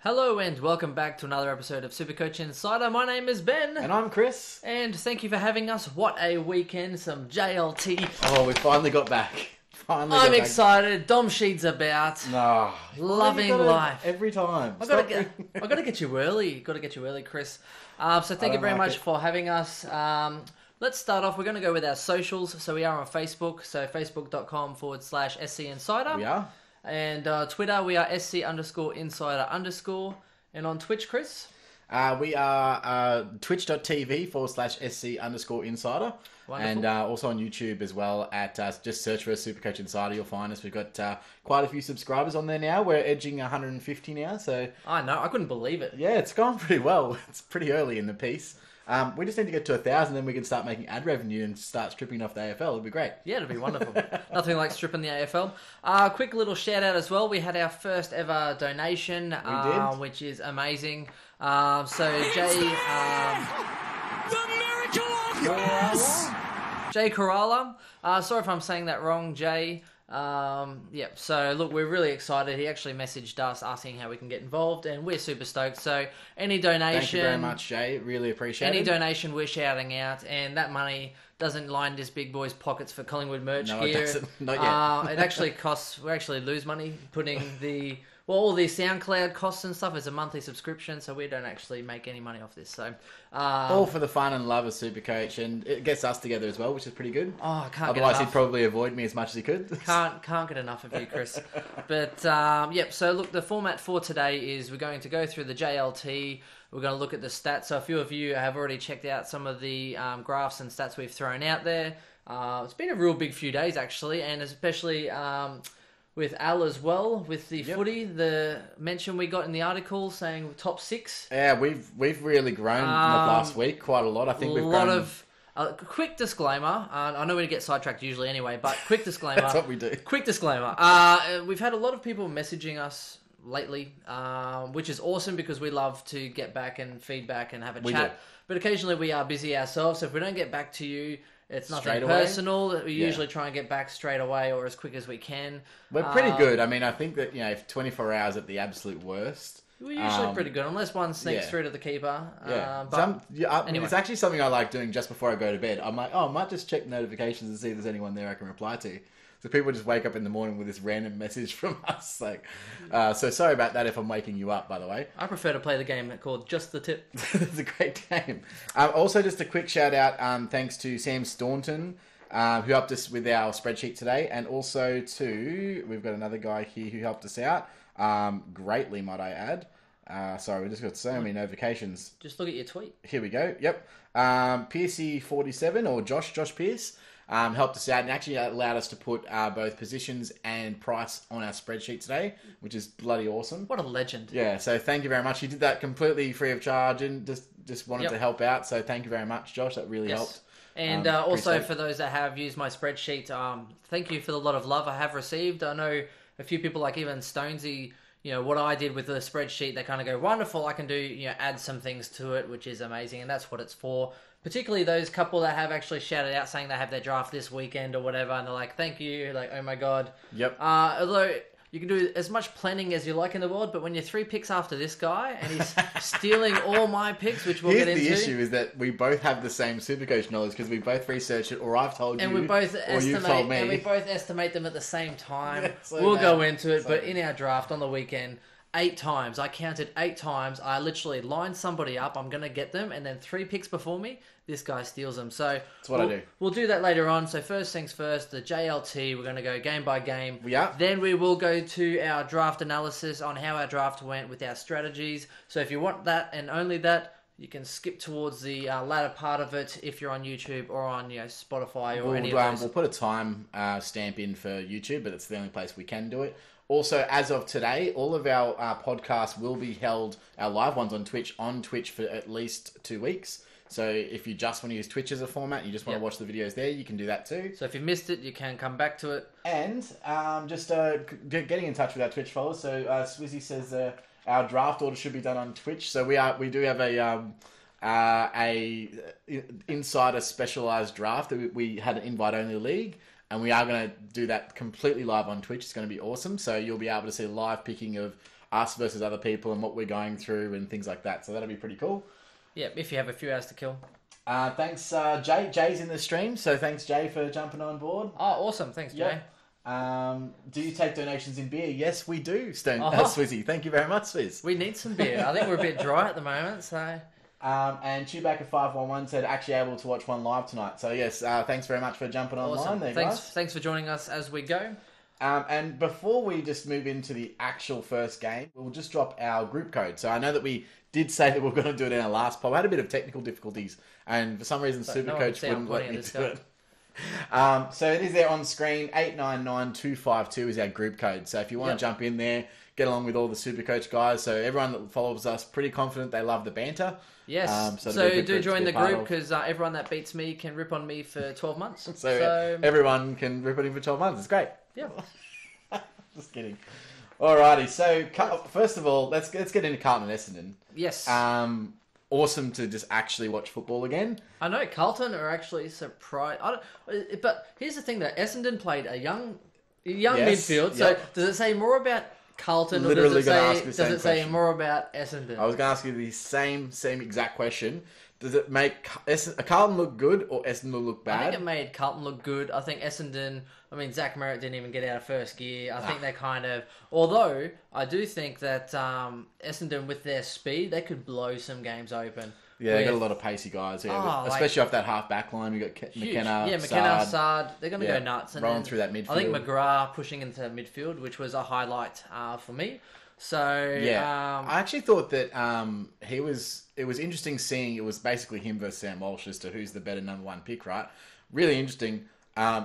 Hello and welcome back to another episode of SuperCoach Insider. My name is Ben. And I'm Chris. And thank you for having us. What a weekend, some JLT. Oh, we finally got back. I'm excited. Dom Sheed's about. No. Loving life. Every time. I gotta get you early. Chris. So thank you very much for having us. Let's start off. We're going to go with our socials. So we are on Facebook. So facebook.com/SC Insider. We are. And Twitter, we are SC_Insider_. And on Twitch, Chris? We are twitch.tv/SC_Insider. Wonderful. And also on YouTube as well at just search for SuperCoach Insider. You'll find us. We've got quite a few subscribers on there now. We're edging 150 now. So I know. I couldn't believe it. Yeah, it's gone pretty well. It's pretty early in the piece. We just need to get to 1,000, then we can start making ad revenue and start stripping off the AFL. It'd be great. Yeah, it'd be wonderful. Nothing like stripping the AFL. Quick little shout out as well. We had our first ever donation, which is amazing. So Jay, Jay Corrala. Sorry if I'm saying that wrong, Jay. So look, we're really excited. He actually messaged us asking how we can get involved, and we're super stoked. So any donation, thank you very much, Jay. Really appreciate it. Any donation, we're shouting out, and that money doesn't line this big boy's pockets for Collingwood merch gear. No, it doesn't. Not yet. It actually costs. We actually lose money putting all the SoundCloud costs and stuff is a monthly subscription, so we don't actually make any money off this. So all for the fun and love of SuperCoach, and it gets us together as well, which is pretty good. Oh, I can't. Otherwise, he'd probably avoid me as much as he could. Can't get enough of you, Chris. But So look, the format for today is we're going to go through the JLT. We're going to look at the stats. So a few of you have already checked out some of the graphs and stats we've thrown out there. It's been a real big few days actually, and especially. With Al as well, with the footy, the mention we got in the article saying top 6. Yeah, we've really grown in the last week quite a lot. I think we've grown. Quick disclaimer. I know we get sidetracked usually anyway, but quick disclaimer. That's what we do. Quick disclaimer. We've had a lot of people messaging us lately, which is awesome because we love to get back and feedback and have a chat. Do. But occasionally we are busy ourselves, so if we don't get back to you, it's nothing away. personal. We usually try and get back straight away or as quick as we can. We're pretty good. I mean, I think that, if 24 hours at the absolute worst. We're usually pretty good, unless one sneaks through to the keeper. Anyway. It's actually something I like doing just before I go to bed. I'm like, I might just check notifications and see if there's anyone there I can reply to. So people just wake up in the morning with this random message from us. So sorry about that if I'm waking you up, by the way. I prefer to play the game called Just the Tip. It's a great game. Also, just a quick shout out, thanks to Sam Staunton, who helped us with our spreadsheet today. And also we've got another guy here who helped us out, greatly, might I add. Sorry, we just got so many notifications. Just look at your tweet. Here we go. Yep. Piercy47 or Josh Pierce. Helped us out and actually allowed us to put both positions and price on our spreadsheet today, which is bloody awesome. What a legend. Yeah, so thank you very much. He did that completely free of charge and just wanted to help out. So thank you very much, Josh. That really helped. And also for those that have used my spreadsheet, thank you for the lot of love I have received. I know a few people like even Stonesy, what I did with the spreadsheet, they kind of go, wonderful, I can do, add some things to it, which is amazing. And that's what it's for. Particularly those couple that have actually shouted out saying they have their draft this weekend or whatever, and they're like, thank you, like, oh my God. Yep. Although you can do as much planning as you like in the world, but when you're 3 picks after this guy and he's stealing all my picks, which we'll get into. The issue is that we both have the same SuperCoach knowledge because we both researched it, or I've told you, and we both or you've told me. And we both estimate them at the same time. Yeah, so we'll go into it, but in our draft on the weekend, 8 times, I counted 8 times, I literally lined somebody up, I'm going to get them, and then 3 picks before me, this guy steals them. So that's what I do. We'll do that later on. So first things first, the JLT, we're going to go game by game. We are. Then we will go to our draft analysis on how our draft went with our strategies. So if you want that and only that, you can skip towards the latter part of it if you're on YouTube or on Spotify or any of those. We'll put a time stamp in for YouTube, but it's the only place we can do it. Also, as of today, all of our podcasts will be held, our live ones on Twitch for at least 2 weeks. So if you just want to use Twitch as a format, you just want to watch the videos there, you can do that too. So if you missed it, you can come back to it. And just getting in touch with our Twitch followers. So Swizzy says our draft order should be done on Twitch. So we do have a insider specialized draft that we had an invite only league. And we are going to do that completely live on Twitch. It's going to be awesome. So you'll be able to see live picking of us versus other people and what we're going through and things like that. So that'll be pretty cool. Yeah, if you have a few hours to kill. Thanks, Jay. Jay's in the stream, so thanks, Jay, for jumping on board. Oh, awesome. Thanks, Jay. Do you take donations in beer? Yes, we do, Swizzy. Thank you very much, Swizz. We need some beer. I think we're a bit dry at the moment, so... And Chewbacca511 said actually able to watch one live tonight. So yes, thanks very much for jumping online there, guys. Thanks for joining us as we go. And before we just move into the actual first game, we'll just drop our group code. So I know that we did say that we we're going to do it in our last pod. I had a bit of technical difficulties, and for some reason SuperCoach wouldn't let me do it. So it is there on screen. 899252 is our group code. So if you want to jump in there, get along with all the SuperCoach guys. So everyone that follows us, pretty confident they love the banter. Yes. So do join the group because everyone that beats me can rip on me for 12 months. So everyone can rip on him for 12 months. It's great. Yeah. Just kidding. Alrighty. So first of all, let's get into Carlton and Essendon. Yes. Awesome to just actually watch football again. I know Carlton are actually surprised. But here's the thing: though, Essendon played a young midfield. So does it say more about Carlton, or does it say more about Essendon? I was going to ask you the same exact question. Does it make Carlton look good or Essendon look bad? I think it made Carlton look good. I think Essendon... I mean, Zach Merritt didn't even get out of first gear. I think they kind of... Although, I do think that Essendon, with their speed, they could blow some games open. Yeah, they got a lot of pacey guys. Yeah, especially off that half back line. We got McKenna, Sard. They're going to go nuts. And rolling through that midfield. I think McGrath pushing into midfield, which was a highlight for me. So I actually thought that it was interesting seeing it was basically him versus Sam Walsh as to who's the better number one pick, right? Really interesting.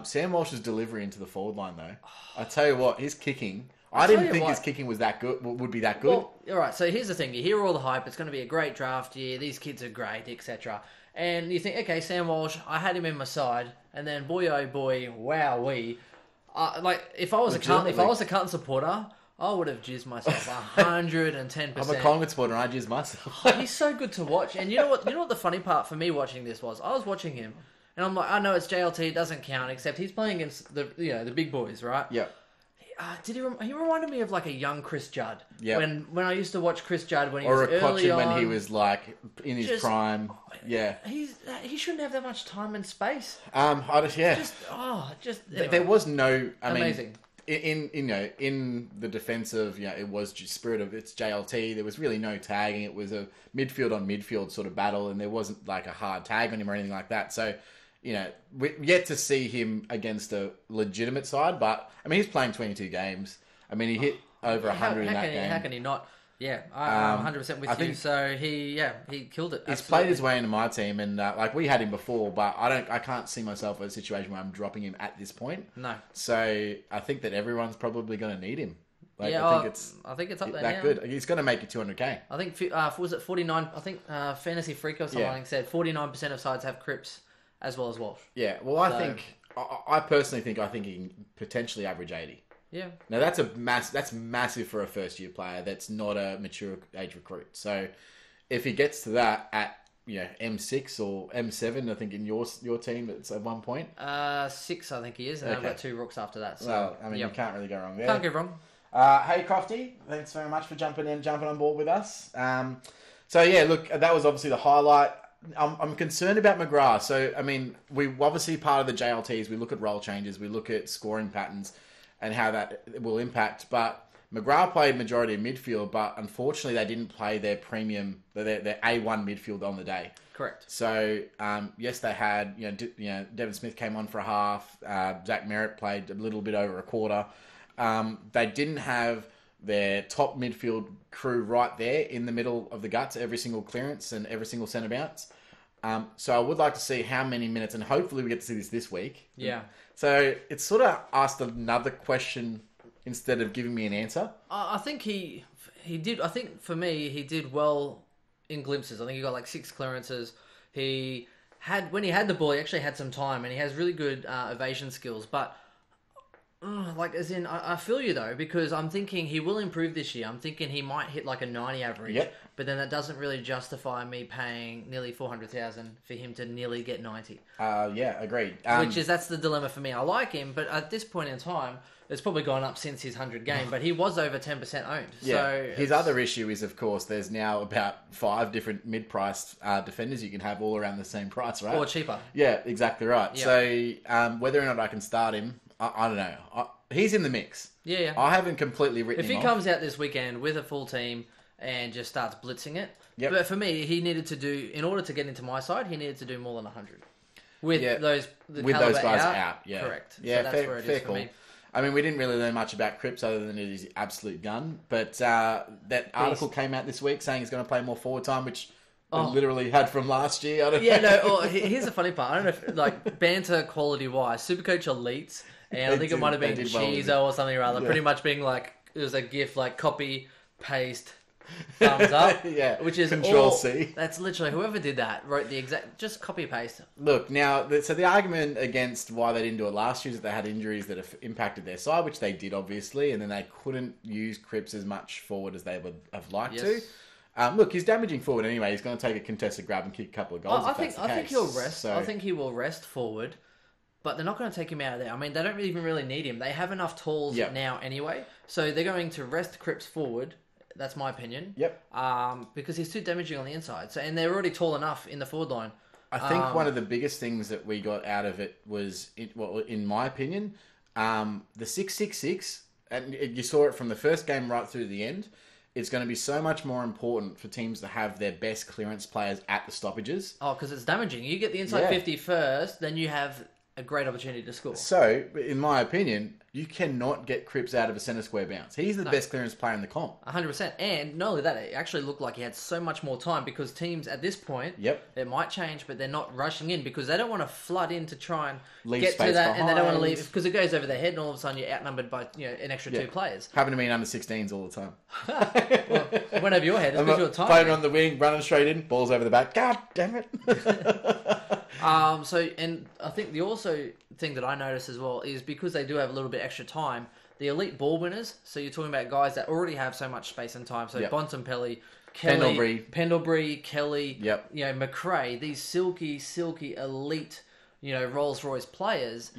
Sam Walsh's delivery into the forward line, though. I tell you what, his kicking. I didn't think his kicking was that good. Would be that good. Well, all right. So here's the thing: you hear all the hype. It's going to be a great draft year. These kids are great, etc. And you think, okay, Sam Walsh. I had him in my side, and then boy, oh boy, wowee. Like if I was a Carlton supporter, I would have jizzed myself 110%. I'm a Collingwood supporter and I jizz myself. He's so good to watch. And you know what the funny part for me watching this was? I was watching him and I'm like, I know it's JLT, it doesn't count, except he's playing against the big boys, right? Yeah. He reminded me of like a young Chris Judd. Yeah. When I used to watch Chris Judd when he was early on. When he was like in his prime. Yeah. He shouldn't have that much time and space. Anyway. There was no. Amazing. In the defense of it was just spirit of it's JLT. There was really no tagging. It was a midfield on midfield sort of battle, and there wasn't like a hard tag on him or anything like that. So, we're yet to see him against a legitimate side. But I mean, he's playing 22 games. I mean, he hit over 100 in that game. How can he not? Yeah, I'm 100% with you. So he killed it. He's played his way into my team, and we had him before, but I can't see myself in a situation where I'm dropping him at this point. No. So I think that everyone's probably going to need him. I think it's up there that now. good. He's going to make you 200k. I think was it 49? I think Fantasy Freak or something said 49% of sides have Cripps as well as Walsh. Yeah. Well, I personally think he can potentially average 80. Yeah. Now that's massive for a first year player. That's not a mature age recruit. So if he gets to that at M6 or M7, I think in your team it's at one point. 6, I think he is, and I've got 2 rooks after that. So, well, I mean, you can't really go wrong there. Can't go wrong. Hey Crofty, thanks very much for jumping on board with us. So yeah, look, that was obviously the highlight. I'm concerned about McGrath. So I mean, we obviously part of the JLTs. We look at role changes. We look at scoring patterns and how that will impact. But McGrath played majority of midfield, but unfortunately they didn't play their premium, their A1 midfield on the day. Correct. So, yes, they had, Devon Smith came on for a half. Zach Merritt played a little bit over a quarter. They didn't have their top midfield crew right there in the middle of the guts, every single clearance and every single centre bounce. So I would like to see how many minutes, and hopefully we get to see this week. Yeah. So it's sort of asked another question instead of giving me an answer. I think he did. I think for me, he did well in glimpses. I think he got like 6 clearances. When he had the ball, he actually had some time, and he has really good evasion skills. But Like, as in, I feel you though, because I'm thinking he will improve this year. I'm thinking he might hit like a 90 average. Yep. But then that doesn't really justify me paying nearly 400,000 for him to nearly get 90. Yeah, agreed. That's the dilemma for me. I like him, but at this point in time, it's probably gone up since his 100 game, but he was over 10% owned. Yeah. So His other issue is, of course, there's now about 5 different mid-priced defenders you can have all around the same price, right? Or cheaper. Yeah, exactly right. Yeah. So whether or not I can start him, I don't know. He's in the mix. Yeah. I haven't completely written If him he off. comes out this weekend with a full team and just starts blitzing it, Yep. but for me, he needed to do, in order to get into my side, he needed to do more than 100. With those guys out. Yeah. Correct. Yeah, so that's where it fair is for call. me. I mean, we didn't really learn much about Cripps other than it is absolute gun. But that article came out this week saying he's going to play more forward time, which we literally had from last year. I don't know. Here's the funny part. I don't know if, like, banter quality-wise, SuperCoach Elites, and I think it might have been Cheezo or something or other, pretty much being like, it was a GIF, like, copy, paste, thumbs up. Yeah, which is Control-C. That's literally, whoever did that wrote the exact, just copy paste. Look, now, so the argument against why they didn't do it last year is that they had injuries that have impacted their side, which they did, obviously, and then they couldn't use Cripps as much forward as they would have liked to. Look, he's damaging forward anyway. He's going to take a contested grab and kick a couple of goals. I think he'll rest. So... I think he will rest forward, but they're not going to take him out of there. I mean, they don't even really need him. They have enough tools now anyway, so they're going to rest Cripps forward. That's my opinion. Yep. Because he's too damaging on the inside. So, and they're already tall enough in the forward line. I think one of the biggest things that we got out of it was, in my opinion, the 666, and you saw it from the first game right through to the end. It's going to be so much more important for teams to have their best clearance players at the stoppages. Oh, because it's damaging. You get the inside 50 first, then you have a great opportunity to score. So, in my opinion, you cannot get Cripps out of a centre square bounce. He's the best clearance player in the comp. 100%. And not only that, it actually looked like he had so much more time because teams at this point, it might change, but they're not rushing in because they don't want to flood in to try and get to that, and they don't want to leave because it goes over their head, and all of a sudden you're outnumbered by an extra 2 players. Happened to me in under 16s all the time. Well, it went over your head. It's because you're time. Playing on the wing, running straight in, balls over the back. God damn it. And I think the also thing that I noticed as well is because they do have a little bit extra time, the elite ball winners, so you're talking about guys that already have so much space and time, so Bontempelli, Kelly, Pendlebury, Kelly, McRae, these silky elite, Rolls-Royce players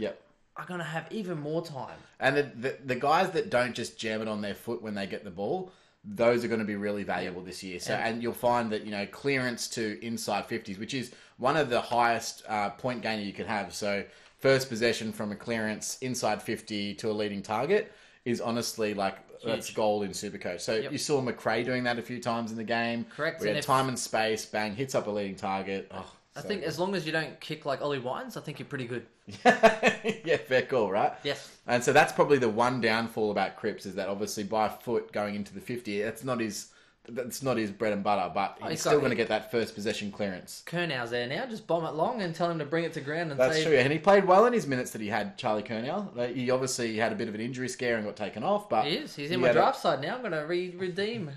are going to have even more time. And the guys that don't just jam it on their foot when they get the ball, those are going to be really valuable this year. So, and you'll find that, clearance to inside 50s, which is one of the highest point gainer you can have. So first possession from a clearance inside 50 to a leading target is honestly like that's gold in SuperCoach. So you saw McRae doing that a few times in the game. Correct. We had time and space, bang, hits up a leading target. I think as long as you don't kick like Ollie Wines, I think you're pretty good. Yeah, fair call, right? Yes. And so that's probably the one downfall about Cripps is that obviously by foot going into the 50, that's not his bread and butter, but he's still going to get that first possession clearance. Kernow's there now. Just bomb it long and tell him to bring it to ground. And that's true. And he played well in his minutes that he had, Charlie Curnow. He obviously had a bit of an injury scare and got taken off, but he is. He's in my draft side now. I'm going to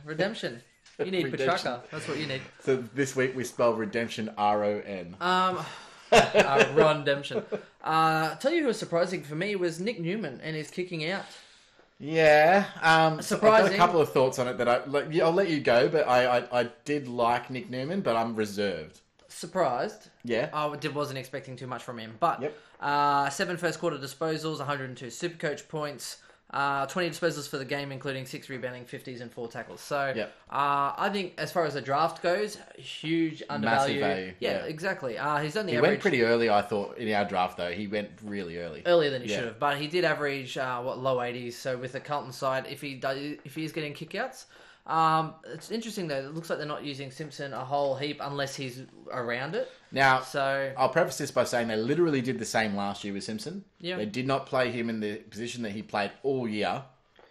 redemption. You need Petrarca. That's what you need. So this week we spell redemption R-O-N. Redemption. Tell you who was surprising for me was Nick Newman and his kicking out. Yeah. Surprising. I've got a couple of thoughts on it that I'll let you go, but I did like Nick Newman, but I'm reserved. Surprised. Yeah. I wasn't expecting too much from him. But 7 first quarter disposals, 102 SuperCoach points, 20 disposals for the game, including 6 rebounding, 50s, and 4 tackles. So I think as far as the draft goes, huge undervalue. Massive value. Yeah, exactly. He's done the He average. went pretty early, I thought, in our draft, though. He went really early. Earlier than he should have. But he did average, low 80s. So with the Carlton side, if he is getting kickouts, it's interesting, though. It looks like they're not using Simpson a whole heap unless he's around it. Now, so I'll preface this by saying they literally did the same last year with Simpson. Yeah. They did not play him in the position that he played all year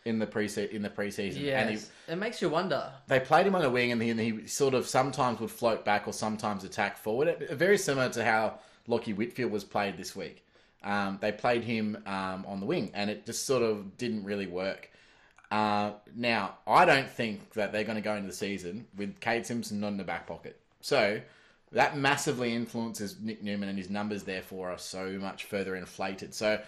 in the preseason. Yeah, and it makes you wonder. They played him on a wing, and he sort of sometimes would float back or sometimes attack forward. Very similar to how Lockie Whitfield was played this week. They played him on the wing, and it just sort of didn't really work. Now, I don't think that they're going to go into the season with Cade Simpson not in the back pocket. So that massively influences Nick Newman, and his numbers therefore are so much further inflated. So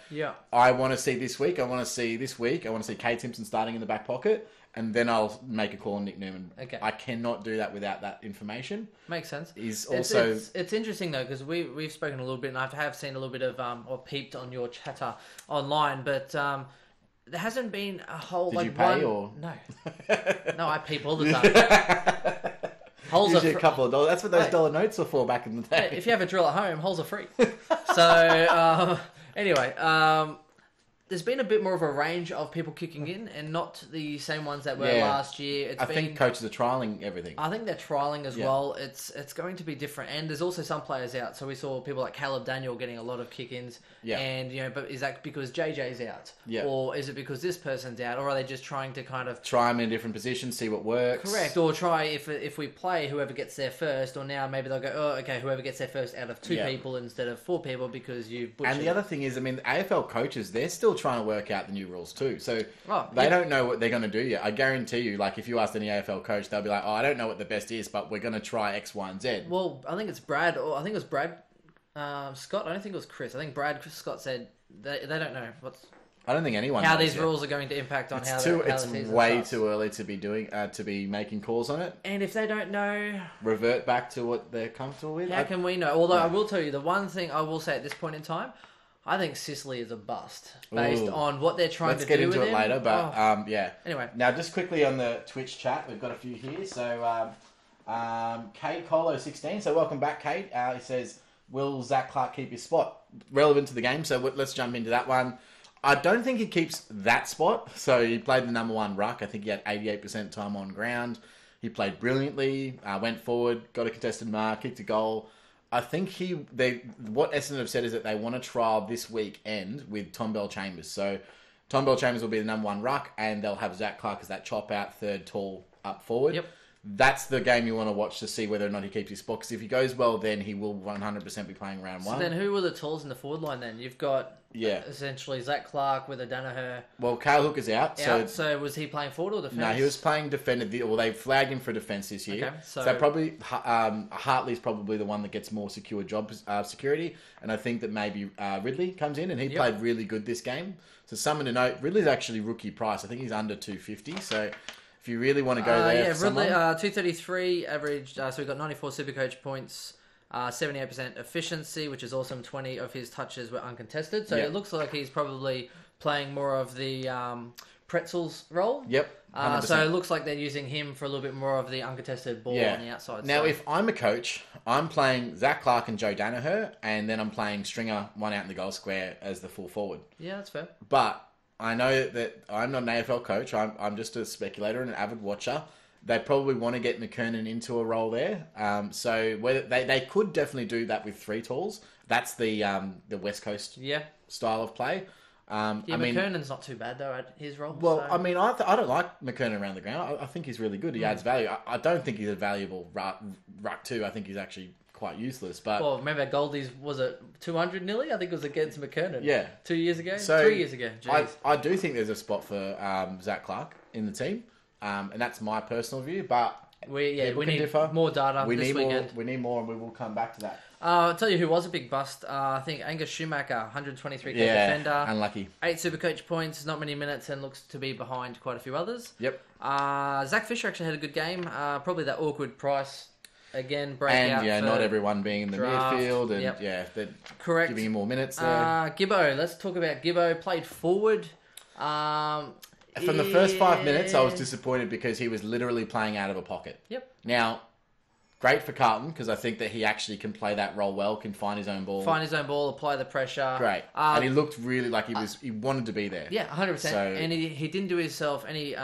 I want to see this week. I want to see Kade Simpson starting in the back pocket, and then I'll make a call on Nick Newman. Okay. I cannot do that without that information. Makes sense. It's interesting though, because we've spoken a little bit, and I have seen a little bit of or peeped on your chatter online, but there hasn't been a whole. Did you pay or no? No, I peep all the time. Holes usually are a couple of dollars. That's what those dollar notes were for back in the day. If you have a drill at home, holes are free. So anyway, there's been a bit more of a range of people kicking in, and not the same ones that were last year. I think coaches are trialling everything. I think they're trialling as well. It's going to be different, and there's also some players out. So we saw people like Caleb Daniel getting a lot of kick-ins, and but is that because JJ's out, or is it because this person's out, or are they just trying to kind of try them in a different position, see what works? Correct, or try if we play whoever gets there first, or now maybe they'll go, oh, okay, whoever gets there first out of 2 people instead of 4 people because you butchered. And the other thing is, I mean, the AFL coaches, they're still trying to work out the new rules too. So they don't know what they're going to do yet. I guarantee you, like if you asked any AFL coach, they'll be like, oh, I don't know what the best is, but we're going to try X, Y, and Z. Well, I think it's Brad, or I think it was Brad Scott. I don't think it was Chris. I think Brad Scott said they don't know I don't think anyone how knows these yet. rules are going to impact on it's way too early to be making calls on it. And if they don't know, revert back to what they're comfortable with. How can we know? Although I will tell you, the one thing I will say at this point in time, I think Sicily is a bust based on what they're trying to do with him. Let's get into it later, but yeah. Anyway. Now, just quickly on the Twitch chat, we've got a few here. So, Kate Colo 16. So, welcome back, Kate. He says, will Zach Clark keep his spot? Relevant to the game, so let's jump into that one. I don't think he keeps that spot. So, he played the number 1 ruck. I think he had 88% time on ground. He played brilliantly, went forward, got a contested mark, kicked a goal. I think what Essendon have said is that they want to trial this weekend with Tom Bell-Chambers. So Tom Bell-Chambers will be the number 1 ruck, and they'll have Zach Clark as that chop out third tall up forward. Yep. That's the game you want to watch to see whether or not he keeps his spot. Because if he goes well, then he will 100% be playing round 1. So then who were the tools in the forward line then? You've got essentially Zach Clark with a Danaher. Well, Cale Hooker's out. So was he playing forward or defence? No, he was playing defender. Well, they flagged him for defence this year. Okay, so probably Hartley's probably the one that gets more secure job security. And I think that maybe Ridley comes in, and he played really good this game. So someone to note, Ridley's actually rookie price. I think he's under 250. So if you really want to go there, Ridley 233 average. So we got 94 SuperCoach points, 78% efficiency, which is awesome. 20 of his touches were uncontested. So it looks like he's probably playing more of the Pretzels role. Yep. So it looks like they're using him for a little bit more of the uncontested ball on the outside. Now, if I'm a coach, I'm playing Zach Clark and Joe Danaher, and then I'm playing Stringer, one out in the goal square as the full forward. Yeah, that's fair. But I know that I'm not an AFL coach. I'm just a speculator and an avid watcher. They probably want to get McKernan into a role there. So whether they could definitely do that with 3 talls. That's the West Coast style of play. McKernan's not too bad though at his role. Well, I mean, I don't like McKernan around the ground. I think he's really good. He adds value. I don't think he's a valuable ruck too. I think he's actually quite useless. But remember Goldie's, was it 200 nearly? I think it was against McKernan. 2 years ago, 3 years ago. I do think there's a spot for Zach Clark in the team, and that's my personal view. But we need differ. More data. We this need weekend. more. We need more, and we will come back to that. I'll tell you who was a big bust. I think Angus Schumacher, 123k defender. Unlucky. 8 SuperCoach points, not many minutes, and looks to be behind quite a few others. Yep. Zach Fisher actually had a good game. Probably that awkward price again. Breakout. And not everyone being in the midfield, and they're correct. Giving him more minutes there. Gibbo, let's talk about Gibbo. Played forward. From the first 5 minutes, I was disappointed because he was literally playing out of a pocket. Yep. Now, great for Carlton because I think that he actually can play that role well, can find his own ball. Apply the pressure. Great. And he looked really like he wanted to be there. Yeah, 100%. So, and he didn't do himself any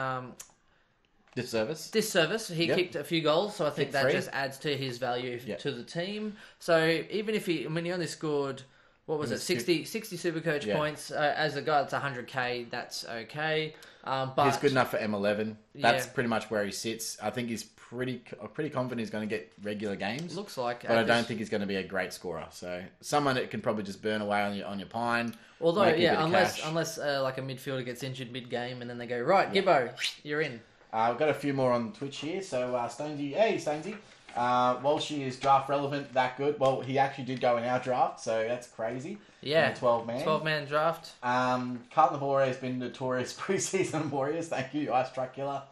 disservice. He kicked a few goals, so I think that just adds to his value to the team. So even if he only scored, what was it, 60 SuperCoach points, as a guy that's 100k, that's okay. But he's good enough for M11. That's pretty much where he sits. I think he's pretty confident he's going to get regular games. Looks like, but I don't think he's going to be a great scorer. So someone that can probably just burn away on your pine. Although unless like a midfielder gets injured mid game and then they go right, Gibbo, you're in. I've got a few more on Twitch here. So Stonesy, hey Stonesy, Walshy is draft relevant, that good. Well, he actually did go in our draft, so that's crazy. Yeah. 12-man. 12-man draft. Carlton Hore has been notorious preseason warriors. Thank you, Ice Truck Killer.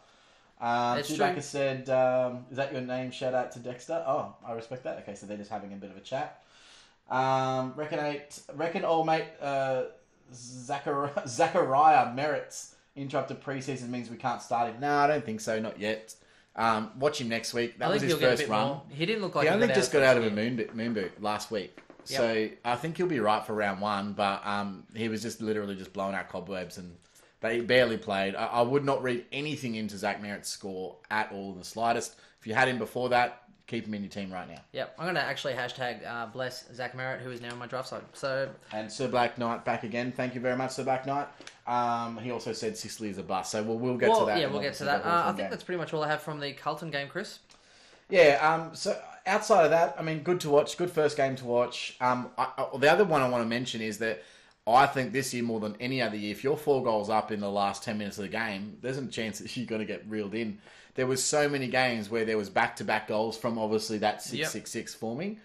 Chewbacca said, is that your name? Shout out to Dexter. Oh, I respect that. Okay, so they're just having a bit of a chat. Reckon old mate Zachariah Merritt's interrupted preseason means we can't start him. No, I don't think so. Not yet. Watch him next week. That was his first run. More. He didn't look like he only just got out of a moon boot last week. Yep. So I think he'll be right for round 1, but he was just literally just blowing out cobwebs and they barely played. I would not read anything into Zach Merritt's score at all in the slightest. If you had him before that, keep him in your team right now. Yep, I'm going to actually hashtag bless Zach Merritt, who is now on my draft side. And Sir Black Knight back again. Thank you very much, Sir Black Knight. He also said Sicily is a bust, so we'll get to that. Yeah, we'll get to that. I think that's pretty much all I have from the Carlton game, Chris. Yeah, so outside of that, I mean, good to watch. Good first game to watch. The other one I want to mention is that I think this year more than any other year, if you're 4 goals up in the last 10 minutes of the game, there's a chance that you're going to get reeled in. There was so many games where there was back-to-back goals from obviously that 6-6-6 forming.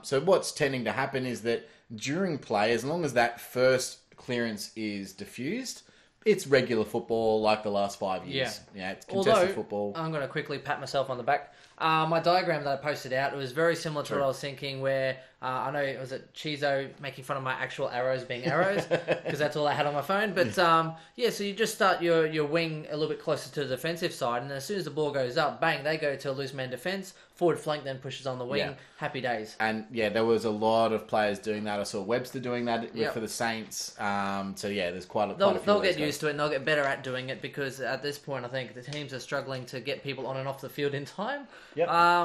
So what's tending to happen is that during play, as long as that first clearance is diffused, it's regular football like the last 5 years. Yeah, it's contested football. I'm going to quickly pat myself on the back. My diagram that I posted out, it was very similar to what I was thinking, where I know it was Chizo making fun of my actual arrows being arrows, because that's all I had on my phone. But so you just start your wing a little bit closer to the defensive side, and as soon as the ball goes up, bang, they go to a loose man defense, forward flank then pushes on the wing, happy days. And there was a lot of players doing that. I saw Webster doing that for the Saints. There's quite a few. They'll get used to it and they'll get better at doing it, because at this point I think the teams are struggling to get people on and off the field in time.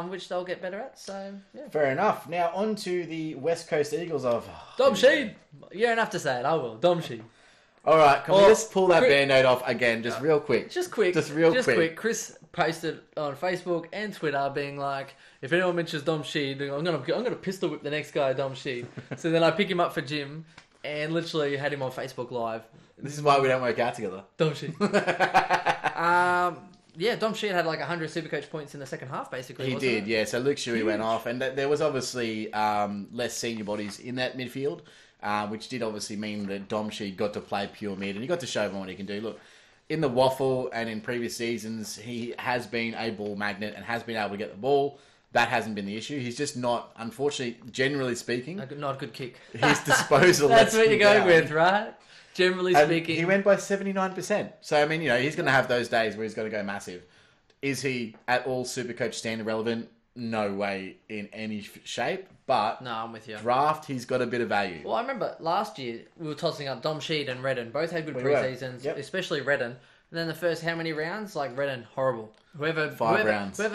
Which they'll get better at. So fair enough. Now on to the West Coast Eagles of Dom Sheed. You don't have to say it. I will. Dom Sheed. All right, can we just pull that band-aid off again, just real quick? Just real quick. Chris posted on Facebook and Twitter being like, if anyone mentions Dom Sheed, I'm gonna pistol whip the next guy, Dom Sheed. So then I pick him up for gym and literally had him on Facebook Live. This is why we don't work out together. Dom Sheed. Dom Sheed had like 100 Supercoach points in the second half, basically. He did, yeah. So Luke Shuey went off, and there was obviously less senior bodies in that midfield, which did obviously mean that Dom Sheed got to play pure mid, and he got to show everyone what he can do. Look, in the waffle and in previous seasons, he has been a ball magnet and has been able to get the ball. That hasn't been the issue. He's just not, unfortunately, generally speaking... Not a good kick. His disposal... That's what you're going with, right? Generally speaking. He went by 79%. So, I mean, he's going to have those days where he's got to go massive. Is he at all Supercoach standard relevant? No way in any shape. But no, I'm with you. Draft, he's got a bit of value. Well, I remember last year we were tossing up Dom Sheed and Redden. Both had good pre-seasons, especially Redden. And then the first how many rounds? Like Redden, horrible. Whoever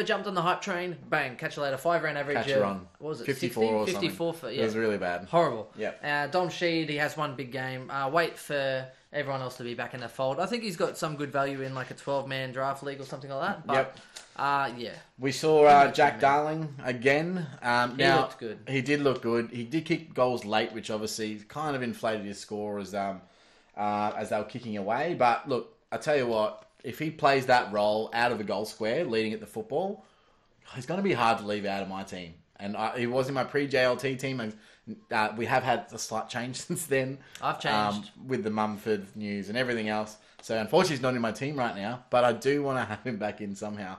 jumped on the hype train, bang, catch you later. 5-round average. Catch her on. What was it? 54 or 54 something. It was really bad. Horrible. Yeah. Dom Sheed, he has one big game. Wait for everyone else to be back in the fold. I think he's got some good value in like a 12-man draft league or something like that. But, We saw Jack Darling again. He looked good. He did look good. He did kick goals late, which obviously kind of inflated his score as they were kicking away. But look, I tell you what, if he plays that role out of the goal square, leading at the football, he's going to be hard to leave out of my team. And he was in my pre-JLT team, and we have had a slight change since then. I've changed. With the Mumford news and everything else. So unfortunately he's not in my team right now, but I do want to have him back in somehow.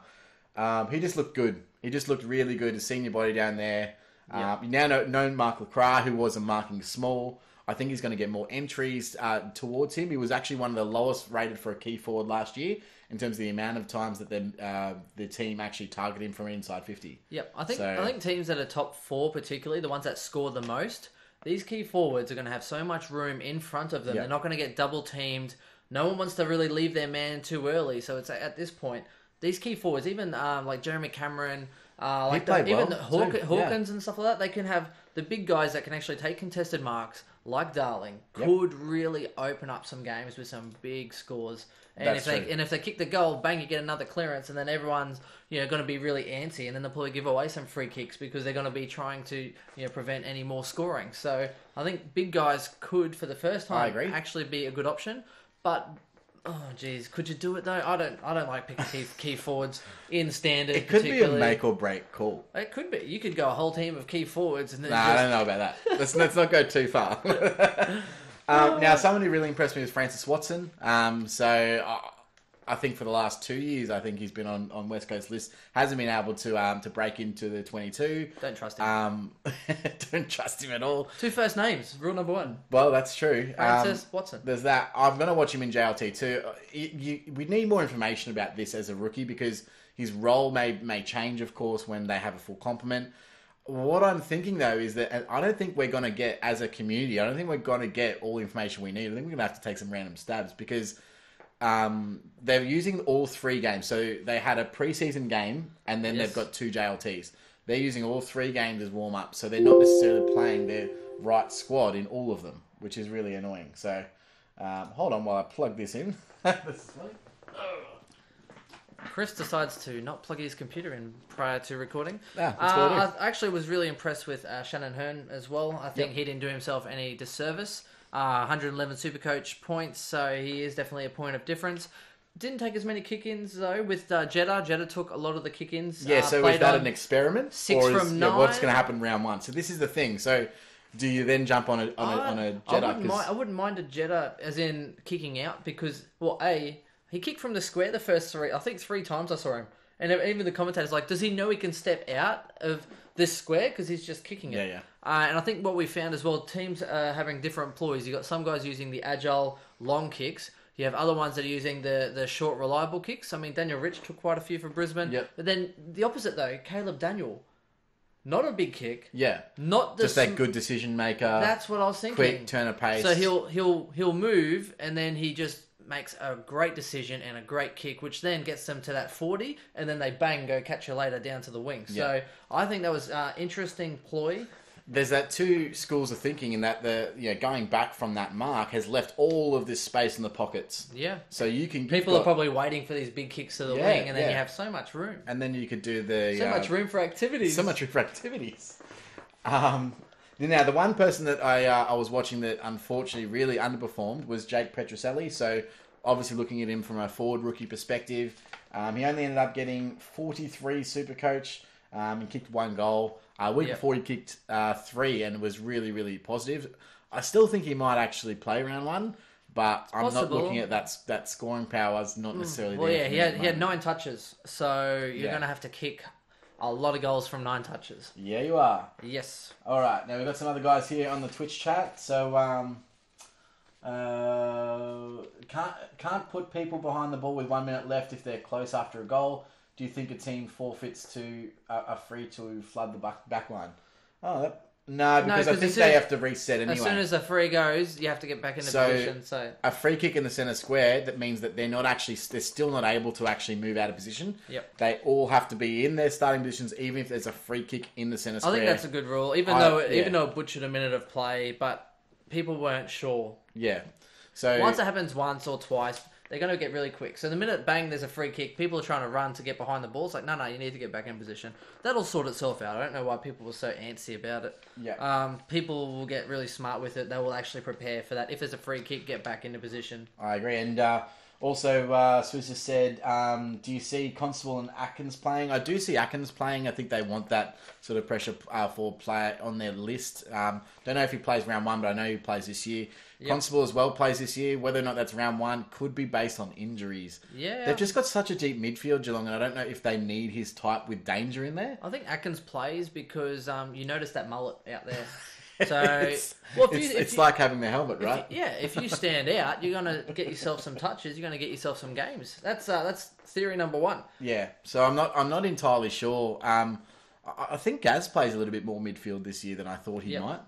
He just looked good. He just looked really good. His senior body down there. You now know Mark Lacroix, who wasn't marking small. I think he's going to get more entries towards him. He was actually one of the lowest rated for a key forward last year in terms of the amount of times that the team actually targeted him from inside 50. Yep, I think teams that are top 4, particularly the ones that score the most, these key forwards are going to have so much room in front of them. They're not going to get double teamed. No one wants to really leave their man too early. So it's at this point, these key forwards, even like Jeremy Cameron, Hawkins and stuff like that, they can have the big guys that can actually take contested marks, like Darling, could really open up some games with some big scores. And if they kick the goal, bang, you get another clearance, and then everyone's going to be really antsy, and then they'll probably give away some free kicks because they're going to be trying to prevent any more scoring. So I think big guys could, for the first time, actually be a good option. But Oh, geez. Could you do it, though? I don't like picking key forwards in standard. It could be a make or break call. It could be. You could go a whole team of key forwards and then I don't know about that. Let's not go too far. Now, someone who really impressed me was Francis Watson. I think for the last 2 years, I think he's been on West Coast lists. Hasn't been able to break into the 22. Don't trust him. Don't trust him at all. 2 first names. Rule number 1. Well, that's true. Francis Watson. There's that. I'm going to watch him in JLT too. We need more information about this as a rookie because his role may change, of course, when they have a full complement. What I'm thinking, though, is that I don't think we're going to get, as a community, I don't think we're going to get all the information we need. I think we're going to have to take some random stabs because they're using all 3 games. So they had a preseason game and then they've got 2 JLTs. They're using all 3 games as warm-up. So they're not necessarily playing their right squad in all of them, which is really annoying. So hold on while I plug this in. Chris decides to not plug his computer in prior to recording. I actually was really impressed with Shannon Hearn as well. I think he didn't do himself any disservice. 111 SuperCoach points, so he is definitely a point of difference. Didn't take as many kick-ins, though, with Jeddah. Jeddah took a lot of the kick-ins. Yeah, so is that an experiment? 6 from 9. What's going to happen round 1? So this is the thing. So do you then jump on a Jeddah? I wouldn't mind a Jeddah as in kicking out because, well, he kicked from the square the first 3, I think 3 times I saw him. And even the commentators like, does he know he can step out of this square? Because he's just kicking it. Yeah. And I think what we found as well, teams are having different ploys. You've got some guys using the agile, long kicks. You have other ones that are using the short, reliable kicks. I mean, Daniel Rich took quite a few for Brisbane. Yep. But then the opposite, though, Caleb Daniel. Not a big kick. Yeah. Not just that good decision maker. That's what I was thinking. Quick turn of pace. So he'll move and then he just makes a great decision and a great kick, which then gets them to that 40, and then they go catch you later down to the wing. Yeah. So I think that was an interesting ploy. There's that 2 schools of thinking in that going back from that mark has left all of this space in the pockets. Yeah. So you can... People are probably waiting for these big kicks to the wing, and then you have so much room. And then you could do much room for activities. So much room for activities. Now, the one person that I was watching that unfortunately really underperformed was Jake Petroselli. So obviously looking at him from a forward rookie perspective, he only ended up getting 43 SuperCoach. He kicked 1 goal. Week before he kicked 3 and was really, really positive. I still think he might actually play round 1, but I'm not looking at that scoring power as not necessarily there. Well, yeah, he had 9 touches, so you're going to have to kick a lot of goals from 9 touches. Yeah, you are. Yes. All right, now we've got some other guys here on the Twitch chat. So, can't put people behind the ball with 1 minute left if they're close after a goal. Do you think a team forfeits to a free to flood the back line? No, because I think they have to reset anyway. As soon as the free goes, you have to get back into position. So a free kick in the centre square, that means that they're still not able to actually move out of position. Yep. They all have to be in their starting positions, even if there's a free kick in the centre square. I think that's a good rule, even though it butchered a minute of play, but people weren't sure. Yeah. So once it happens once or twice, they're going to get really quick. So the minute, bang, there's a free kick, people are trying to run to get behind the ball. It's like, no, you need to get back in position. That'll sort itself out. I don't know why people were so antsy about it. Yeah. People will get really smart with it. They will actually prepare for that. If there's a free kick, get back into position. I agree. And also, Swizz has said, do you see Constable and Atkins playing? I do see Atkins playing. I think they want that sort of pressure for player on their list. Don't know if he plays round 1, but I know he plays this year. Yep. Constable as well plays this year. Whether or not that's round 1 could be based on injuries. Yeah. They've just got such a deep midfield, Geelong, and I don't know if they need his type with danger in there. I think Atkins plays because you notice that mullet out there. So it's like having the helmet, right? If you stand out, you're going to get yourself some touches. You're going to get yourself some games. That's theory number 1. Yeah. So I'm not entirely sure. I think Gaz plays a little bit more midfield this year than I thought he might.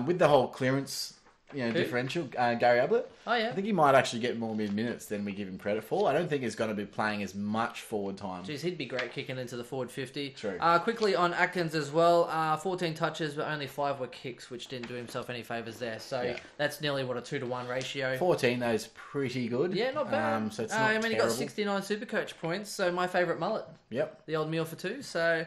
With the whole clearance, differential, Gary Ablett. Oh yeah. I think he might actually get more mid minutes than we give him credit for. I don't think he's going to be playing as much forward time. Jeez, he'd be great kicking into the forward 50. True. Quickly on Atkins as well. 14 touches, but only 5 were kicks, which didn't do himself any favours there. So that's nearly a 2-to-1 ratio. 14, though, is pretty good. Yeah, not bad. So it's not terrible. He got 69 SuperCoach points. So my favourite mullet. Yep. The old meal for 2. So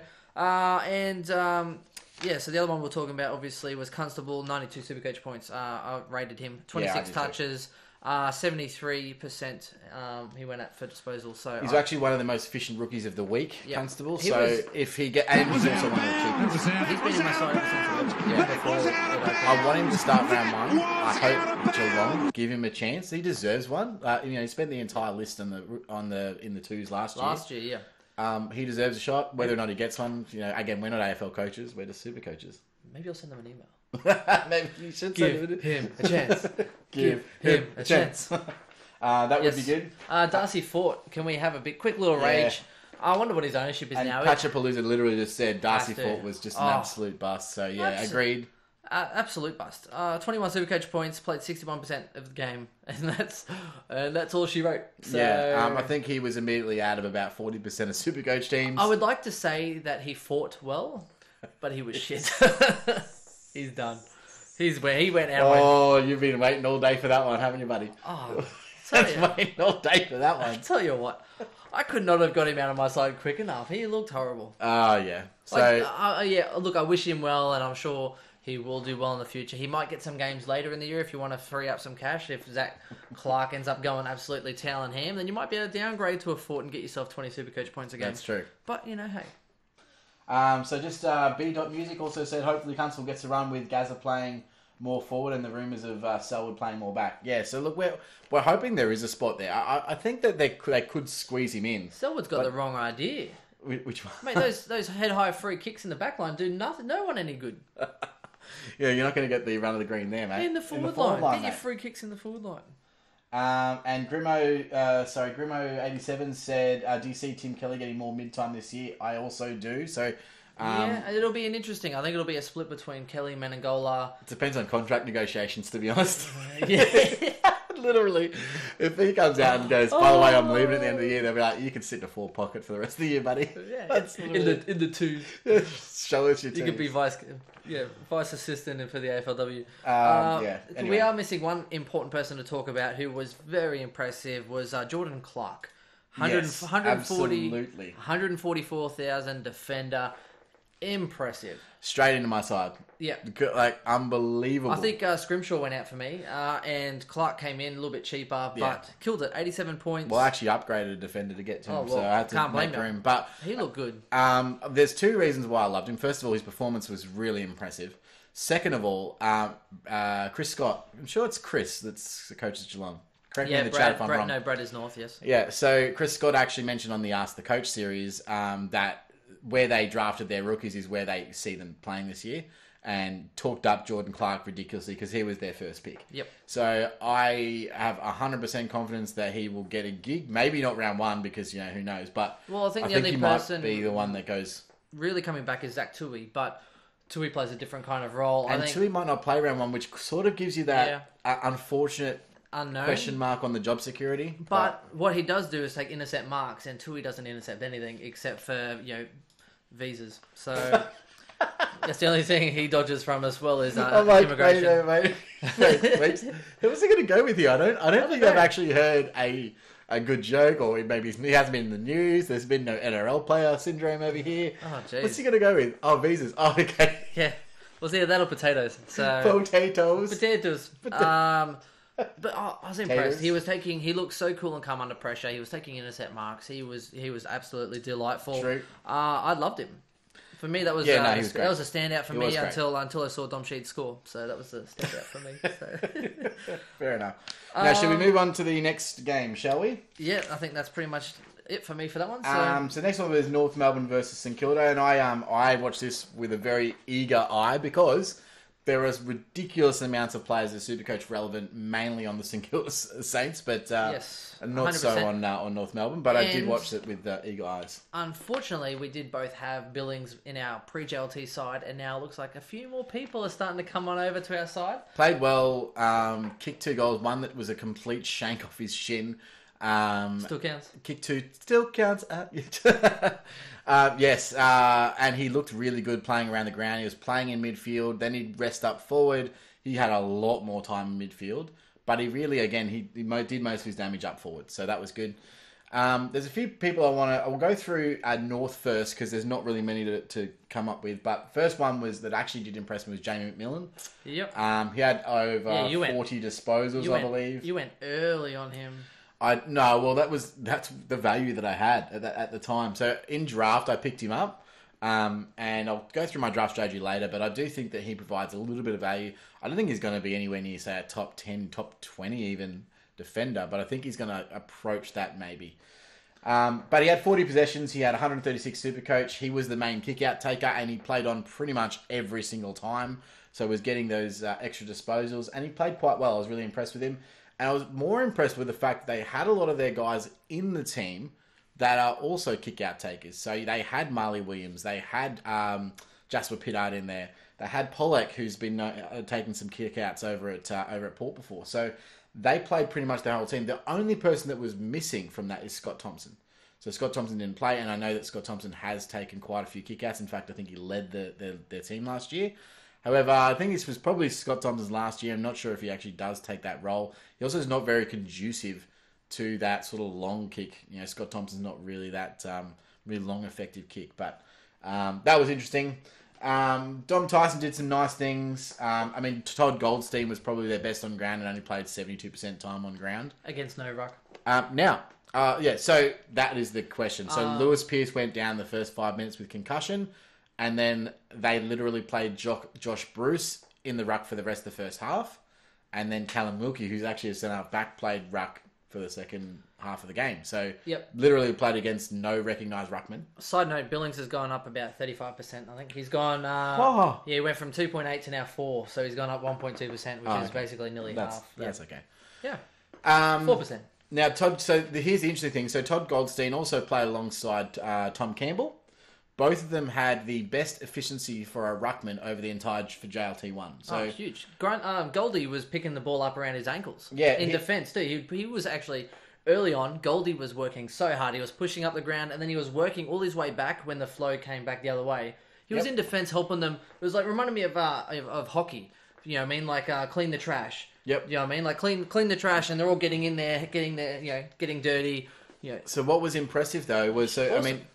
so the other one we're talking about, obviously, was Constable, 92 SuperCoach points. I rated him. 26 touches. 73% he went at for disposal. So he's actually one of the most efficient rookies of the week, Constable. If he get, and he's also one of the cheapest. He's been in my side since before. I want him to start round 1. I hope Geelong give him a chance. He deserves one. He spent the entire list in the twos last year. Last year, yeah. He deserves a shot. Whether or not he gets one, again, we're not AFL coaches. We're just super coaches. Maybe I'll send them an email. Maybe you should give him a chance. Give him a chance. That would be good. Darcy Fort, can we have a quick little rage? I wonder what his ownership is now. Patchapalooza literally just said Darcy Fort was just an absolute bust. So agreed. Absolute bust. 21 Supercoach points, played 61% of the game, and that's all she wrote. So, I think he was immediately out of about 40% of Supercoach teams. I would like to say that he fought well, but he was shit. He's done. He went out. Oh, you've been waiting all day for that one, haven't you, buddy? Oh, waiting all day for that one. I tell you what, I could not have got him out of my side quick enough. He looked horrible. Oh, yeah. So look, I wish him well, and I'm sure he will do well in the future. He might get some games later in the year if you want to free up some cash. If Zach Clark ends up going absolutely tail and ham, then you might be able to downgrade to a Fort and get yourself 20 Supercoach points a game. That's true. But, hey. So just B.Music also said hopefully Constable gets a run with Gazza playing more forward and the rumours of Selwood playing more back. Yeah, so look, we're hoping there is a spot there. I think that they could squeeze him in. Selwood's got the wrong idea. Which one? Mate, those head-high free kicks in the back line do no one any good. Yeah, you're not going to get the run of the green there, mate. In the forward line. Get your free kicks in the forward line. And Grimo87 said, do you see Tim Kelly getting more mid-time this year? I also do. So, it'll be interesting. I think it'll be a split between Kelly, Menangola. It depends on contract negotiations, to be honest. Yeah. Literally. If he comes out and goes, by the way, I'm leaving at the end of the year, they'll be like, you can sit in a forward pocket for the rest of the year, buddy. Yeah. In the twos. Show us your You could be vice assistant for the AFLW. Anyway. We are missing one important person to talk about who was very impressive was Jordan Clark. 144,000 defender. Impressive. Straight into my side. Yeah. Unbelievable. I think Scrimshaw went out for me, and Clark came in a little bit cheaper, but killed it. 87 points. Well, I actually upgraded a defender to get to him, so I had to make room. But he looked good. There's two reasons why I loved him. First of all, his performance was really impressive. Second of all, Chris Scott. I'm sure it's Chris that's the coach of Geelong. Correct me in the chat if I'm wrong. No, Brad is North, yes. Yeah, so Chris Scott actually mentioned on the Ask the Coach series that where they drafted their rookies is where they see them playing this year, and talked up Jordan Clark ridiculously because he was their first pick. Yep. So I have 100% confidence that he will get a gig. Maybe not round 1 because, who knows. But I think he might be the one that goes... Really coming back is Zach Tui, but Tui plays a different kind of role. And Tui might not play round 1, which sort of gives you that unfortunate... Unknown question mark on the job security. But what he does do is take intercept marks, and Tui doesn't intercept anything except for visas. So that's the only thing he dodges from as well is immigration. Wait. Who was he going to go with here? I don't think I've actually heard a good joke, or maybe he hasn't been in the news. There's been no NRL player syndrome over here. Oh, jeez. What's he going to go with? Oh, visas. Oh, okay. Yeah. Well, see, that or potatoes. So Potatoes. But I was impressed. He looked so cool and calm under pressure. He was taking intercept marks. He was absolutely delightful. True. I loved him. For me, that was he was great. That was a standout for me until I saw Dom Sheed score. So that was a standout for me. So. Fair enough. Now, should we move on to the next game, shall we? Yeah, I think that's pretty much it for me for that one. So next one was North Melbourne versus St Kilda, and I watched this with a very eager eye because there was ridiculous amounts of players as Supercoach relevant, mainly on the St Kilda Saints, but not 100%. So on North Melbourne. But I did watch it with eager eyes. Unfortunately, we did both have Billings in our pre-JLT side, and now it looks like a few more people are starting to come on over to our side. Played well, kicked 2 goals, one that was a complete shank off his shin. Still counts. Kick 2 still counts. Yes, and he looked really good playing around the ground. He was playing in midfield, then he'd rest up forward. He had a lot more time in midfield, but he really, again, he did most of his damage up forward, so that was good. There's a few people I will go through North first because there's not really many to come up with. But first one that actually did impress me was Jamie McMillan. Yep. He had over 40 disposals, I believe. You went early on him. That's the value that I had at the time. So in draft, I picked him up. And I'll go through my draft strategy later, but I do think that he provides a little bit of value. I don't think he's going to be anywhere near, say, a top 10, top 20 even defender, but I think he's going to approach that maybe. But he had 40 possessions. He had 136 SuperCoach. He was the main kick-out taker, and he played on pretty much every single time. So he was getting those extra disposals, and he played quite well. I was really impressed with him. And I was more impressed with the fact that they had a lot of their guys in the team that are also kick-out takers. So they had Marley Williams. They had Jasper Pittard in there. They had Pollock, who's been taking some kick-outs over at Port before. So they played pretty much the whole team. The only person that was missing from that is Scott Thompson. So Scott Thompson didn't play, and I know that Scott Thompson has taken quite a few kick-outs. In fact, I think he led their team last year. However, I think this was probably Scott Thompson's last year. I'm not sure if he actually does take that role. He also is not very conducive to that sort of long kick. You know, Scott Thompson's not really that really long, effective kick. But that was interesting. Dom Tyson did some nice things. I mean, Todd Goldstein was probably their best on ground and only played 72% time on ground. Against no ruck. So that is the question. So Lewis Pearce went down the first 5 minutes with concussion, and then they literally played Josh Bruce in the ruck for the rest of the first half, and then Callum Wilkie, who's actually a centre back, played ruck for the second half of the game. So literally played against no recognised ruckman. Side note, Billings has gone up about 35%. I think he's gone... he went from 2.8 to now 4, so he's gone up 1.2%, which is basically nearly half. That's okay. Yeah. 4%. Now, here's the interesting thing. So Todd Goldstein also played alongside Tom Campbell. Both of them had the best efficiency for a ruckman over the entire for JLT1. So huge. Goldie was picking the ball up around his ankles. Yeah, in defence too. He was actually early on. Goldie was working so hard. He was pushing up the ground, and then he was working all his way back when the flow came back the other way. He was in defence helping them. It was like reminded me of hockey. You know what I mean? Like clean the trash. Yep. You know what I mean? Like clean the trash, and they're all getting in there, getting dirty. Yeah. So what was impressive though was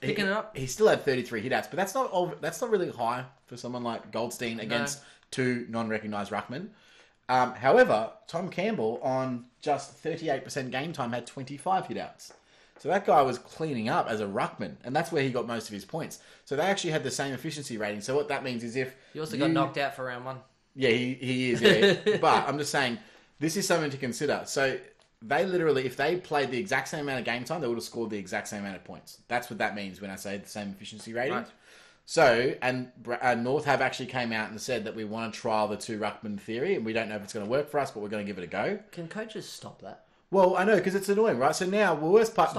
picking it up. He still had 33 hit-outs, but that's not really high for someone like Goldstein against two non-recognised ruckmen. However, Tom Campbell on just 38% game time had 25 hit-outs. So that guy was cleaning up as a ruckman, and that's where he got most of his points. So they actually had the same efficiency rating. So what that means is if he also got knocked out for round 1. Yeah, he is. Yeah, but I'm just saying this is something to consider. So they literally, if they played the exact same amount of game time, they would have scored the exact same amount of points. That's what that means when I say the same efficiency rating. Right. So, and North have actually came out and said that we want to trial the two ruckman theory, and we don't know if it's going to work for us, but we're going to give it a go. Can coaches stop that? Well, I know, because it's annoying, right? So now, the worst part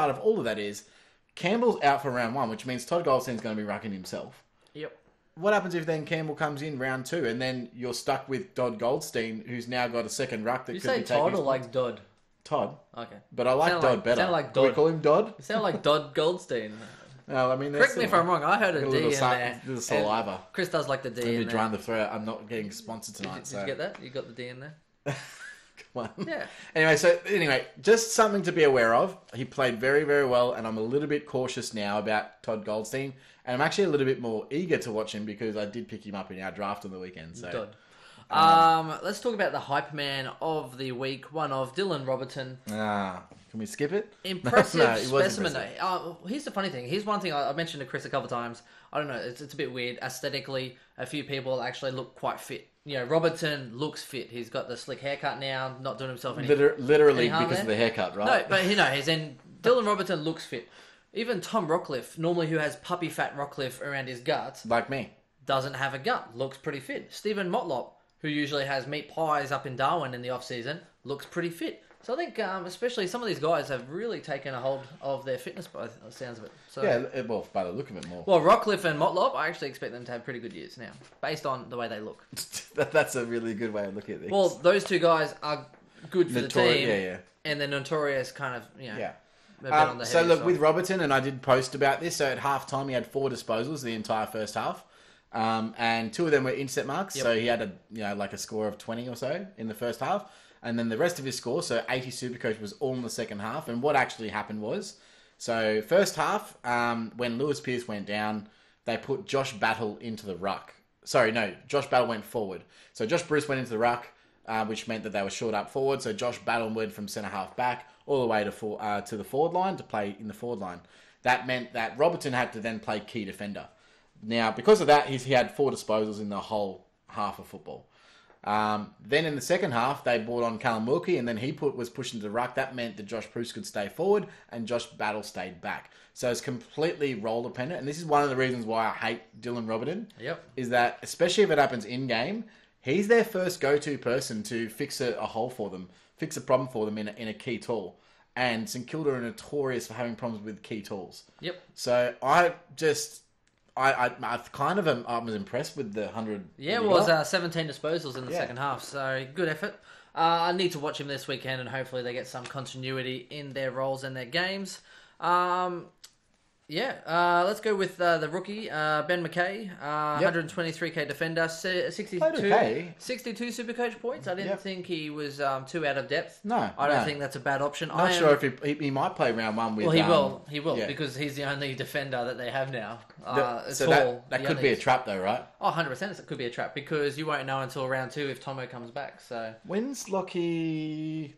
of all of that is Campbell's out for round 1, which means Todd Goldstein's going to be rucking himself. Yep. What happens if then Campbell comes in round 2, and then you're stuck with Todd Goldstein, who's now got a second ruck that could be taking... You say Todd or like Dodd? Todd. Okay. But I like Dodd better. Sound like Dodd. Can we call him Dodd? You sound like Dodd Goldstein. No, I mean... Correct me if I'm wrong. I heard a D in there. A little saliva. Chris does like the D in there. I'm drying the throat. I'm not getting sponsored tonight. Did you get that? You got the D in there? Come on. Yeah. Anyway, just something to be aware of. He played very, very well, and I'm a little bit cautious now about Todd Goldstein. And I'm actually a little bit more eager to watch him because I did pick him up in our draft on the weekend. So. Let's talk about the hype man of the week, one of Dylan Robertson. Can we skip it? Impressive specimen. Here's the funny thing. Here's one thing I mentioned to Chris a couple of times. I don't know, it's a bit weird. Aesthetically, a few people actually look quite fit. You know, Robertson looks fit. He's got the slick haircut now, not doing himself any literally any because of the haircut, right? No, but Dylan Robertson looks fit. Even Tom Rockcliffe, normally who has puppy fat Rockcliffe around his gut, like me, doesn't have a gut. Looks pretty fit. Stephen Motlop, who usually has meat pies up in Darwin in the off-season, looks pretty fit. So I think especially some of these guys have really taken a hold of their fitness by the sounds of it. So, yeah, well, by the look of it more. Well, Rockcliffe and Motlop, I actually expect them to have pretty good years now, based on the way they look. That's a really good way of looking at things. Well, those two guys are good for the team. Yeah. And they're notorious kind of, Yeah. So look, with Robertson, and I did post about this, so at half-time he had 4 disposals the entire first half. And 2 of them were intercept marks, so he had a score of 20 or so in the first half. And then the rest of his score, so 80 Supercoach, was all in the second half. And what actually happened was, so first half, when Lewis Pearce went down, they put Josh Battle into the ruck. Sorry, no, Josh Battle went forward. So Josh Bruce went into the ruck, which meant that they were short up forward. So Josh Battle went from centre half back all the way to the forward line to play in the forward line. That meant that Robertson had to then play key defender. Now, because of that, he had 4 disposals in the whole half of football. Then in the second half, they brought on Callum Wilkie, and then he was pushed into the ruck. That meant that Josh Bruce could stay forward, and Josh Battle stayed back. So it's completely role dependent, and this is one of the reasons why I hate Dylan Robertson. Yep. Is that, especially if it happens in game, he's their first go-to person to fix a hole for them, fix a problem for them in a key tool. And St Kilda are notorious for having problems with key tools. Yep. So I was impressed with the 100. Yeah, it was 17 disposals in the second half, so good effort. I need to watch him this weekend, and hopefully they get some continuity in their roles and their games. Let's go with the rookie, Ben McKay, 123k defender, 62 Supercoach points. I didn't think he was too out of depth. No, I don't think that's a bad option. Not sure if he might play round one with... Well, he will, because he's the only defender that they have now. So that could be a trap though, right? Oh, 100% it could be a trap, because you won't know until round 2 if Tomo comes back. So when's Lockie...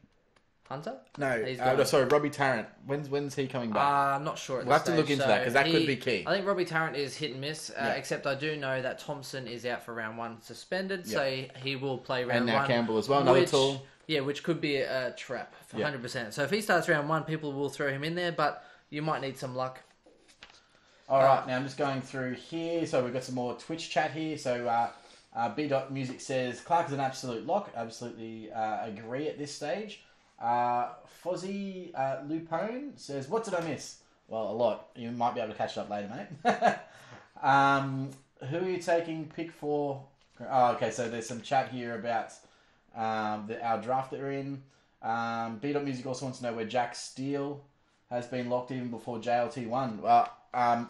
Hunter? No, sorry, Robbie Tarrant. When's he coming back? I'm not sure. We'll have to look into that, because that could be key. I think Robbie Tarrant is hit and miss, except I do know that Thompson is out for round 1 suspended, so he will play round 1. And now Campbell as well, another tool. Yeah, which could be a trap, 100%. So if he starts round 1, people will throw him in there, but you might need some luck. All right, now I'm just going through here. So we've got some more Twitch chat here. So B.Music says, Clark is an absolute lock. Absolutely agree at this stage. Fozzie Lupone says, what did I miss? Well, a lot. You might be able to catch it up later, mate. Who are you taking pick for? Oh, okay, so there's some chat here about our draft that we're in. B.Music also wants to know where Jack Steele has been locked even before JLT won. Well,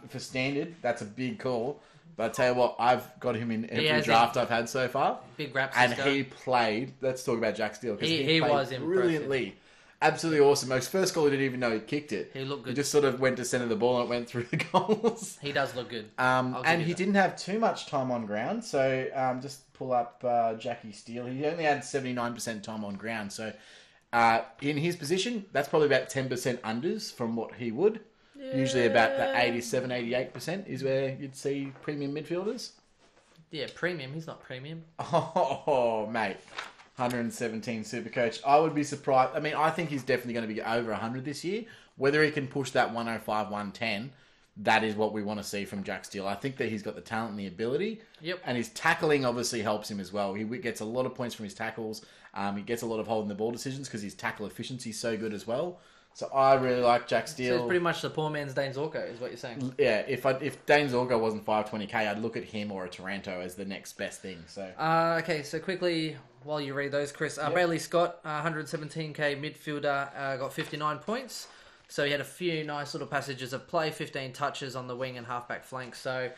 for standard, that's a big call. But I tell you what, I've got him in every draft I've had so far. Big rap and he played. Let's talk about Jack Steele, because he was brilliantly. Impressive. Absolutely awesome. His first goal, he didn't even know he kicked it. He looked good. He just sort of went to centre the ball and it went through the goals. He does look good. And he didn't have too much time on ground. So just pull up Jackie Steele. He only had 79% time on ground. So in his position, that's probably about 10% unders from what he would. Yeah. Usually about the 87, 88% is where you'd see premium midfielders. Yeah, premium. He's not premium. Oh, mate. 117 Supercoach. I would be surprised. I mean, I think he's definitely going to be over 100 this year. Whether he can push that 105, 110, that is what we want to see from Jack Steele. I think that he's got the talent and the ability. Yep. And his tackling obviously helps him as well. He gets a lot of points from his tackles. He gets a lot of holding the ball decisions because his tackle efficiency is so good as well. So I really like Jack Steele. So it's pretty much the poor man's Dane Zorko, is what you're saying. Yeah, if Dane Zorko wasn't 520k, I'd look at him or a Taranto as the next best thing. So okay, so quickly while you read those, Chris, Bailey Scott, 117k midfielder, got 59 points. So he had a few nice little passages of play, 15 touches on the wing and halfback flank. So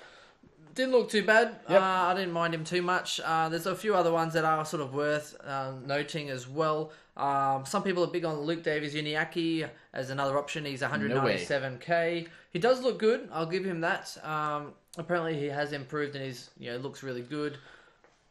didn't look too bad. Yep. I didn't mind him too much. There's a few other ones that are sort of worth noting as well. Some people are big on Luke Davies-Uniacke as another option. He's 197k. He does look good. I'll give him that. Apparently he has improved and he's looks really good.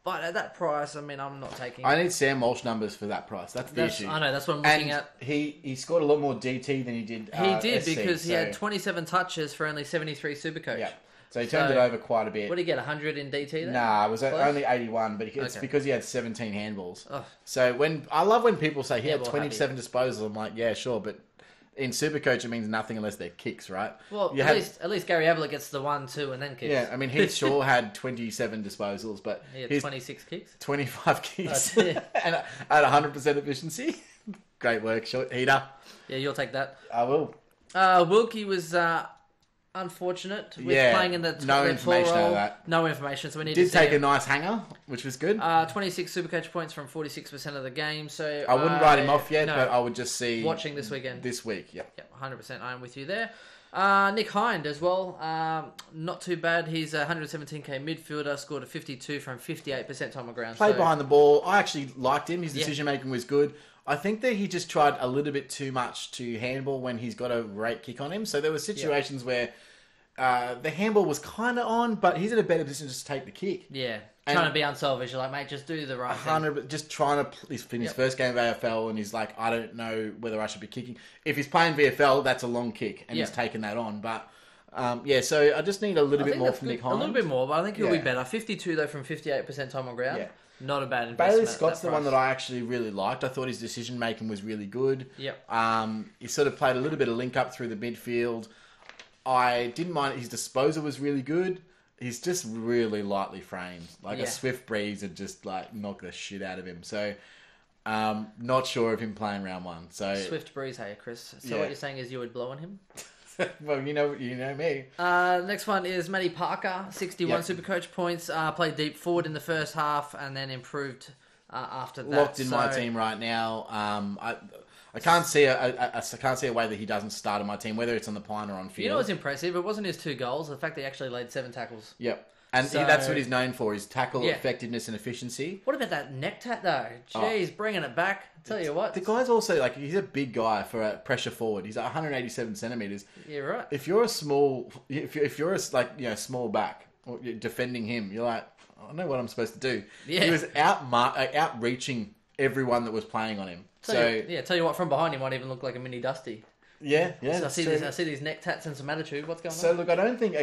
But at that price, I mean, I'm not taking it. I need Sam Walsh numbers for that price. That's the issue. I know, that's what I'm looking and at. He scored a lot more DT than he did He did, SC, because he had 27 touches for only 73 Supercoach. Yeah. So he turned it over quite a bit. What did he get, 100 in DT then? Nah, it was only 81, but it's because he had 17 handballs. So I love when people say he had 27 disposals. I'm like, yeah, sure, but in Supercoach it means nothing unless they're kicks, right? Well, at least Gary Ablett gets the 1, 2, and then kicks. Yeah, I mean, Heath Shaw had 27 disposals, but he had 26 kicks? 25 kicks. And at 100% efficiency. Great work, Heater. Yeah, you'll take that. I will. Wilkie was unfortunate with playing in the no information out of that. No information, so we need to see take a nice hanger, which was good. 26 Supercoach points from 46% of the game. So I wouldn't write him off yet, but I would just see watching this weekend. This week, yeah. Yep, 100%. I'm with you there. Nick Hind as well. Not too bad. He's a 117k midfielder, scored a 52 from 58% time on ground. Played behind the ball. I actually liked him. His decision making was good. I think that he just tried a little bit too much to handball when he's got a great kick on him. So there were situations where the handball was kind of on, but he's in a better position just to take the kick. Yeah. Trying to be unselfish. You're like, mate, just do the right thing. Just trying to... He's in his first game of AFL and he's like, I don't know whether I should be kicking. If he's playing VFL, that's a long kick and he's taken that on. But, so I just need a little bit more from Nick Hind. A little bit more, but I think he'll be better. 52, though, from 58% time on ground. Yeah. Not a bad investment. Bailey Scott's the one that I actually really liked. I thought his decision-making was really good. Yep. He sort of played a little bit of link-up through the midfield. I didn't mind... His disposal was really good. He's just really lightly framed. Like a swift breeze would just like knock the shit out of him. So, not sure of him playing round one. So swift breeze, hey Chris. So what you're saying is you would blow on him? Well, you know me. Next one is Matty Parker, 61 Supercoach points. Played deep forward in the first half and then improved after that. Locked in my team right now. I can't see a way that he doesn't start on my team, whether it's on the pine or on field. You know what's impressive? It wasn't his 2 goals. The fact that he actually laid 7 tackles. Yep. And that's what he's known for, his tackle effectiveness and efficiency. What about that neck tat, though? Jeez, bringing it back. Tell you what. The guy's also, like, he's a big guy for a pressure forward. He's 187 centimetres. Yeah, right. If you're a small back, or you're defending him, you're like, I know what I'm supposed to do. Yeah. He was outreaching everyone that was playing on him. Tell you what, from behind he might even look like a mini Dusty. Yeah. So I see these neck tats and some attitude. What's going on? So look, I don't think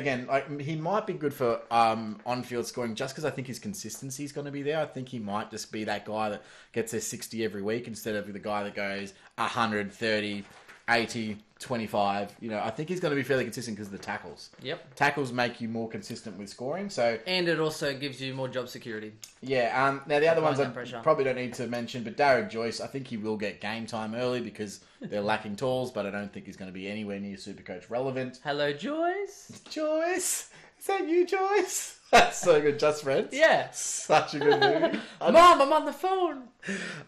he might be good for on-field scoring just because I think his consistency is going to be there. I think he might just be that guy that gets a 60 every week instead of the guy that goes 130, 80, 25. I think he's going to be fairly consistent because of the tackles. Yep. Tackles make you more consistent with scoring. And it also gives you more job security. Yeah. Now, the other ones I probably don't need to mention, but Darren Joyce, I think he will get game time early because they're lacking tools, but I don't think he's going to be anywhere near Supercoach relevant. Hello, Joyce. Joyce? Is that you, Joyce? That's so good. Just Friends? Yeah. Such a good movie. Mom, I'm on the phone.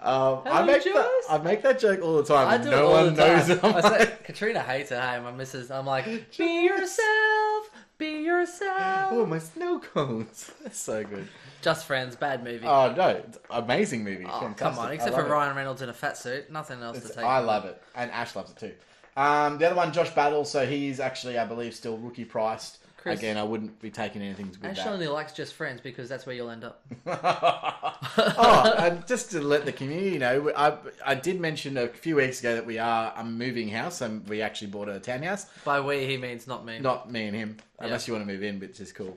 I make that joke all the time. I do no it all one the time. knows it. Katrina hates it. Hey, my missus. I'm like, be yourself. Be yourself. Oh, my snow cones. That's so good. Just Friends, bad movie. Oh, no. It's amazing movie. Oh, fantastic. Come on. Except for Ryan Reynolds in a fat suit. Nothing else to take. I love it. And Ash loves it too. The other one, Josh Battle. So he's actually, I believe, still rookie priced. Chris, again, I wouldn't be taking anything with Ash that. only likes Just Friends because that's where you'll end up. And just to let the community know, I did mention a few weeks ago that I'm moving house and we actually bought a townhouse. By we, he means not me. Not me and him, unless you want to move in, which is cool.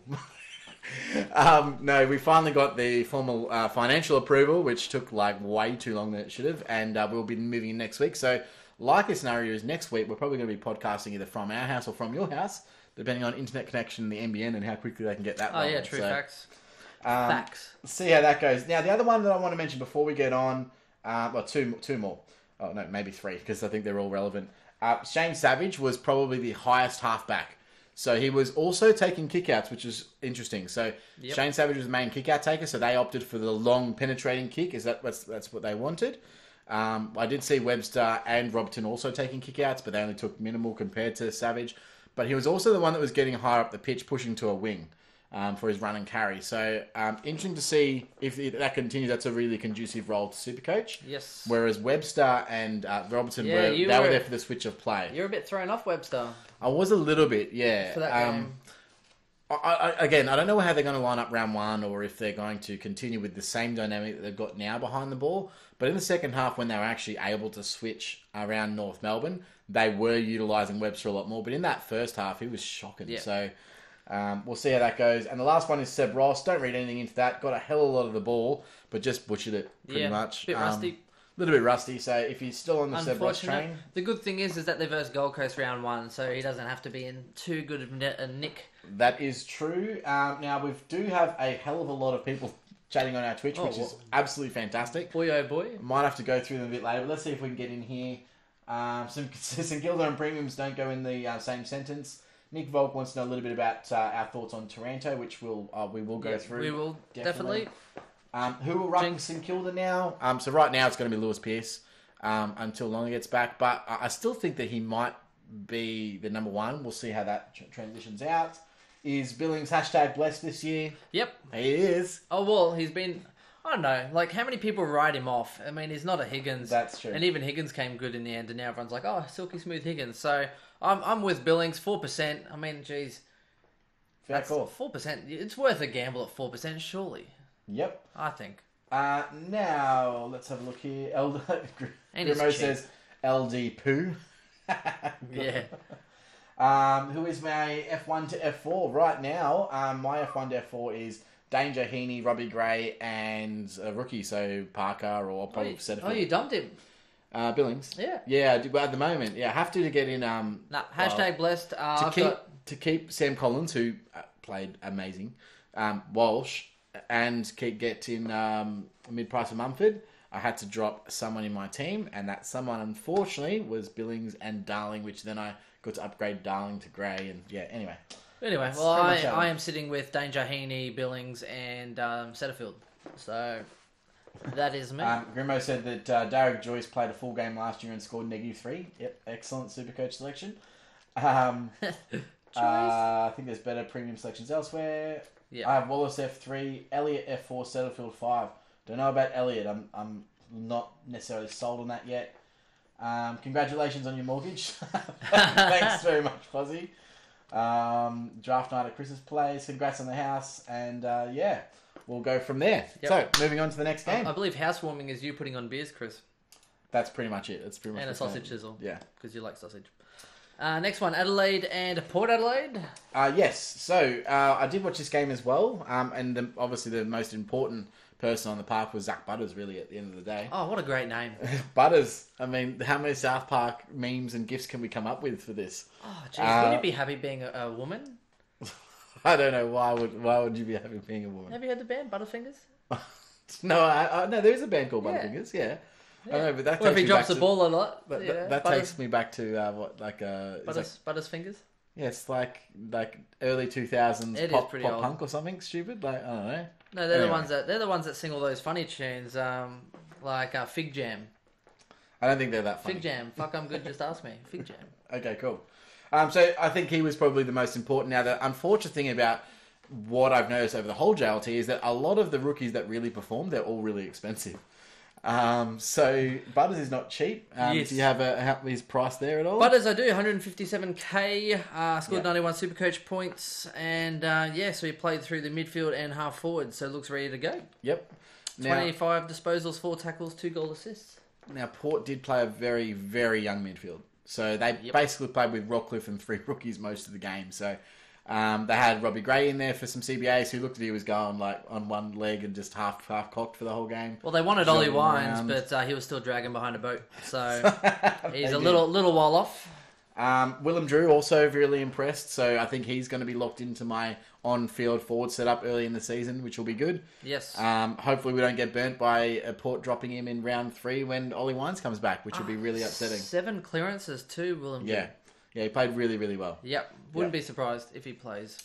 No, we finally got the formal financial approval, which took way too long than it should have, and we'll be moving in next week. So, likely scenario is next week we're probably going to be podcasting either from our house or from your house, depending on internet connection, the NBN, and how quickly they can get that. Oh yeah, true facts. Facts. See how that goes. Now, the other one that I want to mention before we get on, two more. Oh no, maybe 3 because I think they're all relevant. Shane Savage was probably the highest halfback. So he was also taking kickouts, which is interesting. So Shane Savage was the main kickout taker, so they opted for the long penetrating kick. That's what they wanted. I did see Webster and Robton also taking kickouts, but they only took minimal compared to Savage. But he was also the one that was getting higher up the pitch, pushing to a wing for his run and carry. So interesting to see if that continues. That's a really conducive role to Supercoach. Yes. Whereas Webster and Robertson were there for the switch of play. You're a bit thrown off, Webster. I was a little bit, yeah. For that game. I don't know how they're going to line up round one or if they're going to continue with the same dynamic that they've got now behind the ball. But in the second half, when they were actually able to switch around North Melbourne, they were utilising Webster a lot more. But in that first half, he was shocking. Yeah. So we'll see how that goes. And the last one is Seb Ross. Don't read anything into that. Got a hell of a lot of the ball, but just butchered it pretty much. A bit rusty. A little bit rusty, so if he's still on the Seb Ross train... The good thing is that they versed Gold Coast round one, so he doesn't have to be in too good of a nick. That is true. Now, we do have a hell of a lot of people chatting on our Twitch, which is absolutely fantastic. Boy, oh boy. Might have to go through them a bit later, but let's see if we can get in here. St Kilda and premiums don't go in the same sentence. Nick Volk wants to know a little bit about our thoughts on Taranto, which we will go through. We will, definitely. Who will ruck St Kilda now? So right now it's going to be Lewis Pearce until Longa gets back, but I still think that he might be the number one. We'll see how that transitions out. Is Billings #blessed this year? Yep. He is. Oh, well, he's been... I don't know. Like, how many people write him off? I mean, he's not a Higgins. That's true. And even Higgins came good in the end, and now everyone's like, oh, silky smooth Higgins. So, I'm with Billings, 4%. I mean, geez. Fair call. 4%. It's worth a gamble at 4%, surely. Yep. I think. Now, let's have a look here. And Grimo says LD Poo. Yeah. Who is my F1 to F4 right now? My F1 to F4 is Danger, Heaney, Robbie Gray, and a rookie, so Parker or probably Setterfield. Oh, you dumped him. Billings. Yeah. Yeah, but at the moment, yeah, I have to get in. #blessed. To keep Sam Collins, who played amazing, Walsh, and get in mid-price of Mumford. I had to drop someone in my team, and that someone, unfortunately, was Billings and Darling, which then I got to upgrade Darling to Gray, and yeah, anyway. Anyway, well, I am sitting with Danger, Heaney, Billings, and Setterfield. So, that is me. Grimo said that Derek Joyce played a full game last year and scored -3. Yep, excellent Supercoach selection. I think there's better premium selections elsewhere. Yep. I have Wallace F3, Elliott F4, Setterfield 5. Don't know about Elliott. I'm not necessarily sold on that yet. Congratulations on your mortgage. Thanks very much, Fozzie. Draft night at Chris's place. Congrats on the house. And yeah, we'll go from there. Yep. So, moving on to the next game. I believe housewarming is you putting on beers, Chris. That's pretty much it. It's pretty much and a sausage sizzle. Yeah. Because you like sausage. Next one, Adelaide and Port Adelaide. Yes. So, I did watch this game as well. And obviously the most important person on the park was Zach Butters, really, at the end of the day. Oh, what a great name. Butters. I mean, how many South Park memes and GIFs can we come up with for this? Oh, jeez. Wouldn't you be happy being a woman? I don't know. Why would you be happy being a woman? Have you heard the band Butterfingers? No, no, there is a band called Butterfingers, yeah. I don't know, but that if he drops the ball a lot. That takes me back to, Butters Fingers? Yeah, it's like early 2000s pop old. punk or something stupid. Like, I don't know. No, they're the ones that sing all those funny tunes, like Fig Jam. I don't think they're that funny. Fig Jam. Fuck, I'm good. Just ask me. Fig Jam. Okay, cool. So I think he was probably the most important. Now, the unfortunate thing about what I've noticed over the whole JLT is that a lot of the rookies that really perform, they're all really expensive. So Butters is not cheap. Yes. Do you have his price there at all? Butters, I do. 157k. Scored 91 Supercoach points, and so he played through the midfield and half forward, so looks ready to go. Yep. 25 disposals, 4 tackles, 2 goal assists. Now Port did play a very, very young midfield, so they basically played with Rockcliffe and 3 rookies most of the game. So. They had Robbie Gray in there for some CBAs who looked like he was going like on one leg and just half cocked for the whole game. Well, they wanted Ollie Wines, but he was still dragging behind a boat, so he's a little while off. Willem Drew also really impressed, so I think he's going to be locked into my on-field forward setup early in the season, which will be good. Yes. Hopefully we don't get burnt by a Port dropping him in round 3 when Ollie Wines comes back, which will be really upsetting. 7 clearances too, Willem Drew. Yeah, he played really, really well. Yep. Wouldn't be surprised if he plays.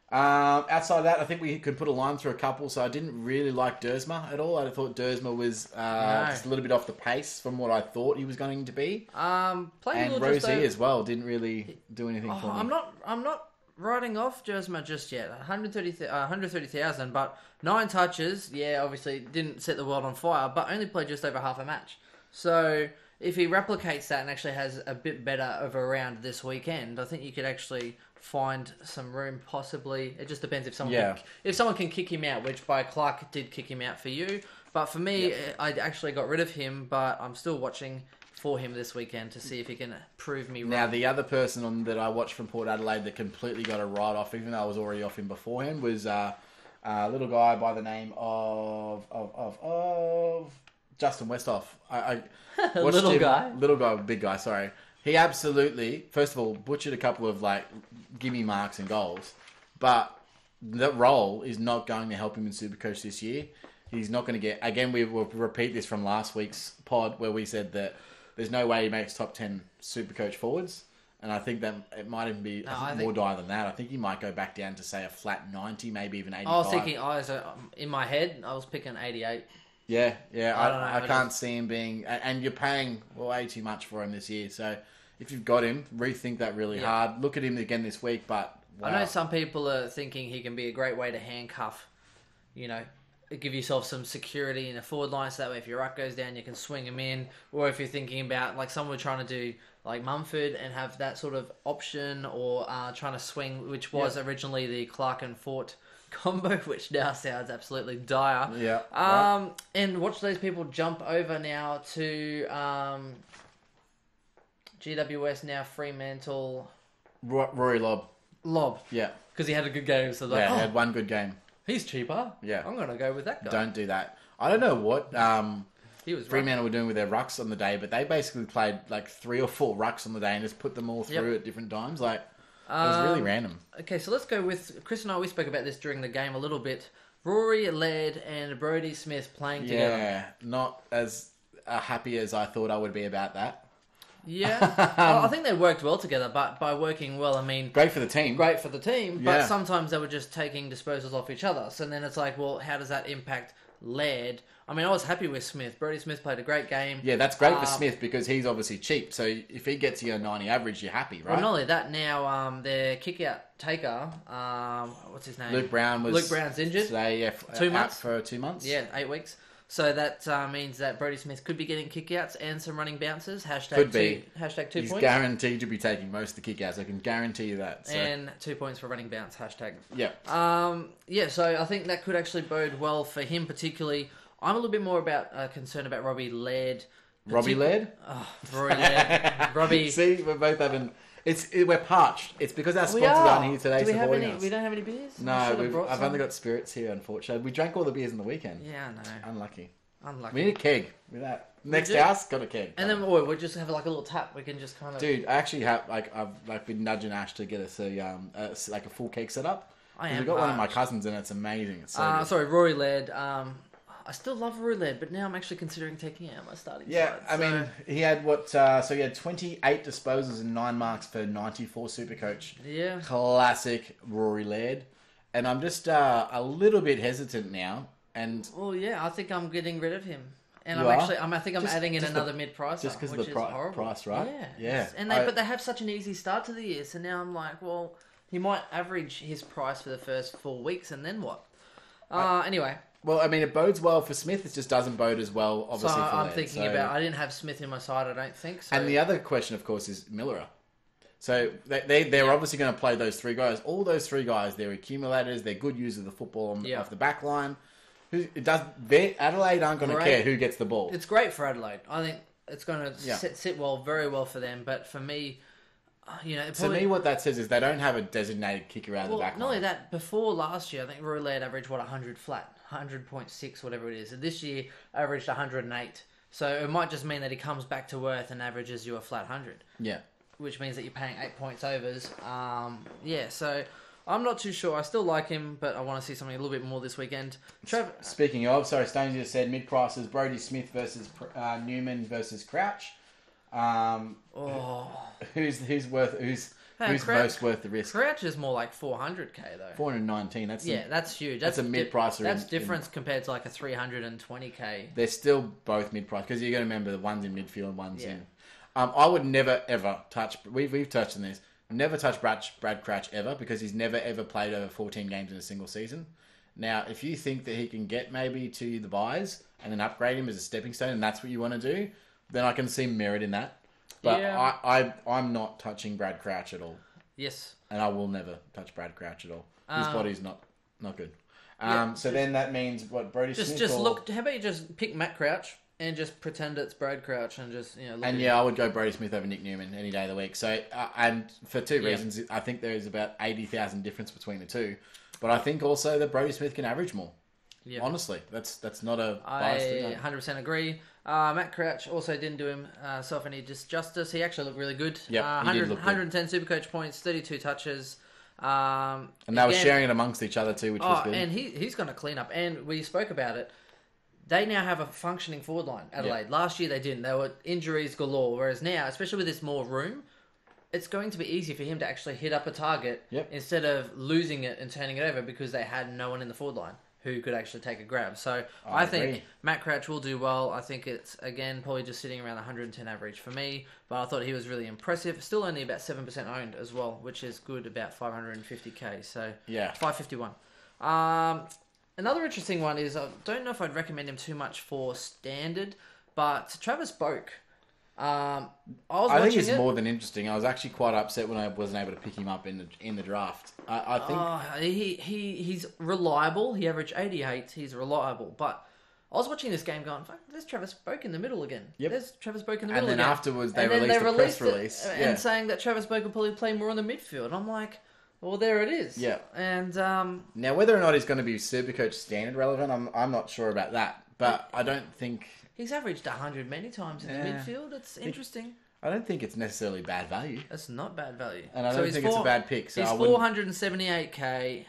Outside of that, I think we could put a line through a couple, so I didn't really like Dersma at all. I thought Dersma was just a little bit off the pace from what I thought he was going to be. And Rosie as well didn't really do anything for me. I'm not writing off Dersma just yet. 130,000, but 9 touches. Yeah, obviously didn't set the world on fire, but only played just over half a match. So if he replicates that and actually has a bit better of a round this weekend, I think you could actually find some room possibly. It just depends if someone can kick him out, which by Clark did kick him out for you. But for me, I actually got rid of him, but I'm still watching for him this weekend to see if he can prove me wrong. Now, the other person that I watched from Port Adelaide that completely got a write-off, even though I was already off him beforehand, was a little guy by the name of Justin Westhoff. I watched Little guy, big guy, sorry. He absolutely, first of all, butchered a couple of gimme marks and goals, but that role is not going to help him in Supercoach this year. He's not going to get, again, we will repeat this from last week's pod where we said that there's no way he makes top 10 Supercoach forwards. And I think that it might even be more dire than that. I think he might go back down to, say, a flat 90, maybe even 85. I was thinking, in my head, I was picking 88. Yeah. I can't see him being... And you're paying way too much for him this year. So if you've got him, rethink that really hard. Look at him again this week, but wow. I know some people are thinking he can be a great way to handcuff, give yourself some security in a forward line, so that way if your ruck goes down, you can swing him in. Or if you're thinking about, like some were trying to do like Mumford and have that sort of option, or trying to swing, which was originally the Clark and Fort combo, which now sounds absolutely dire. Yeah. And watch those people jump over now to GWS, now Fremantle. Rory Lobb. Yeah. Because he had a good game, so he had one good game. He's cheaper. Yeah. I'm going to go with that guy. Don't do that. I don't know what he was Fremantle were doing with their rucks on the day, but they basically played like 3 or 4 rucks on the day and just put them all through at different times. Like, it was really random. Okay, so let's go with... Chris and I, we spoke about this during the game a little bit. Rory Laird and Brodie Smith playing together. Yeah, not as happy as I thought I would be about that. Yeah. Well, I think they worked well together, but by working well, I mean... Great for the team. But sometimes they were just taking disposals off each other. So then it's like, well, how does that impact Laird? I mean, I was happy with Smith. Brodie Smith played a great game. Yeah, that's great for Smith because he's obviously cheap. So if he gets you a 90 average, you're happy, right? Well, not only that, now their kick-out taker, what's his name? Luke Brown's injured. Today, 2 months. Out for 2 months. Yeah, 8 weeks. So that means that Brodie Smith could be getting kickouts and some running bounces. Could be. #2 He's points. guaranteed to be taking most of the kickouts. I can guarantee you that. So. And 2 points for running bounce. #. Yeah. So I think that could actually bode well for him, particularly. I'm a little bit more concerned about Robbie Laird. Robbie Laird? Oh, Rory Laird. Robbie. See, we're both having... we're parched. It's because our sponsors aren't here today supporting us. We don't have any beers? No, I've only got spirits here, unfortunately. We drank all the beers on the weekend. Yeah, I know. Unlucky. We need a keg. With that. Next house, got a keg. And then we'll just have like a little tap. We can just kind of... Dude, I actually have... I've been nudging Ash to get us a full keg set up. We've got one of my cousins and it's amazing. It's so good. Sorry, Rory Laird. I still love Rory Laird, but now I'm actually considering taking out my starting side. I mean, he had he had 28 disposals and 9 marks for 94 SuperCoach. Yeah. Classic Rory Laird. And I'm just a little bit hesitant now. And well, yeah, I think I'm getting rid of him. And I think I'm adding in another mid-pricer. Just because of the price, right? Yeah. But they have such an easy start to the year, so now I'm like, well, he might average his price for the first 4 weeks, and then what? Anyway. Well, I mean, it bodes well for Smith. It just doesn't bode as well, obviously, for I'm Laird. thinking about... I didn't have Smith in my side, I don't think. So. And the other question, of course, is Miller. So they're obviously going to play those 3 guys. All those 3 guys, they're accumulators. They're good users of the football off the back line. Adelaide aren't going to care who gets the ball. It's great for Adelaide. I think it's going to sit very well for them. But for me... to me, what that says is they don't have a designated kicker out of the back line. Not only that, before last year, I think Rory Laird averaged, 100 flat, 100.6, whatever it is. And this year, averaged 108. So it might just mean that he comes back to earth and averages you a flat 100. Yeah. Which means that you're paying 8 points overs. So I'm not too sure. I still like him, but I want to see something a little bit more this weekekend. Speaking of, Stones just said mid-prices, Brodie Smith versus Newman versus Crouch. Who's most worth the risk? Crouch is more like 400k though. 419. That's huge. That's a mid-pricer. That's difference compared to like a 320k. They're still both mid-price because you got to remember the one's in midfield and one's in. I would never ever touch. We've touched on this. Never touch Brad Crouch ever because he's never ever played over 14 games in a single season. Now, if you think that he can get maybe to the buys and then upgrade him as a stepping stone, and that's what you want to do, then I can see merit in that. But I'm not touching Brad Crouch at all. Yes. And I will never touch Brad Crouch at all. His body's not good. Then that means what Brodie Smith. How about you just pick Matt Crouch and just pretend it's Brad Crouch and just I would go Brodie Smith over Nick Newman any day of the week. So and for 2 reasons, I think there is about 80,000 difference between the two. But I think also that Brodie Smith can average more. Yep. Honestly, that's not a bias. I 100% agree. Matt Crouch also didn't do himself any justice. He actually looked really good. Yeah, 110 SuperCoach points, 32 touches. And they were sharing it amongst each other too, which was good. And he's going to clean up. And we spoke about it. They now have a functioning forward line, Adelaide. Yep. Last year they didn't. There were injuries galore. Whereas now, especially with this more room, it's going to be easy for him to actually hit up a target instead of losing it and turning it over because they had no one in the forward line. who could actually take a grab. So I I think agree. Matt Crouch will do well. I think it's, again, probably just sitting around 110 average for me, but I thought he was really impressive. Still only about 7% owned as well, which is good, about 550k. So Yeah. 551. Another interesting one is, I don't know if I'd recommend him too much for standard, but Travis Boak. I think watching it's it. more than interesting. I was actually quite upset when I wasn't able to pick him up in the draft. I think He's reliable. He averaged 88. He's reliable. But I was watching this game going, fuck, there's Travis Boak in the middle again. Yep. There's Travis Boak in the and middle then again. afterwards they And then released a press it release and saying that Travis Boak will probably play more in the midfield. And I'm like, well, there it is. Yeah. And Now whether or not he's going to be SuperCoach standard relevant, I'm not sure about that. But I don't think he's averaged 100 many times in the midfield. It's interesting. I don't think it's necessarily bad value. That's not bad value. And I don't think it's a bad pick. So he's I wouldn't... 478k.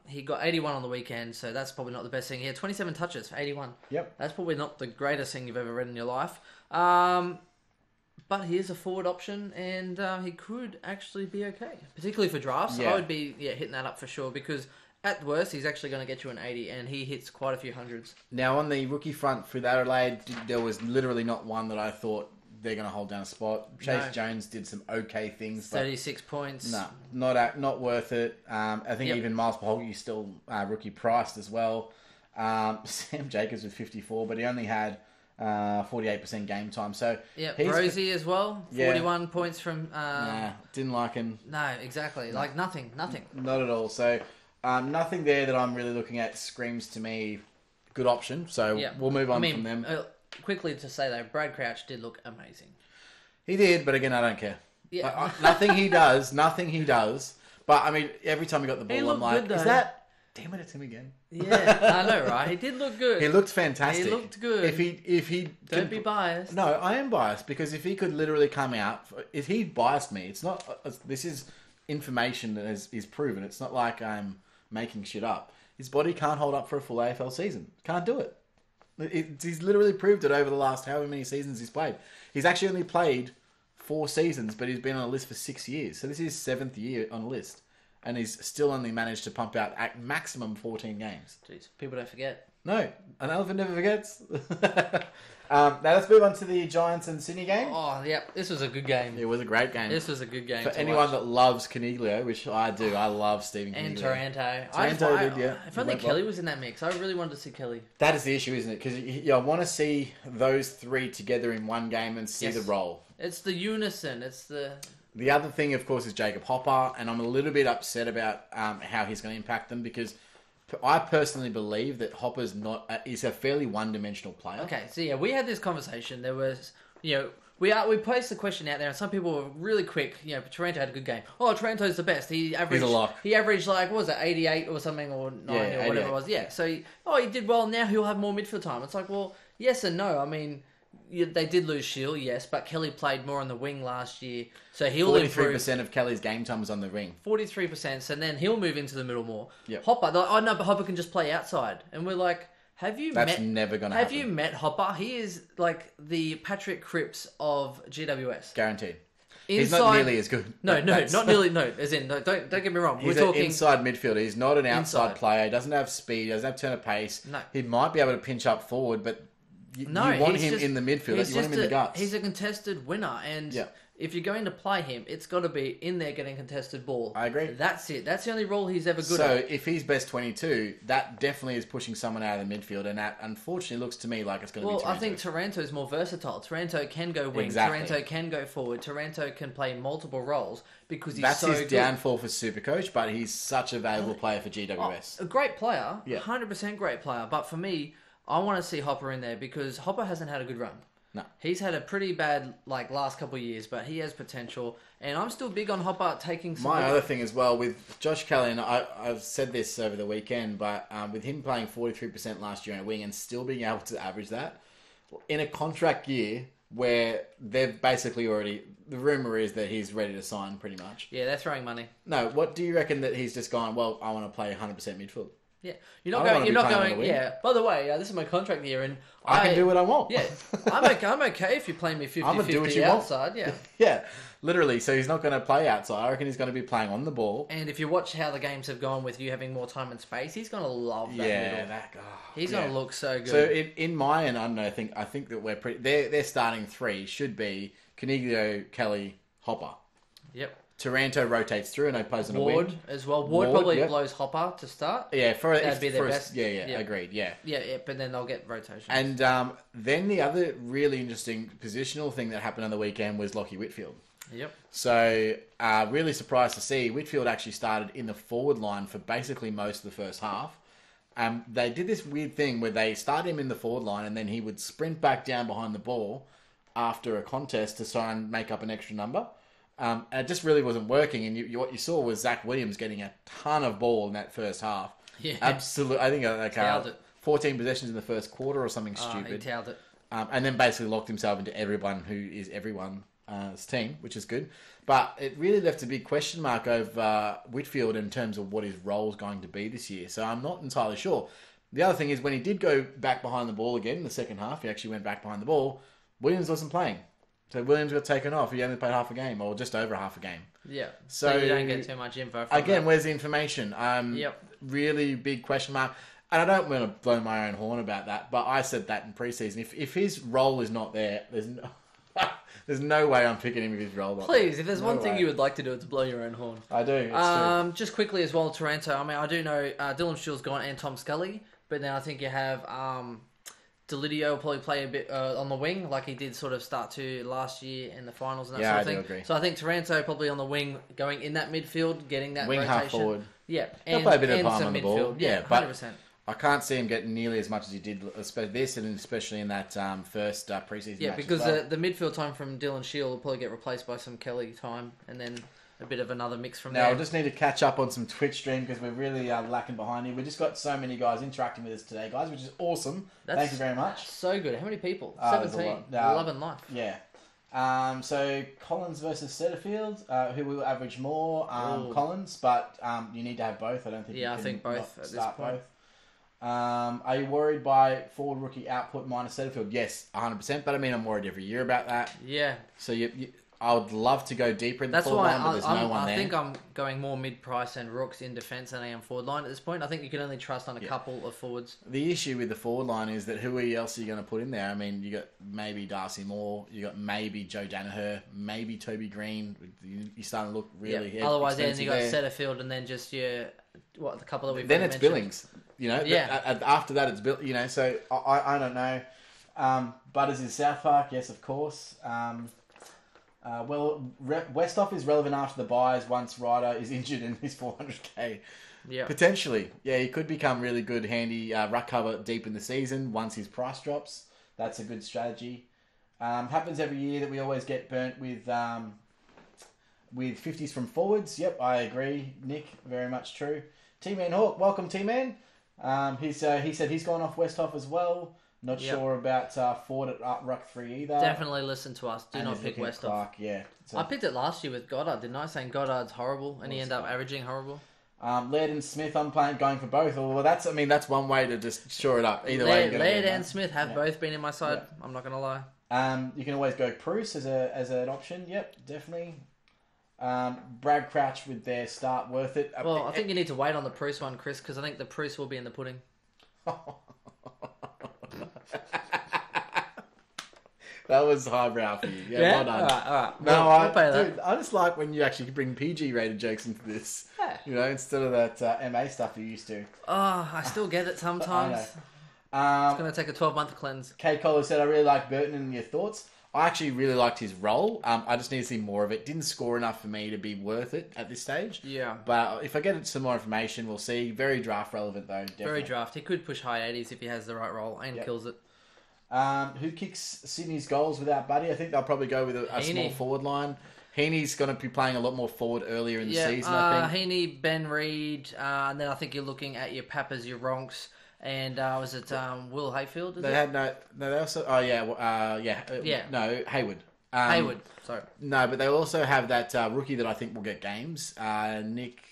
He got 81 on the weekend, so that's probably not the best thing. He had 27 touches for 81. Yep. That's probably not the greatest thing you've ever read in your life. But he is a forward option, and he could actually be okay. Particularly for drafts. Yeah. I would be hitting that up for sure, because at worst, he's actually going to get you an 80, and he hits quite a few hundreds. Now, on the rookie front for Adelaide, there was literally not one that I thought they're going to hold down a spot. Chase Jones did some okay things. 36 points. No, not worth it. I think even Miles Paholke still rookie priced as well. Sam Jacobs with 54, but he only had 48% game time. So Rosie as well. 41 points from... didn't like him. No, exactly. Like nothing. Not at all. So nothing there that I'm really looking at screams to me good option. So we'll move on from them. Quickly to say though, Brad Crouch did look amazing. He did, but again, I don't care. Yeah. Nothing he does. But I mean, every time he got the ball, I'm like, good, is that... Damn it, it's him again. Yeah, I know, right? He did look good. He looked fantastic. He looked good. If he don't be biased. No, I am biased because if he could literally come out, if he biased me, it's not. This is information that is proven. It's not like I'm making shit up. His body can't hold up for a full AFL season. Can't do it. He's literally proved it over the last however many seasons he's played. He's actually only played 4 seasons, but he's been on a list for 6 years. So this is his 7th year on a list. And he's still only managed to pump out at maximum 14 games. Jeez, people don't forget. No, an elephant never forgets. Now let's move on to the Giants and Sydney game. Oh, yeah, this was a good game. It was a great game. This was a good game for anyone that loves Caniglio, which I do. I love Stephen Caniglio. And Taranto. If only Kelly was in that mix. I really wanted to see Kelly. That is the issue, isn't it? Because I want to see those 3 together in one game and see the role. It's the unison. It's the... The other thing, of course, is Jacob Hopper, and I'm a little bit upset about how he's going to impact them because I personally believe that Hopper's is a fairly one-dimensional player. Okay, so we had this conversation. There was, we placed the question out there, and some people were really quick. Taranto had a good game. Oh, Taranto's the best. He's a lock. He averaged 88 or something, or 90 or whatever it was. Yeah. So he did well. Now he'll have more midfield time. It's like, well, yes and no. I mean, they did lose Shield, yes, but Kelly played more on the wing last year, so he'll 43% of Kelly's game time was on the wing. 43%, so then he'll move into the middle more. Yep. Hopper, but Hopper can just play outside, and we're like, never going to happen. Have you met Hopper? He is like the Patrick Cripps of GWS, guaranteed. Inside, he's not nearly as good. No, not nearly. No, as in, no, don't get me wrong. He's an inside midfielder. He's not an outside player. He doesn't have speed. He doesn't have turn of pace. No. He might be able to pinch up forward, but you want him in the midfield. You want him in the guts. He's a contested winner, and if you're going to play him, it's got to be in there getting contested ball. I agree. That's it. That's the only role he's ever good at. So if he's best 22, that definitely is pushing someone out of the midfield, and that unfortunately looks to me like it's going to be Taranto. I think Taranto's more versatile. Taranto can go wing. Exactly. Taranto can go forward. Taranto can play multiple roles because he's so good. That's his downfall for SuperCoach, but he's such a valuable player for GWS. A great player. 100% great player. But for me, I want to see Hopper in there because Hopper hasn't had a good run. No. He's had a pretty bad last couple of years, but he has potential. And I'm still big on Hopper taking some... My other thing as well, with Josh Kelly, and I've said this over the weekend, but with him playing 43% last year on a wing and still being able to average that, in a contract year where they've basically already... The rumour is that he's ready to sign pretty much. Yeah, they're throwing money. No, what do you reckon that he's just gone, well, I want to play 100% midfield? Yeah, you're not I don't going. wanna You're be not playing on going. the wing. Yeah. By the way, this is my contract year, and I can do what I want. Yeah, I'm okay if you're playing me 50-50 outside. Yeah. Yeah, literally. So he's not going to play outside. I reckon he's going to be playing on the ball. And if you watch how the games have gone with you having more time and space, he's going to love that middle. He's going to look so good. So in my and I don't know, I think that we're pretty. Their starting three should be Caniglio, Kelly, Hopper. Yep. Taranto rotates through and he plays on a Ward wing. as well. Ward probably blows Hopper to start. Yeah, that'd be their best. Yeah, agreed. Yeah, but then they'll get rotation. And then the other really interesting positional thing that happened on the weekend was Lockie Whitfield. Yep. So really surprised to see Whitfield actually started in the forward line for basically most of the first half. They did this weird thing where they started him in the forward line and then he would sprint back down behind the ball after a contest to try and make up an extra number. And it just really wasn't working. And what you saw was Zach Williams getting a ton of ball in that first half. Yeah. Absolutely. I think it. 14 possessions in the first quarter or something stupid. He tailed it. And then basically locked himself into everyone who is everyone's team, which is good. But it really left a big question mark over Whitfield in terms of what his role is going to be this year. So I'm not entirely sure. The other thing is when he did go back behind the ball again in the second half, he actually went back behind the ball, Williams wasn't playing. So Williams got taken off. He only played half a game, or just over half a game. Yeah. So you don't get too much info from again, that. where's the information? Really big question mark. And I don't want to blow my own horn about that, but I said that in preseason. If his role is not there, there's no way I'm picking him if his role not Please, there. if there's one thing you would like to do, it's blow your own horn. I do. It's true. Just quickly as well, Taranto. I mean, I do know Dylan Shew's gone and Tom Scully, but then I think you have Delidio will probably play a bit on the wing, like he did sort of start to last year in the finals and that sort of thing. I do agree. So I think Taranto probably on the wing, going in that midfield, getting that wing rotation. Half forward. Yeah, he'll play a bit of time on the ball. Yeah, 100%. I can't see him getting nearly as much as he did, especially in that first preseason. Yeah, match because as well. the midfield time from Dylan Shield will probably get replaced by some Kelly time, and then a bit of another mix from there. Now, I just need to catch up on some Twitch stream because we're really lacking behind here. We've just got so many guys interacting with us today, guys, which is awesome. Thank you very much. So good. How many people? 17. 11 live. Yeah. So Collins versus Setterfield, who will average more? Collins, but you need to have both. I don't think. Yeah, I think both at this point. Both. Are you worried by forward rookie output minus Setterfield? Yes, 100%. But I mean, I'm worried every year about that. Yeah. So I would love to go deeper in the forward line, but there's no one there. I think I'm going more mid-price and rooks in defence than I am forward line at this point. I think you can only trust on a couple of forwards. The issue with the forward line is that who else are you going to put in there? I mean, you got maybe Darcy Moore, you got maybe Joe Danaher, maybe Toby Green. You're starting to look really Otherwise, then you got Setterfield and then just the couple that we've then it's mentioned. Billings. After that it's Bill. So I don't know. Butters is South Park, yes, of course. Westhoff is relevant after the buys once Ryder is injured and he's 400k. Yeah, potentially. Yeah, he could become really good, handy ruck cover deep in the season once his price drops. That's a good strategy. Happens every year that we always get burnt with 50s from forwards. Yep, I agree, Nick. Very much true. T-Man Hawk, welcome, T-Man. He said he's gone off Westhoff as well. Not sure about Ford at Ruck 3 either. Definitely listen to us. Do not pick Westhoff. Yeah. I picked it last year with Goddard, didn't I? Saying Goddard's horrible, and he ended up averaging horrible. Laird and Smith, I'm going for both. Well, that's one way to just shore it up. Either way, Laird and Smith have both been in my side. Yeah. I'm not going to lie. You can always go Bruce as an option. Yep, definitely. Brad Crouch with their start worth it. Well, I think you need to wait on the Bruce one, Chris, because I think the Bruce will be in the pudding. That was highbrow for you. Yeah, well done. All right. No, I just like when you actually bring PG-rated jokes into this. Yeah. Instead of that MA stuff you used to. Oh, I still get it sometimes. It's going to take a 12-month cleanse. Kate Collar said, I really like Burton and your thoughts. I actually really liked his role. I just need to see more of it. Didn't score enough for me to be worth it at this stage. Yeah. But if I get some more information, we'll see. Very draft relevant, though. Definitely. Very draft. He could push high 80s if he has the right role and kills it. Who kicks Sydney's goals without Buddy? I think they'll probably go with a small forward line. Heaney's going to be playing a lot more forward earlier in the season, I think. Heaney, Ben Reid, and then I think you're looking at your Pappas, your Ronks, and was it Will Hayfield? Hayward. Hayward, sorry. No, but they also have that rookie that I think will get games. Nick,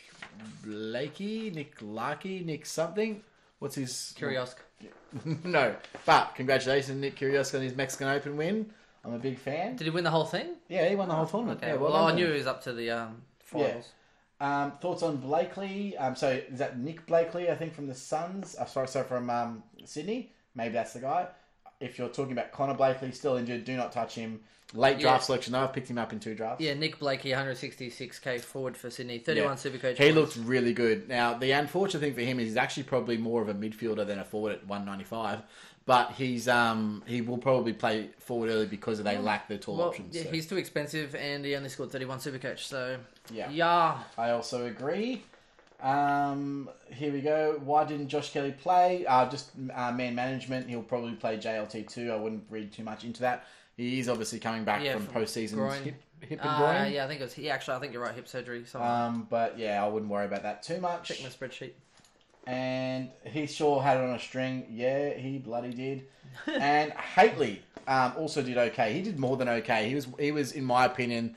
Nick something. What's his... Kyrgios. No. But congratulations, Nick Kyrgios, on his Mexican Open win. I'm a big fan. Did he win the whole thing? Yeah, he won the whole tournament. Okay. Yeah, Well, I knew he was up to the finals. Yeah. Thoughts on Blakely? So is that Nick Blakely, I think, from the Suns? From Sydney. Maybe that's the guy. If you're talking about Connor Blakely, still injured, do not touch him. Late draft selection. I've picked him up in 2 drafts. Yeah, Nick Blakey, 166k forward for Sydney, 31 Supercoach. He looked really good. Now, the unfortunate thing for him is he's actually probably more of a midfielder than a forward at 195. But he will probably play forward early because they lack the tall options. Yeah, so. he's too expensive, and he only scored 31 Supercoach. So yeah, I also agree. Here we go. Why didn't Josh Kelly play? Just man management. He'll probably play JLT too. I wouldn't read too much into that. He is obviously coming back from postseason hip and groin. Yeah, I think it was. Actually, I think you're right. Hip surgery. But yeah, I wouldn't worry about that too much. Check my spreadsheet. And he sure had it on a string. Yeah, he bloody did. And Haitley also did okay. He did more than okay. He was in my opinion,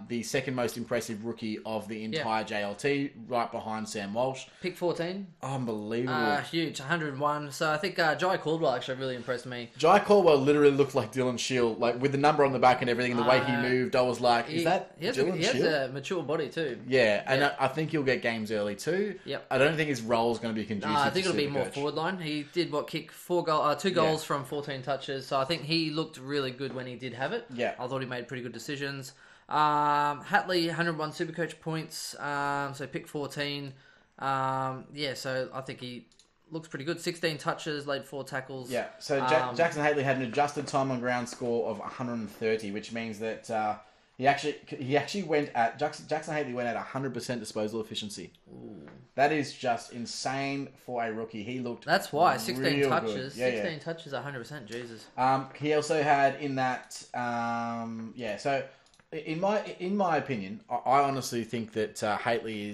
the second most impressive rookie of the entire JLT, right behind Sam Walsh. Pick 14. Unbelievable. Huge, 101. So I think Jai Caldwell actually really impressed me. Jai Caldwell literally looked like Dylan Shield, like with the number on the back and everything, and the way he moved. I was like, is that Dylan Shield? He has a mature body too. Yeah, and I think he'll get games early too. Yep. I don't think his role is going to be conducive. I think it'll be more forward line. He did kick 2 goals from 14 touches. So I think he looked really good when he did have it. Yeah. I thought he made pretty good decisions. Hatley, 101 Supercoach points. So pick 14. So I think he looks pretty good. 16 touches, laid 4 tackles. Yeah. So Jackson Haitley had an adjusted time on ground score of 130, which means that he actually went at Jackson Haitley went at 100% disposal efficiency. Ooh. That is just insane for a rookie. He looked. That's why 16 touches. Yeah, 16 touches, 100%. Jesus. He also had in that. So. In my opinion, I honestly think that Haitley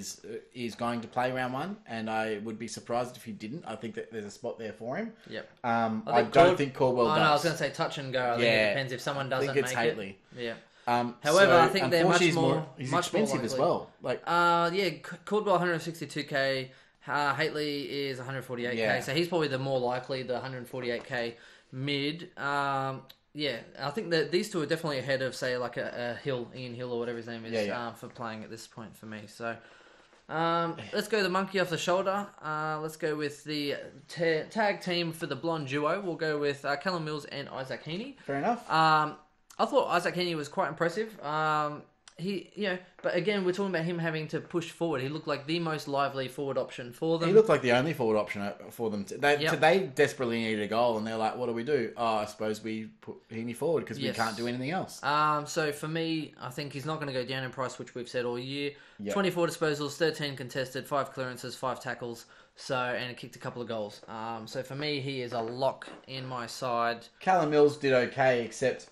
is going to play round 1, and I would be surprised if he didn't. I think that there's a spot there for him. Yep. I don't think Caldwell does. No, I was going to say touch and go. I think it depends if someone doesn't make Haitley. it. Yeah. However, I think they're much more. He's much expensive more as well. Like, Caldwell 162k. Haitley is 148k. Yeah. So he's probably the more likely, the 148k mid. I think that these two are definitely ahead of, say, like a Ian Hill or whatever his name is, for playing at this point for me. So let's go the monkey off the shoulder. Let's go with the tag team for the blonde duo. We'll go with Callum Mills and Isaac Heaney. Fair enough. I thought Isaac Heaney was quite impressive. But again, we're talking about him having to push forward. He looked like the most lively forward option for them. He looked like the only forward option for them. They desperately needed a goal, and they're like, what do we do? Oh, I suppose we put Heaney forward because we can't do anything else. So for me, I think he's not going to go down in price, which we've said all year. Yep. 24 disposals, 13 contested, 5 clearances, 5 tackles, and kicked a couple of goals. So for me, he is a lock in my side. Callum Mills did okay, except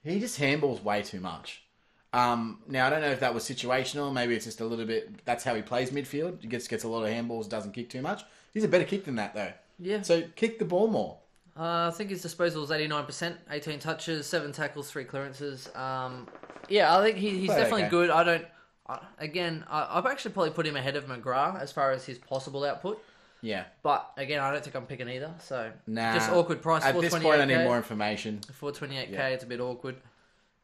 he just handballs way too much. Now, I don't know if that was situational. Maybe it's just a little bit... That's how he plays midfield. He gets a lot of handballs, doesn't kick too much. He's a better kick than that, though. Yeah. So, kick the ball more. I think his disposal is 89%, 18 touches, 7 tackles, 3 clearances. I think he's definitely good. I've actually probably put him ahead of McGrath as far as his possible output. Yeah. But, again, I don't think I'm picking either. So, nah. Just awkward price. At this point, I need more information. 428k, it's a bit awkward.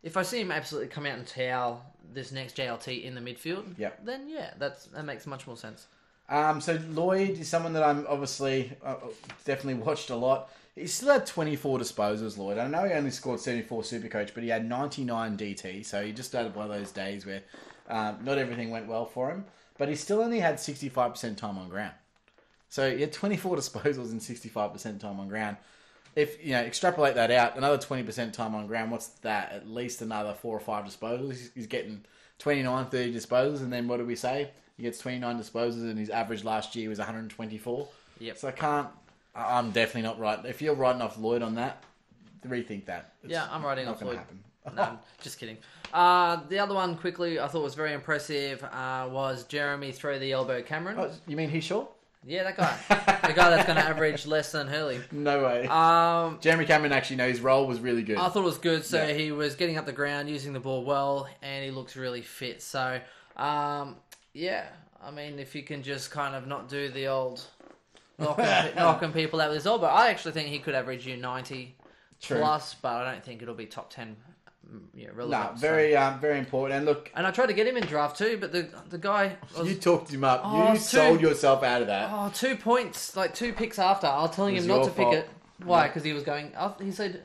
If I see him absolutely come out and towel this next JLT in the midfield, then that makes much more sense. So Lloyd is someone that I'm obviously definitely watched a lot. He still had 24 disposals, Lloyd. I know he only scored 74 Supercoach, but he had 99 DT, so he just had one of those days where not everything went well for him. But he still only had 65% time on ground. So he had 24 disposals and 65% time on ground. If extrapolate that out, another 20% time on ground, what's that? At least another 4 or 5 disposals. He's getting 29, 30 disposals, and then what do we say? He gets 29 disposals, and his average last year was 124. Yep. So I'm definitely not right. If you're writing off Lloyd on that, rethink that. I'm writing off Lloyd. Happen. No, just kidding. The other one, quickly, I thought was very impressive, was Jeremy throw the elbow Cameron. Oh, you mean he's short? Yeah, that guy. The guy that's going to average less than Hurley. No way. Jeremy Cameron, actually, his role was really good. I thought it was good. So he was getting up the ground, using the ball well, and he looks really fit. So, Yeah, I mean, if you can just kind of not do the old knocking people out with his elbow, I actually think he could average you 90 plus, but I don't think it'll be top 10 relevant. No, very important. And look... And I tried to get him in draft too, but the guy... you talked him up. You sold yourself out of that. Oh, 2 points, like 2 picks after. I was telling him not to pick it. Why? Because he was going... He said...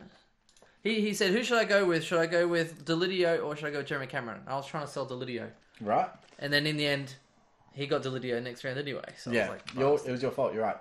He said, who should I go with? Should I go with Delidio or should I go with Jeremy Cameron? I was trying to sell Delidio. Right. And then in the end, he got Delidio next round anyway. So yeah, I was like, it was your fault. You're right.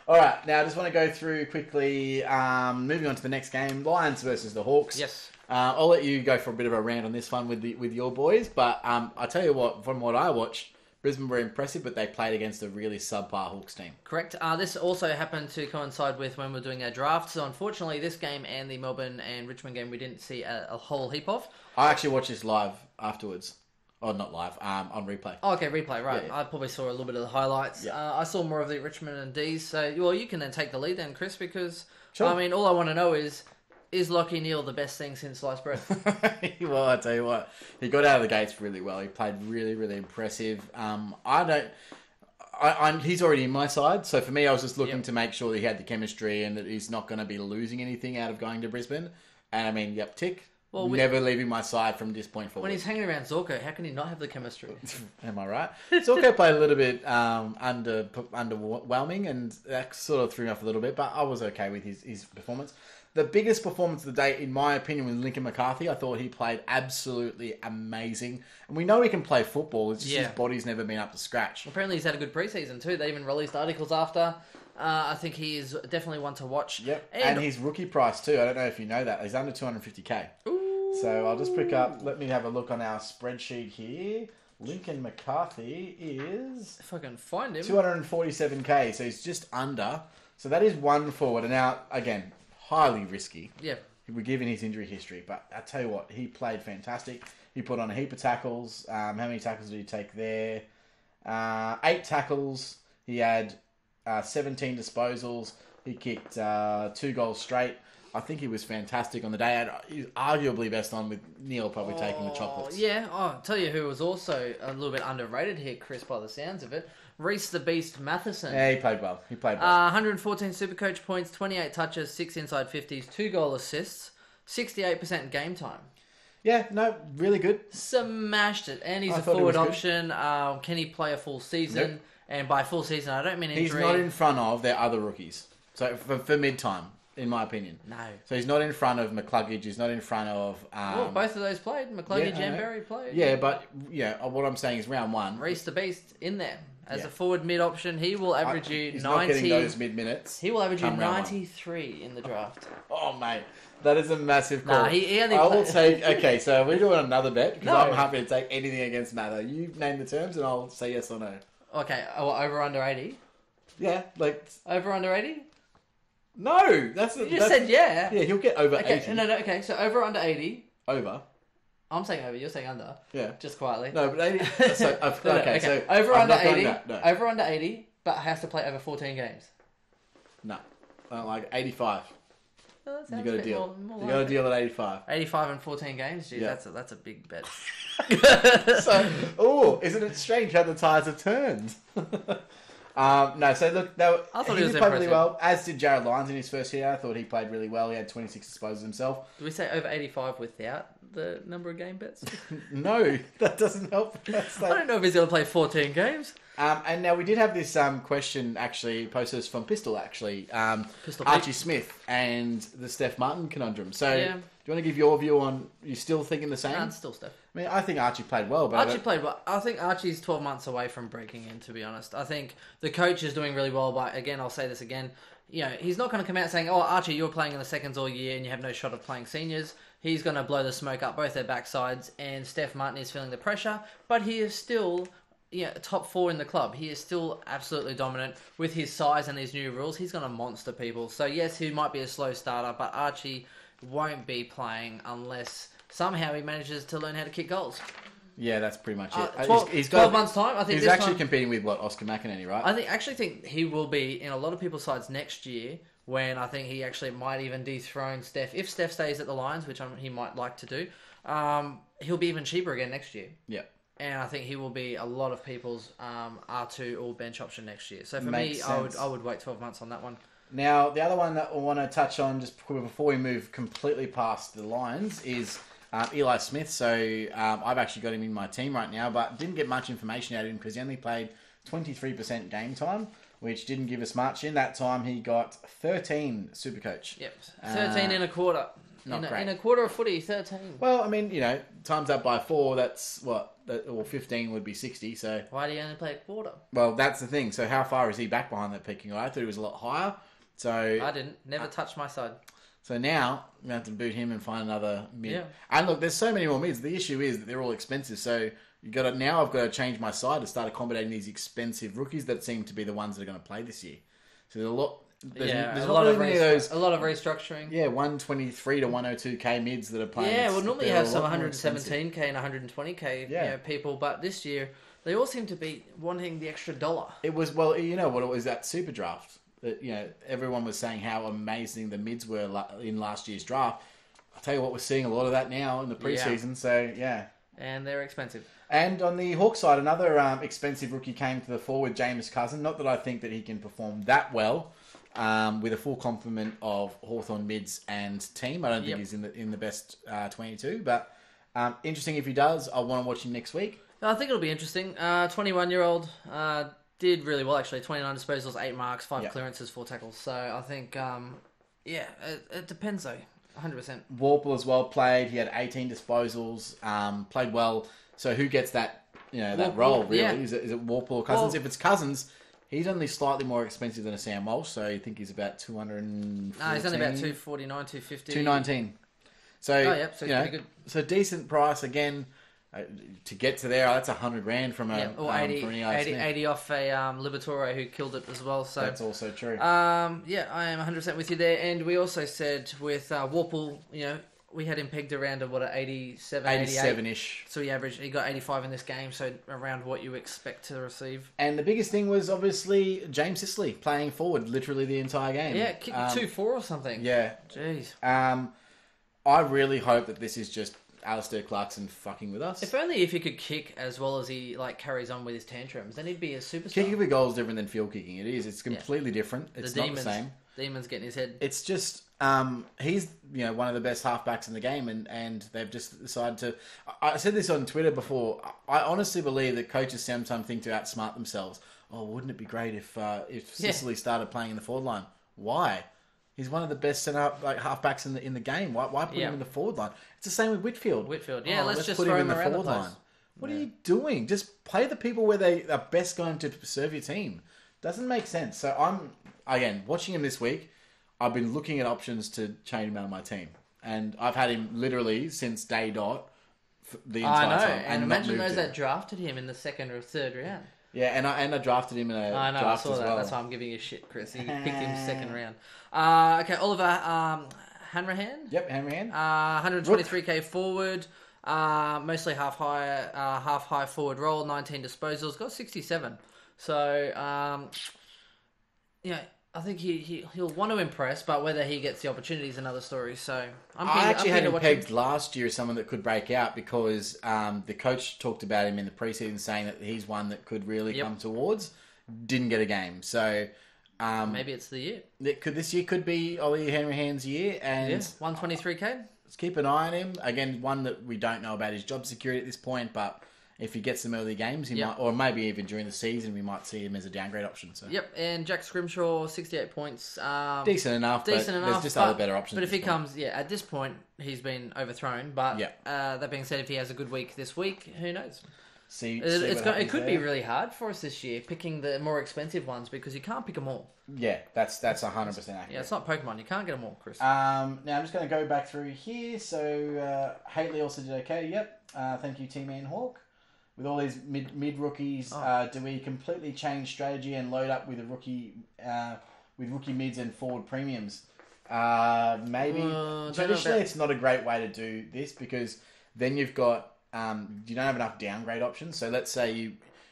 All right, now I just want to go through quickly, moving on to the next game, Lions versus the Hawks. Yes. I'll let you go for a bit of a rant on this one with your boys, but I tell you what, from what I watched, Brisbane were impressive, but they played against a really subpar Hawks team. Correct. This also happened to coincide with when we were doing our draft. So unfortunately, this game and the Melbourne and Richmond game, we didn't see a whole heap of. I actually watched this live afterwards. Oh, not live, on replay. Oh, okay, replay, right. Yeah. I probably saw a little bit of the highlights. Yeah. I saw more of the Richmond and D's. So, well, you can then take the lead then, Chris, because, sure. I mean, all I want to know is Lachie Neale the best thing since sliced bread? Well, I tell you what, he got out of the gates really well. He played really, really impressive. He's already in my side, so for me, I was just looking to make sure that he had the chemistry and that he's not going to be losing anything out of going to Brisbane. And I mean, tick. Well, never leaving my side from this point forward. When he's hanging around Zorko, how can he not have the chemistry? Am I right? Zorko played a little bit underwhelming, and that sort of threw me off a little bit, but I was okay with his performance. The biggest performance of the day, in my opinion, was Lincoln McCarthy. I thought he played absolutely amazing. And we know he can play football. It's just his body's never been up to scratch. Apparently he's had a good preseason too. They even released articles after. I think he is definitely one to watch. Yep. And his rookie price too. I don't know if you know that. He's under 250k. Ooh. So I'll just pick up... Let me have a look on our spreadsheet here. Lincoln McCarthy is... If I can find him. 247k. So he's just under. So that is one forward. And now, again... highly risky. Yeah. We're given his injury history, but I tell you what, he played fantastic. He put on a heap of tackles. How many tackles did he take there? 8 tackles. He had 17 disposals. He kicked 2 goals straight. I think he was fantastic on the day. And he's arguably best on with Neil probably taking the chocolates. Yeah. I'll tell you who was also a little bit underrated here, Chris, by the sounds of it. Reece the Beast Matheson. Yeah, he played well. 114 SuperCoach points, 28 touches, 6 inside 50s, 2 goal assists, 68% game time. Yeah, no, really good. Smashed it. And he's a forward option. Can he play a full season? Nope. And by full season, I don't mean injury. He's not in front of their other rookies. So for mid-time, in my opinion. No. So he's not in front of McCluggage. He's not in front of... well, both of those played. McCluggage and Berry played. Yeah, but what I'm saying is round one... Reece the Beast in there. As a forward mid option, he will average you 90... He's not getting those mid-minutes. He will average you 93 in the draft. Oh, mate. That is a massive call. Nah, he only I will take... Okay, so we're doing another bet, because I'm happy to take anything against Mather. You name the terms, and I'll say yes or no. Okay, over under 80? Yeah, like... Over under 80? No! You just said yeah. Yeah, he'll get over 80. No, okay, so over under 80. Over? I'm saying over, you're saying under. Yeah. Just quietly. No, but 80... So, okay, so... Over under 80. No. Over under 80, but has to play over 14 games. No. I don't like 85. Well, you got a deal. You got a deal at 85. 85 and 14 games? Gee, that's a big bet. So, isn't it strange how the tides have turned? No, so look, I thought he played really well, as did Jared Lyons in his first year. I thought he played really well. He had 26 disposals himself. Do we say over 85 without the number of game bets? No, that doesn't help. I don't know if he's going to play 14 games. And now we did have this question actually posted from Pistol, actually. Pistol Archie Smith and the Steph Martin conundrum. So, do you want to give your view on, you still thinking the same? No, it's still Steph. I mean, I think Archie played well. But Archie played well. I think Archie's 12 months away from breaking in, to be honest. I think the coach is doing really well, but again, I'll say this again. He's not going to come out saying, oh, Archie, you're playing in the seconds all year and you have no shot of playing seniors. He's going to blow the smoke up both their backsides, and Steph Martin is feeling the pressure, but he is still... top 4 in the club. He is still absolutely dominant with his size and these new rules. He's going to monster people. So yes, he might be a slow starter, but Archie won't be playing unless somehow he manages to learn how to kick goals. Yeah, that's pretty much it. 12 months' time, I think he's actually competing with Oscar McInerney, right? I actually think he will be in a lot of people's sides next year, when I think he actually might even dethrone Steph. If Steph stays at the Lions, which he might like to do, he'll be even cheaper again next year. Yeah. And I think he will be a lot of people's R2 or bench option next year. So for Makes me, sense. I would wait 12 months on that one. Now, the other one that I want to touch on just before we move completely past the Lions is Eli Smith. So I've actually got him in my team right now, but didn't get much information out of him because he only played 23% game time, which didn't give us much. In that time, he got 13 SuperCoach. Yep, 13 in a quarter. Not great. In a quarter of footy, 13. Well, I mean, times that by 4, that's what? Or 15 would be 60, so... Why do you only play a quarter? Well, that's the thing. So how far is he back behind that picking order? I thought he was a lot higher. So I didn't. Never touched my side. So now, I'm going to have to boot him and find another mid. Yeah. And look, there's so many more mids. The issue is that they're all expensive. So I've got to change my side to start accommodating these expensive rookies that seem to be the ones that are going to play this year. So there's a lot... There's a lot of restructuring. Yeah, 123 to 102k mids that are playing. Yeah, well, normally you have some 117k and 120k people, but this year they all seem to be wanting the extra dollar. It was, well, you know what it was, that super draft. That, everyone was saying how amazing the mids were in last year's draft. I'll tell you what, we're seeing a lot of that now in the preseason, so yeah. And they're expensive. And on the Hawk side, another expensive rookie came to the fore with James Cousin. Not that I think that he can perform that well. With a full complement of Hawthorn mids and team. I don't think he's in the best 22, but interesting if he does. I want to watch him next week. I think it'll be interesting. 21-year-old did really well, actually. 29 disposals, 8 marks, 5 clearances, 4 tackles. So I think, it depends though. 100%. Warple as well played. He had 18 disposals, played well. So who gets that that role, really? Yeah. Is it Warple or Cousins? If it's Cousins... He's only slightly more expensive than a Sam Walsh, so I think he's about 214. No, he's only about 249, 250. 219. So, so pretty good. So decent price again to get to there. That's $100,000 from a or 80, from an Eli Smith. 80 off a Liberatore who killed it as well. So that's also true. I am 100% with you there. And we also said with Warple, we had him pegged around at 87, 87-ish. So he got 85 in this game, so around what you expect to receive. And the biggest thing was obviously James Sicily playing forward literally the entire game. Yeah, kicked 2-4 or something. Yeah. Jeez. I really hope that this is just Alistair Clarkson fucking with us. If only if he could kick as well as he carries on with his tantrums, then he'd be a superstar. Kicking a goal is different than field kicking. It is. It's completely different. It's not the same. Demons getting his head. It's just he's one of the best halfbacks in the game, and they've just decided to. I said this on Twitter before. I honestly believe that coaches sometimes think to outsmart themselves. Oh, wouldn't it be great if Sicily started playing in the forward line? Why? He's one of the best halfbacks in the game. Why put him in the forward line? It's the same with Whitfield. Let's just put throw him in the around forward line. What are you doing? Just play the people where they are best going to serve your team. Doesn't make sense. So I'm watching him this week. I've been looking at options to change him out of my team, and I've had him literally since day dot the entire time. And imagine those that drafted him in the second or third round. Yeah, and I drafted him in a draft as well. That's why I'm giving you shit, Chris. He picked him second round. Okay, Oliver Hanrahan. Yep, Hanrahan. 123k forward. Mostly half high forward role. 19 disposals. Got 67. So I think he'll want to impress, but whether he gets the opportunity is another story. So I actually had him pegged last year as someone that could break out because the coach talked about him in the preseason, saying that he's one that could really come towards. Didn't get a game, so maybe it's the year. This year could be Ollie Hanrahan's year, and 123k. Let's keep an eye on him. Again, one that we don't know about his job security at this point, but. If he gets some early games, he might, or maybe even during the season, we might see him as a downgrade option. So. Yep, and Jack Scrimshaw, 68 points. Decent enough, but there's just other better options. But if he comes, at this point, he's been overthrown. But that being said, if he has a good week this week, who knows? It could be really hard for us this year, picking the more expensive ones, because you can't pick them all. Yeah, that's 100% accurate. Yeah, it's not Pokemon. You can't get them all, Chris. Now, I'm just going to go back through here. So, Haley also did okay. Yep. Thank you, T-Man Hawk. With all these mid rookies, do we completely change strategy and load up with a rookie with rookie mids and forward premiums? Maybe. Traditionally, it's not a great way to do this because then you've got you don't have enough downgrade options. So let's say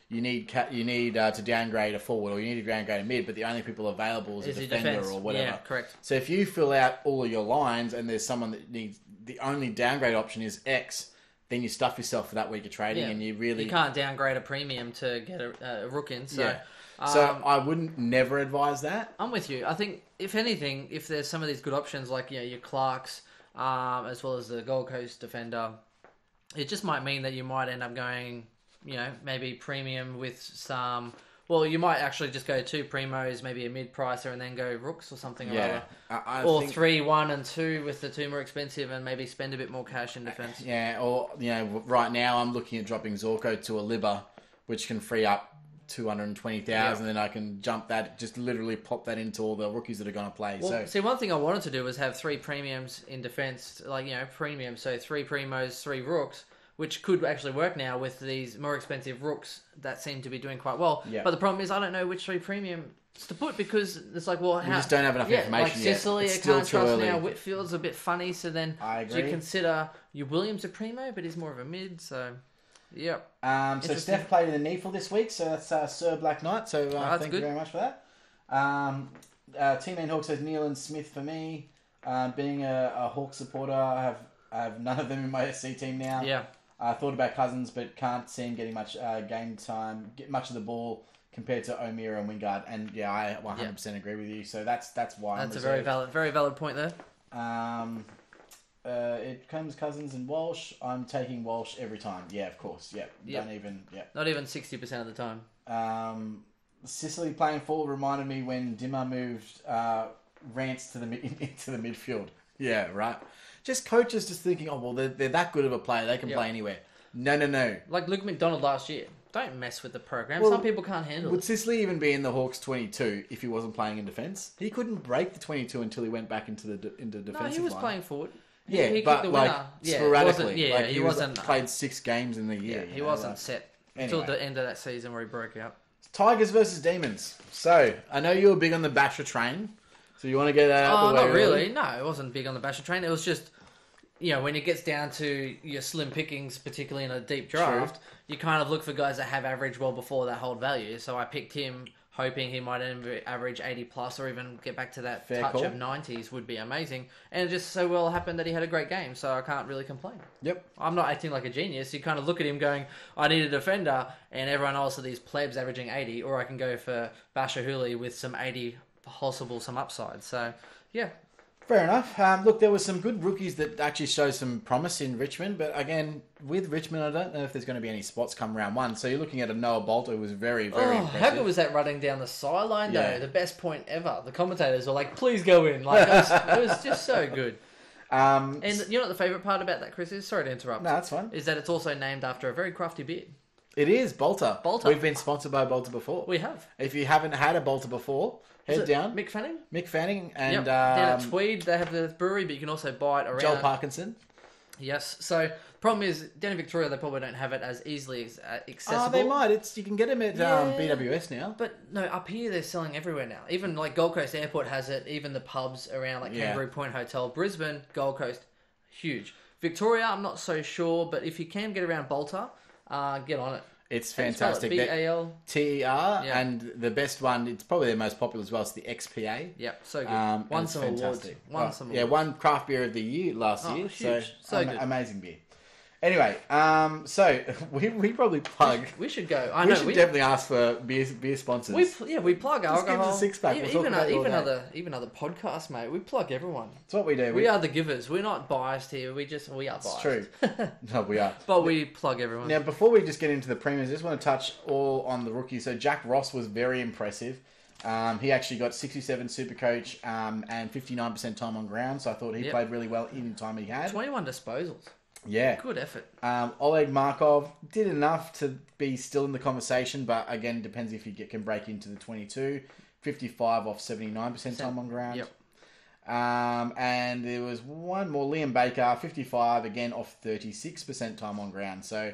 you need to downgrade a forward or you need to downgrade a mid, but the only people available is a defender or whatever. Yeah, correct. So if you fill out all of your lines and there's someone that needs the only downgrade option is X. then you stuff yourself for that week of trading, and you can't downgrade a premium to get a rook in. So, so I wouldn't never advise that. I'm with you. I think if anything, if there's some of these good options like your Clarks, as well as the Gold Coast defender, it just might mean that you might end up going, maybe premium with some. Well, you might actually just go 2 primos, maybe a mid-pricer, and then go rooks or something or other. Or 3, 1, and 2 with the 2 more expensive, and maybe spend a bit more cash in defence. Yeah, or right now I'm looking at dropping Zorko to a Libba, which can free up 220,000, and then I can jump that, just literally pop that into all the rookies that are going to play. Well, see, one thing I wanted to do was have 3 premiums in defence, premium, so 3 primos, 3 rooks, which could actually work now with these more expensive rooks that seem to be doing quite well. Yeah. But the problem is I don't know which 3 premiums to put because it's like, well, you just don't have enough information yet. Sicily, it's I still can't too trust early. now. Whitfield's a bit funny, so then do you consider your Williams a primo, but he's more of a mid, so... Yep. So Steph played in the Neefle this week, so that's Sir Black Knight. So thank you very much for that. Team Man Hawk says Neil and Smith for me. Being a Hawk supporter, I have none of them in my SC team now. Yeah. I thought about Cousins, but can't see him getting much game time, get much of the ball compared to O'Meara and Wingard. And I 100% agree with you. So that's why. That's a very valid point there. It comes Cousins and Walsh. I'm taking Walsh every time. Yeah, of course. Yeah. Not even 60% of the time. Sicily playing full reminded me when Dimmer moved Rance into the midfield. Yeah, right. Just coaches just thinking, they're that good of a player. They can play anywhere. No. Like Luke McDonald last year. Don't mess with the program. Some people can't handle it. Would Sicily even be in the Hawks 22 if he wasn't playing in defence? He couldn't break the 22 until he went back into defensive line. No, he was playing forward. He but sporadically. He wasn't played 6 games in the year. He wasn't set until the end of that season where he broke out. Tigers versus Demons. So, I know you were big on the Basher train. So you want to get that out the way? Not really. No, it wasn't big on the Basher train. It was just, when it gets down to your slim pickings, particularly in a deep draft, you kind of look for guys that have averaged well before that hold value. So I picked him hoping he might average 80 plus or even get back to that touch of 90s would be amazing. And it just so well happened that he had a great game, so I can't really complain. Yep. I'm not acting like a genius. You kind of look at him going, I need a defender, and everyone else are these plebs averaging 80, or I can go for Basher Hooley with some 80 possible, some upside. So, yeah. Fair enough. Look, there were some good rookies that actually showed some promise in Richmond, but again, with Richmond, I don't know if there's going to be any spots come round 1. So you're looking at a Noah Bolt who was very impressive. How good was that running down the sideline, though? The best point ever. The commentators were like, please go in. Like, it was just so good. And you know what the favourite part about that, Chris, is? Sorry to interrupt. No, that's fine. Is that it's also named after a very crafty beer. It is, Bolter. We've been sponsored by Bolter before. We have. If you haven't had a Bolter before, head down. Mick Fanning? Mick Fanning. And down at Tweed, they have the brewery, but you can also buy it around. Joel Parkinson. Yes. So, problem is, down in Victoria, they probably don't have it as easily accessible. Oh, they might. You can get them at BWS now. But no, up here, they're selling everywhere now. Even like Gold Coast Airport has it. Even the pubs around like Kangaroo Point Hotel. Brisbane, Gold Coast, huge. Victoria, I'm not so sure, but if you can get around Bolter, get on it. It's fantastic. BALTER, and the best one, it's probably their most popular as well, it's the XPA. Yep, so good. Won some awards. Won craft beer of the year last year. Huge. So good. Amazing beer. Anyway, so we probably plug. We should go. We should definitely ask for beer sponsors. We plug alcohol. Just give us a 6-pack. Even other podcasts, mate. We plug everyone. That's what we do. We are the givers. We're not biased here. We are biased. It's true. No, we are. But we plug everyone. Now, before we just get into the premiums, I just want to touch all on the rookies. So Jack Ross was very impressive. He actually got 67 SuperCoach and 59% time on ground. So I thought he played really well in the time he had. 21 disposals. Yeah. Good effort. Oleg Markov did enough to be still in the conversation, but again, depends if you can break into the 22. 55 off 79% time on ground. Yep. And there was one more, Liam Baker, 55, again off 36% time on ground. So,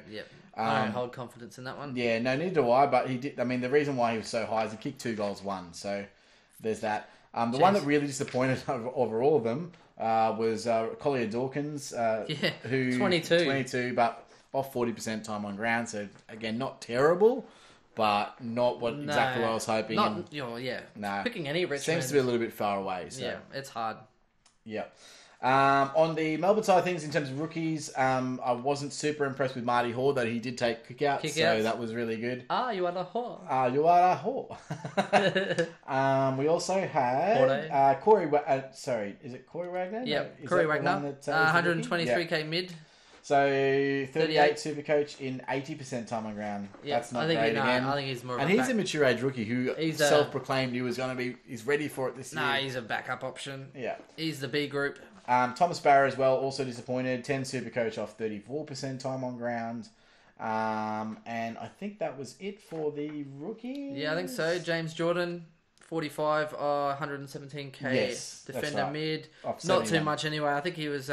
I don't hold confidence in that one. Yeah, no, neither do I, but he did. I mean, the reason why he was so high is he kicked 2 goals, 1. So, there's that. The one that really disappointed over all of them was Collier Dawkins, who 22, but off 40% time on ground. So again, not terrible, but not exactly what I was hoping. Picking any Richmond seems to be a little bit far away. So. Yeah, it's hard. Yeah. On the Melbourne side of things, in terms of rookies, I wasn't super impressed with Marty Hoare, though he did take kickouts, so that was really good. You are a whore. You are a whore. We also had Corey. Is it Corey Wagner? Yep, Corey Wagner. 123k mid. So 38 Supercoach in 80% time on ground. Yep. That's not great again. I think he's more. And he's a mature age rookie who self-proclaimed he was going to be. He's ready for it this year. He's a backup option. Yeah, he's the B group. Thomas Barrow as well, also disappointed. 10 Supercoach off 34% time on ground. And I think that was it for the rookies. Yeah, I think so. James Jordan, 45, 117k. Yes, defender mid. Not too much anyway. I think he was.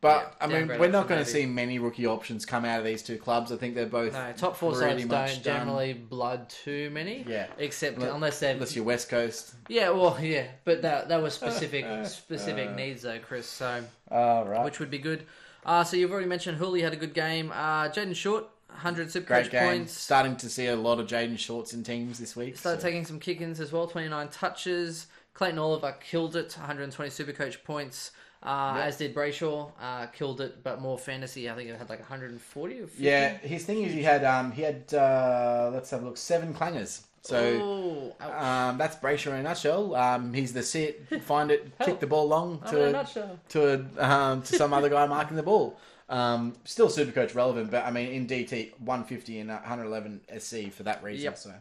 But, I mean, we're not going to see many rookie options come out of these two clubs. I think they're both top four sides don't generally blood too many. Yeah. Except unless you're West Coast. Yeah, well, yeah. But that was specific needs, though, Chris. So, right. Which would be good. So you've already mentioned Hooley had a good game. Jaden Short, 100 Supercoach points. Starting to see a lot of Jaden Shorts in teams this week. Started taking some kick-ins as well, 29 touches. Clayton Oliver killed it, 120 Supercoach points. As did Brayshaw, killed it, but more fantasy. I think it had like 140 or 50. Yeah, his thing is he had let's have a look, 7 clangers. So that's Brayshaw in a nutshell. He's the sit, find it, kick the ball long to some other guy marking the ball. Still Supercoach relevant, but I mean in DT 150 and 111 SC for that reason. Yep. So.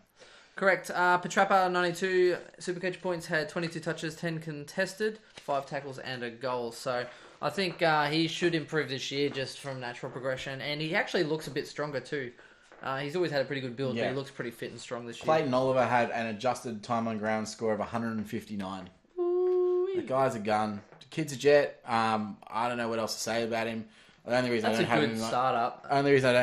Correct. Petrappa, 92 Supercoach points, had 22 touches, 10 contested, 5 tackles and a goal. So I think he should improve this year just from natural progression. And he actually looks a bit stronger too. He's always had a pretty good build, but he looks pretty fit and strong this year. Clayton Oliver had an adjusted time on ground score of 159. Ooh-wee. The guy's a gun. The kid's a jet. I don't know what else to say about him. The only reason I don't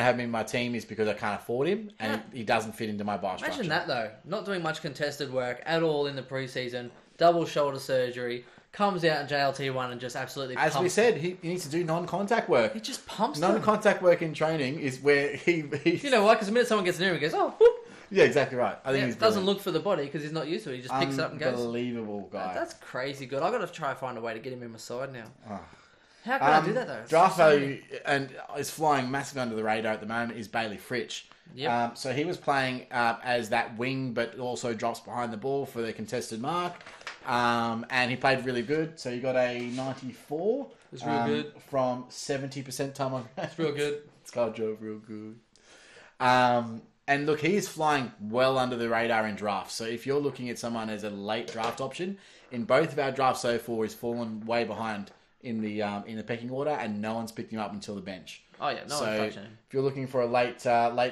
have him in my team is because I can't afford him, and he doesn't fit into my bar structure. Imagine that though, not doing much contested work at all in the preseason, double shoulder surgery, comes out in JLT1 and just absolutely pumps. As we said, he needs to do non-contact work. He just pumps non-contact work in training is where he... You know why? Because the minute someone gets near him, he goes, oh, whoop. Yeah, exactly right. I think he doesn't look for the body because he's not used to it. He just picks it up and goes. Unbelievable guy. That's crazy good. I've got to try and find a way to get him in my side now. How can I do that though? Draft value and is flying massively under the radar at the moment is Bailey Fritsch. Yep. So he was playing as that wing, but also drops behind the ball for the contested mark. And he played really good. So he got a 94. It's real good. From 70% time on. It's real good. It's got job real good. And look, he is flying well under the radar in drafts. So if you're looking at someone as a late draft option, in both of our drafts so far, he's fallen way behind in the pecking order, and no one's picked him up until the bench. Oh yeah, no one's touching him. If you're looking for a late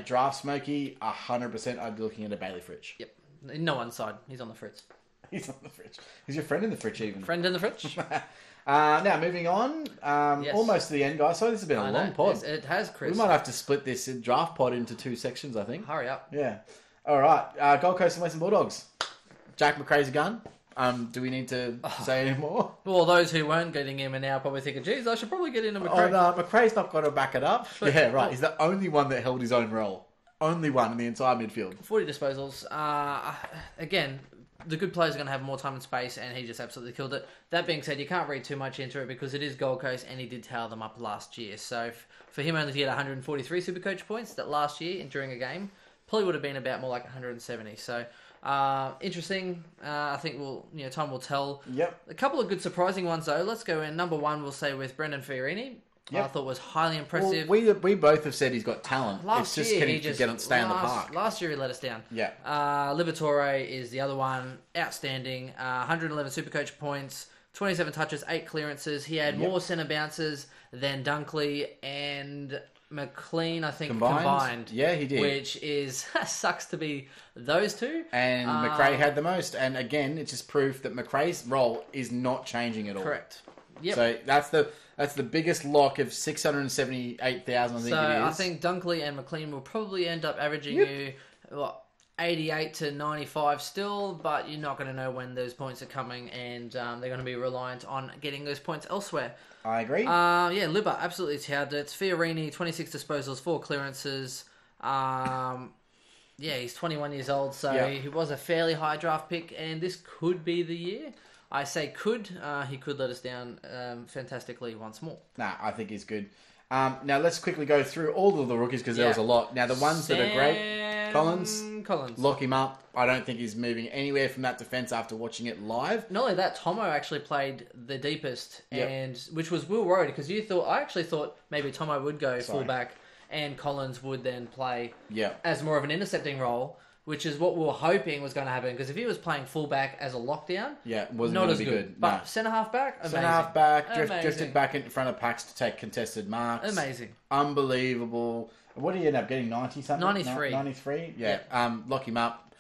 draft smoky, 100% I'd be looking at a Bailey Fritsch. Yep, no one's side. He's on the fritz. He's on the fridge. He's your friend in the fridge, even. Friend in the fridge. Now, moving on. Yes. Almost to the end, guys. So this has been a long pod. Yes, it has, Chris. We might have to split this draft pod into 2 sections, I think. Hurry up. Yeah. All right. Gold Coast and Western Bulldogs. Jack McRae's a gun. Do we need to say any more? Well, those who weren't getting him are now probably thinking, geez, I should probably get into McRae. Oh, no, McRae's not got to back it up. Yeah, right. He's the only one that held his own role. Only one in the entire midfield. 40 disposals. Again, the good players are going to have more time and space, and he just absolutely killed it. That being said, you can't read too much into it because it is Gold Coast, and he did towel them up last year. So for him only to get 143 Supercoach points that last year during a game, probably would have been about more like 170. So interesting. I think time will tell. Yep. A couple of good surprising ones though. Let's go in. Number one, we'll say with Brendan Fiorini. Yep. I thought was highly impressive. Well, we both have said he's got talent. Last year, can he just stay on the park? Last year he let us down. Yeah. Liberatore is the other one. Outstanding. 111 Supercoach points, 27 touches, 8 clearances. He had more centre bounces than Dunkley and McLean, I think, combined. Yeah, he did. Which sucks to be those two. And McRae had the most. And again, it's just proof that McRae's role is not changing at all. Correct. Yep. So that's the biggest lock of 678,000, I think it is. So I think Dunkley and McLean will probably end up averaging you 88 to 95 still, but you're not going to know when those points are coming, and they're going to be reliant on getting those points elsewhere. I agree. Libba absolutely towed it. Fiorini, 26 disposals, 4 clearances. He's 21 years old, so he was a fairly high draft pick, and this could be the year. I say could. He could let us down fantastically once more. Nah, I think he's good. Now let's quickly go through all of the rookies because there was a lot. Now the ones that are great, Collins, lock him up. I don't think he's moving anywhere from that defence after watching it live. Not only that, Tomo actually played the deepest, and which was Will worried because I actually thought maybe Tomo would go fullback and Collins would then play as more of an intercepting role. Which is what we were hoping was going to happen. Because if he was playing fullback as a lockdown, wasn't not going as to be good. But no. centre half back, amazing. Centre half back, drifted back in front of packs to take contested marks. Amazing. Unbelievable. What did he end up getting? 90 something? 93. 93? Yeah. Lock him up.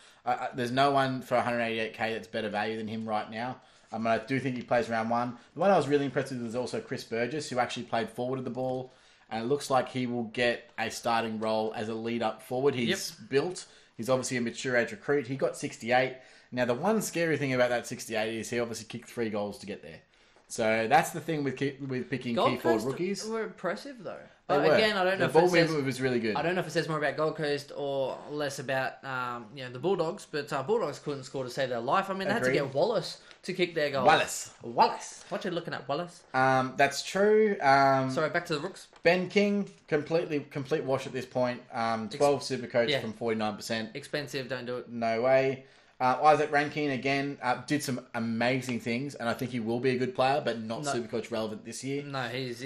There's no one for 188k that's better value than him right now. I do think he plays round one. The one I was really impressed with was also Chris Burgess, who actually played forward of the ball. And it looks like he will get a starting role as a lead up forward. He's built. He's obviously a mature age recruit. He got 68. Now, the one scary thing about that 68 is he obviously kicked 3 goals to get there. So that's the thing with picking key forward rookies. Were impressive though. They But were. again, I don't know the if ball movement was really good. I don't know if it says more about Gold Coast or less about the Bulldogs. But Bulldogs couldn't score to save their life. I mean, they had to get Wallace to kick their goal. Wallace. What you looking at, Wallace? That's true. Sorry, back to the Rooks. Ben King, complete wash at this point. 12 SuperCoach from 49%. Expensive, don't do it. No way. Isaac Rankine, again, did some amazing things, and I think he will be a good player, but not SuperCoach relevant this year. No, he's,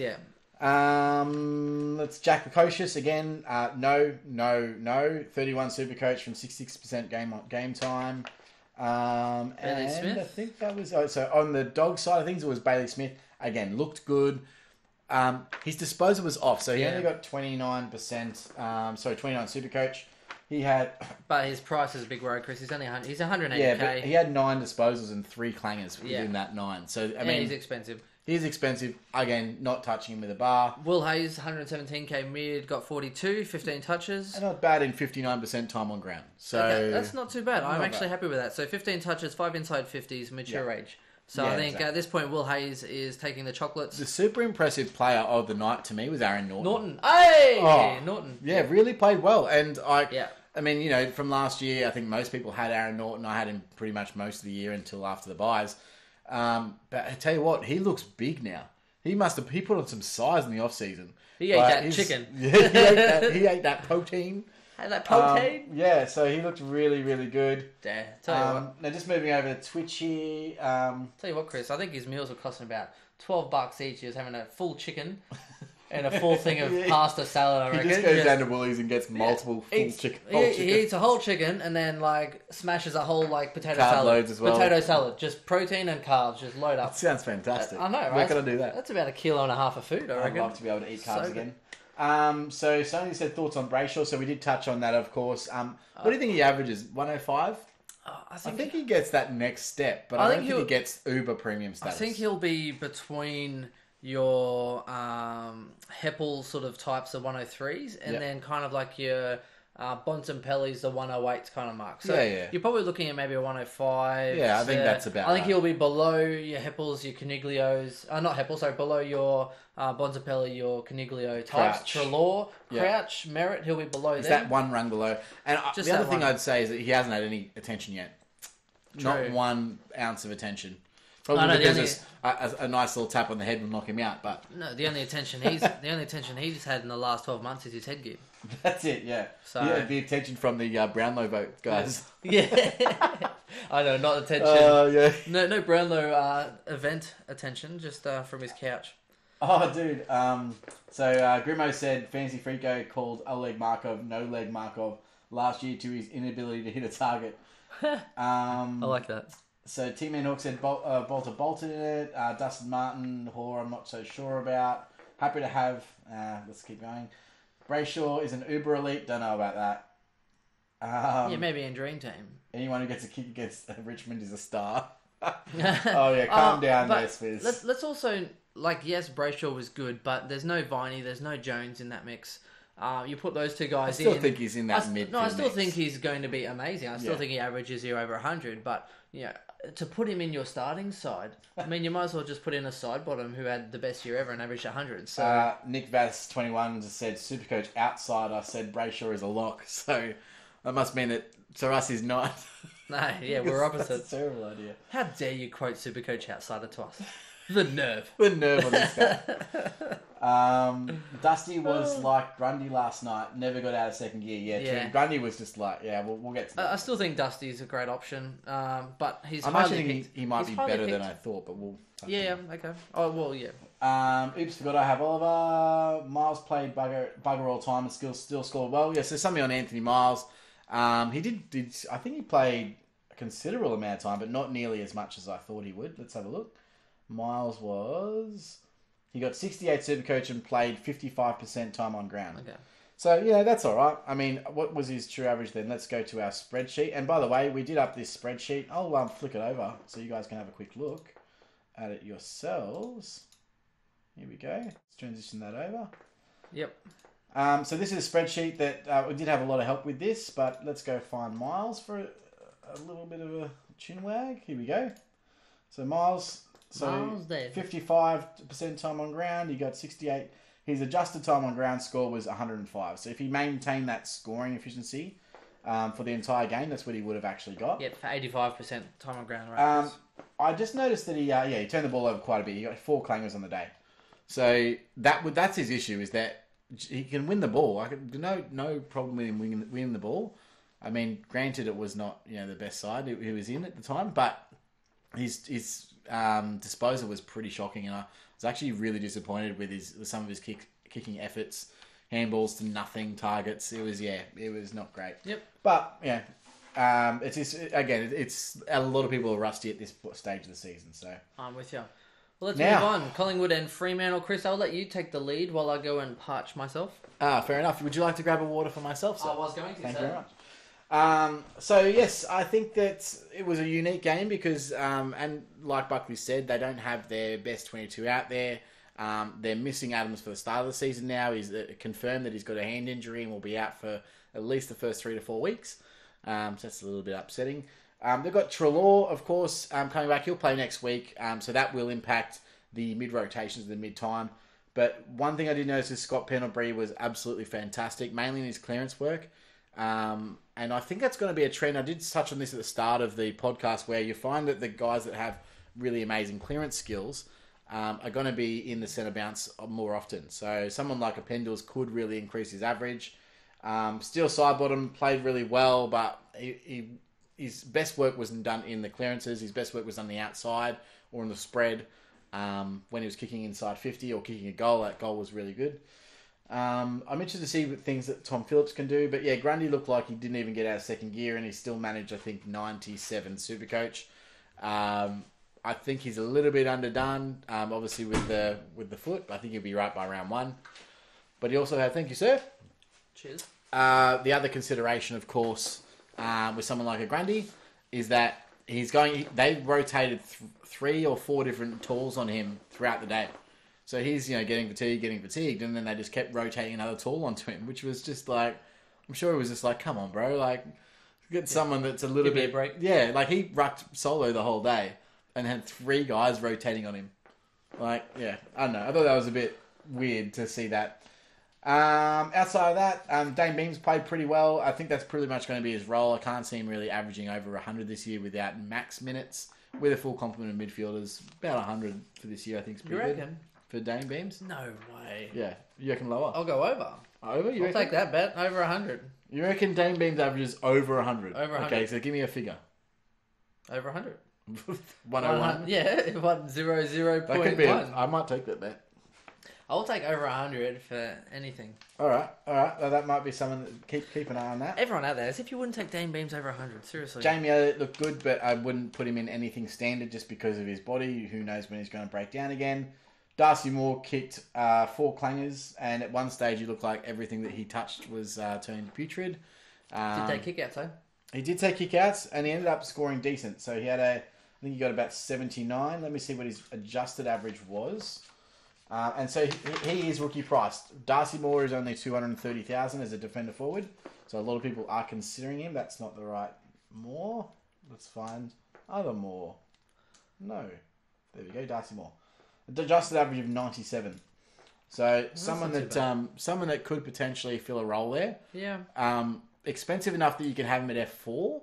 Let's Jack Lukosius, again, no. 31 SuperCoach from 66% game time. Bailey Smith? I think that was... so on the dog side of things, it was Bailey Smith. Again, looked good. His disposal was off, so he only got 29%. 29 SuperCoach. He had... But his price is a big road, Chris. He's only 180k. Yeah, but he had 9 disposals and 3 clangers within that 9. So, I mean... he's expensive. He's expensive. Again, not touching him with a bar. Will Hayes, 117k mid, got 42, 15 touches. And not bad in 59% time on ground. So that's not too bad. I'm actually happy with that. So 15 touches, 5 inside 50s, mature age. So I think at this point, Will Hayes is taking the chocolates. The super impressive player of the night to me was Aaron Norton. Norton. Yeah, really played well. And I mean, from last year, I think most people had Aaron Norton. I had him pretty much most of the year until after the buys. But I tell you what, he looks big now. He put on some size in the off season. He ate that chicken. Yeah, he ate that protein. Had that protein? So he looked really, really good. Yeah, tell you what. Now just moving over to Twitch here. Tell you what, Chris, I think his meals were costing about $12 each. He was having a full chicken and a full thing of pasta salad, I reckon. He just goes down to Woolies and gets multiple full chicken. He eats a whole chicken and then smashes a whole potato Carb salad. loads as well. Potato salad, just protein and carbs, just load up. That sounds fantastic. I know, right? Where can I do that? That's about 1.5 kilos of food, I reckon. I'd love to be able to eat carbs again. So somebody said thoughts on Brayshaw, so we did touch on that, of course. What do you think he averages? 105? I think he gets that next step, but I don't think he gets uber premium status. I think he'll be between your Heppel sort of types of 103s and then kind of like your Bontempelli's the 108 kind of mark. So you're probably looking at maybe a 105. Yeah, I think that's about I think he'll be below your Heppels, your Caniglios. Not Heppel, sorry, below your Bontempelli, your Caniglio types. Trelaw, Crouch, Merritt, he'll be below there. Is that one rung below? And the other thing I'd say is that he hasn't had any attention yet. True. Not 1 ounce of attention. Probably because a nice little tap on the head will knock him out. But no, the only attention he's had in the last 12 months is his headgear. That's it, yeah. So the attention from the Brownlow vote guys. Yeah, I know, not attention. Yeah. No Brownlow event attention, just from his couch. Oh, dude. So Grimo said Fancy Freako called Oleg Markov no leg Markov last year to his inability to hit a target. I like that. So T-Man Hawk said Bolter bolted it. Dustin Martin, Hoare, I'm not so sure about. Happy to have. Let's keep going. Brayshaw is an uber elite. Don't know about that. Maybe in Dream Team. Anyone who gets a kick against Richmond is a star. Calm down there, Spiz. Let's also, yes, Brayshaw was good, but there's no Viney, there's no Jones in that mix. You put those two guys in. I still think he's in that midfield. No, I still think he's going to be amazing. I still think he averages you over 100, but to put him in your starting side, I mean, you might as well just put in a side bottom who had the best year ever and averaged 100. So Nick Vass 21 just said Supercoach outsider said Brayshaw is a lock. So That must mean that to us is not. No, yeah, we're opposite. That's a terrible idea. How dare you quote Supercoach outsider to us? The nerve. The nerve on this guy. Dusty was like Grundy last night. Never got out of second gear. Yeah, true. Grundy was just like, we'll get to that. I still think Dusty's a great option, but he's I'm highly actually picked. thinking he might be better picked. than I thought, but we'll... Yeah, okay. Oh, well, yeah. Oops, forgot I have Oliver. Miles played bugger all time and still scored well. Yeah, so something on Anthony Miles. He did. I think he played a considerable amount of time, but not nearly as much as I thought he would. Let's have a look. Miles he got 68 Supercoach and played 55% time on ground. Okay. So, that's all right. I mean, what was his true average then? Let's go to our spreadsheet. And by the way, we did up this spreadsheet. I'll flick it over so you guys can have a quick look at it yourselves. Here we go. Let's transition that over. Yep. So this is a spreadsheet that we did have a lot of help with this, but let's go find Miles for a little bit of a chin wag. Here we go. So Miles there. 55% time on ground. He got 68. His adjusted time on ground score was 105. So if he maintained that scoring efficiency for the entire game, that's what he would have actually got. Yep, for 85% time on ground. Right. I just noticed that he turned the ball over quite a bit. He got 4 clangers on the day. So that's his issue, is that he can win the ball. No problem with him winning the ball. I mean, granted, it was not the best side he was in at the time, but his disposal was pretty shocking, and I was actually really disappointed with some of his kicking efforts, handballs to nothing, targets. It was not great. Yep. But it's a lot of people are rusty at this stage of the season. So I'm with you. Well, let's move on. Collingwood and Fremantle. Chris, I'll let you take the lead while I go and parch myself. Fair enough. Would you like to grab a water for myself, sir? I was going to. Thank you very much. So yes, I think that it was a unique game because, and like Buckley said, they don't have their best 22 out there. They're missing Adams for the start of the season now. He's confirmed that he's got a hand injury and will be out for at least the first 3 to 4 weeks. So that's a little bit upsetting. They've got Treloar, of course, coming back. He'll play next week, so that will impact the mid-rotations, the mid-time. But one thing I did notice is Scott Pendlebury was absolutely fantastic, mainly in his clearance work. And I think that's going to be a trend. I did touch on this at the start of the podcast, where you find that the guys that have really amazing clearance skills are going to be in the centre bounce more often. So someone like a Pendles could really increase his average. Steel Sidebottom played really well, but his best work wasn't done in the clearances. His best work was on the outside or in the spread. When he was kicking inside 50 or kicking a goal, that goal was really good. I'm interested to see what things that Tom Phillips can do. But yeah, Grundy looked like he didn't even get out of second gear, and he still managed, I think, 97 Supercoach. I think he's a little bit underdone, obviously with the foot. I think he'll be right by round 1. But he also had, thank you, sir. Cheers. The other consideration, of course, with someone like a Grundy, is that they rotated 3 or 4 different tools on him throughout the day. So he's, getting fatigued, and then they just kept rotating another tool onto him, which was just like, I'm sure it was just like, come on, bro, like, get someone that's a little bit... a break. Yeah, like he rucked solo the whole day and had 3 guys rotating on him. Like, yeah, I don't know. I thought that was a bit weird to see that. Outside of that, Dane Beams played pretty well. I think that's pretty much going to be his role. I can't see him really averaging over 100 this year without max minutes. With a full complement of midfielders, about 100 for this year, I think is pretty good. For Dane Beams? No way. Yeah. You reckon lower? I'll go over. Over? I'll take that bet. Over 100. You reckon Dane Beams averages over 100? Over 100. Okay, so give me a figure. Over 100. 101? Yeah, 100.1. That could be I might take that bet. I'll take over 100 for anything. All right. Well, that might be someone. Keep an eye on that. Everyone out there, as if you wouldn't take Dane Beams over 100. Seriously. Jamie Elliott looked good, but I wouldn't put him in anything standard just because of his body. Who knows when he's going to break down again. Darcy Moore kicked 4 clangers, and at one stage he looked like everything that he touched was turning putrid. Did take kickouts, though? He did take kickouts, and he ended up scoring decent. So he had I think he got about 79. Let me see what his adjusted average was. And so he is rookie priced. Darcy Moore is only 230,000 as a defender forward. So a lot of people are considering him. That's not the right Moore. Let's find other Moore. No. There we go, Darcy Moore. Adjusted average of 97. So someone that could potentially fill a role there. Yeah. expensive enough that you can have him at F4,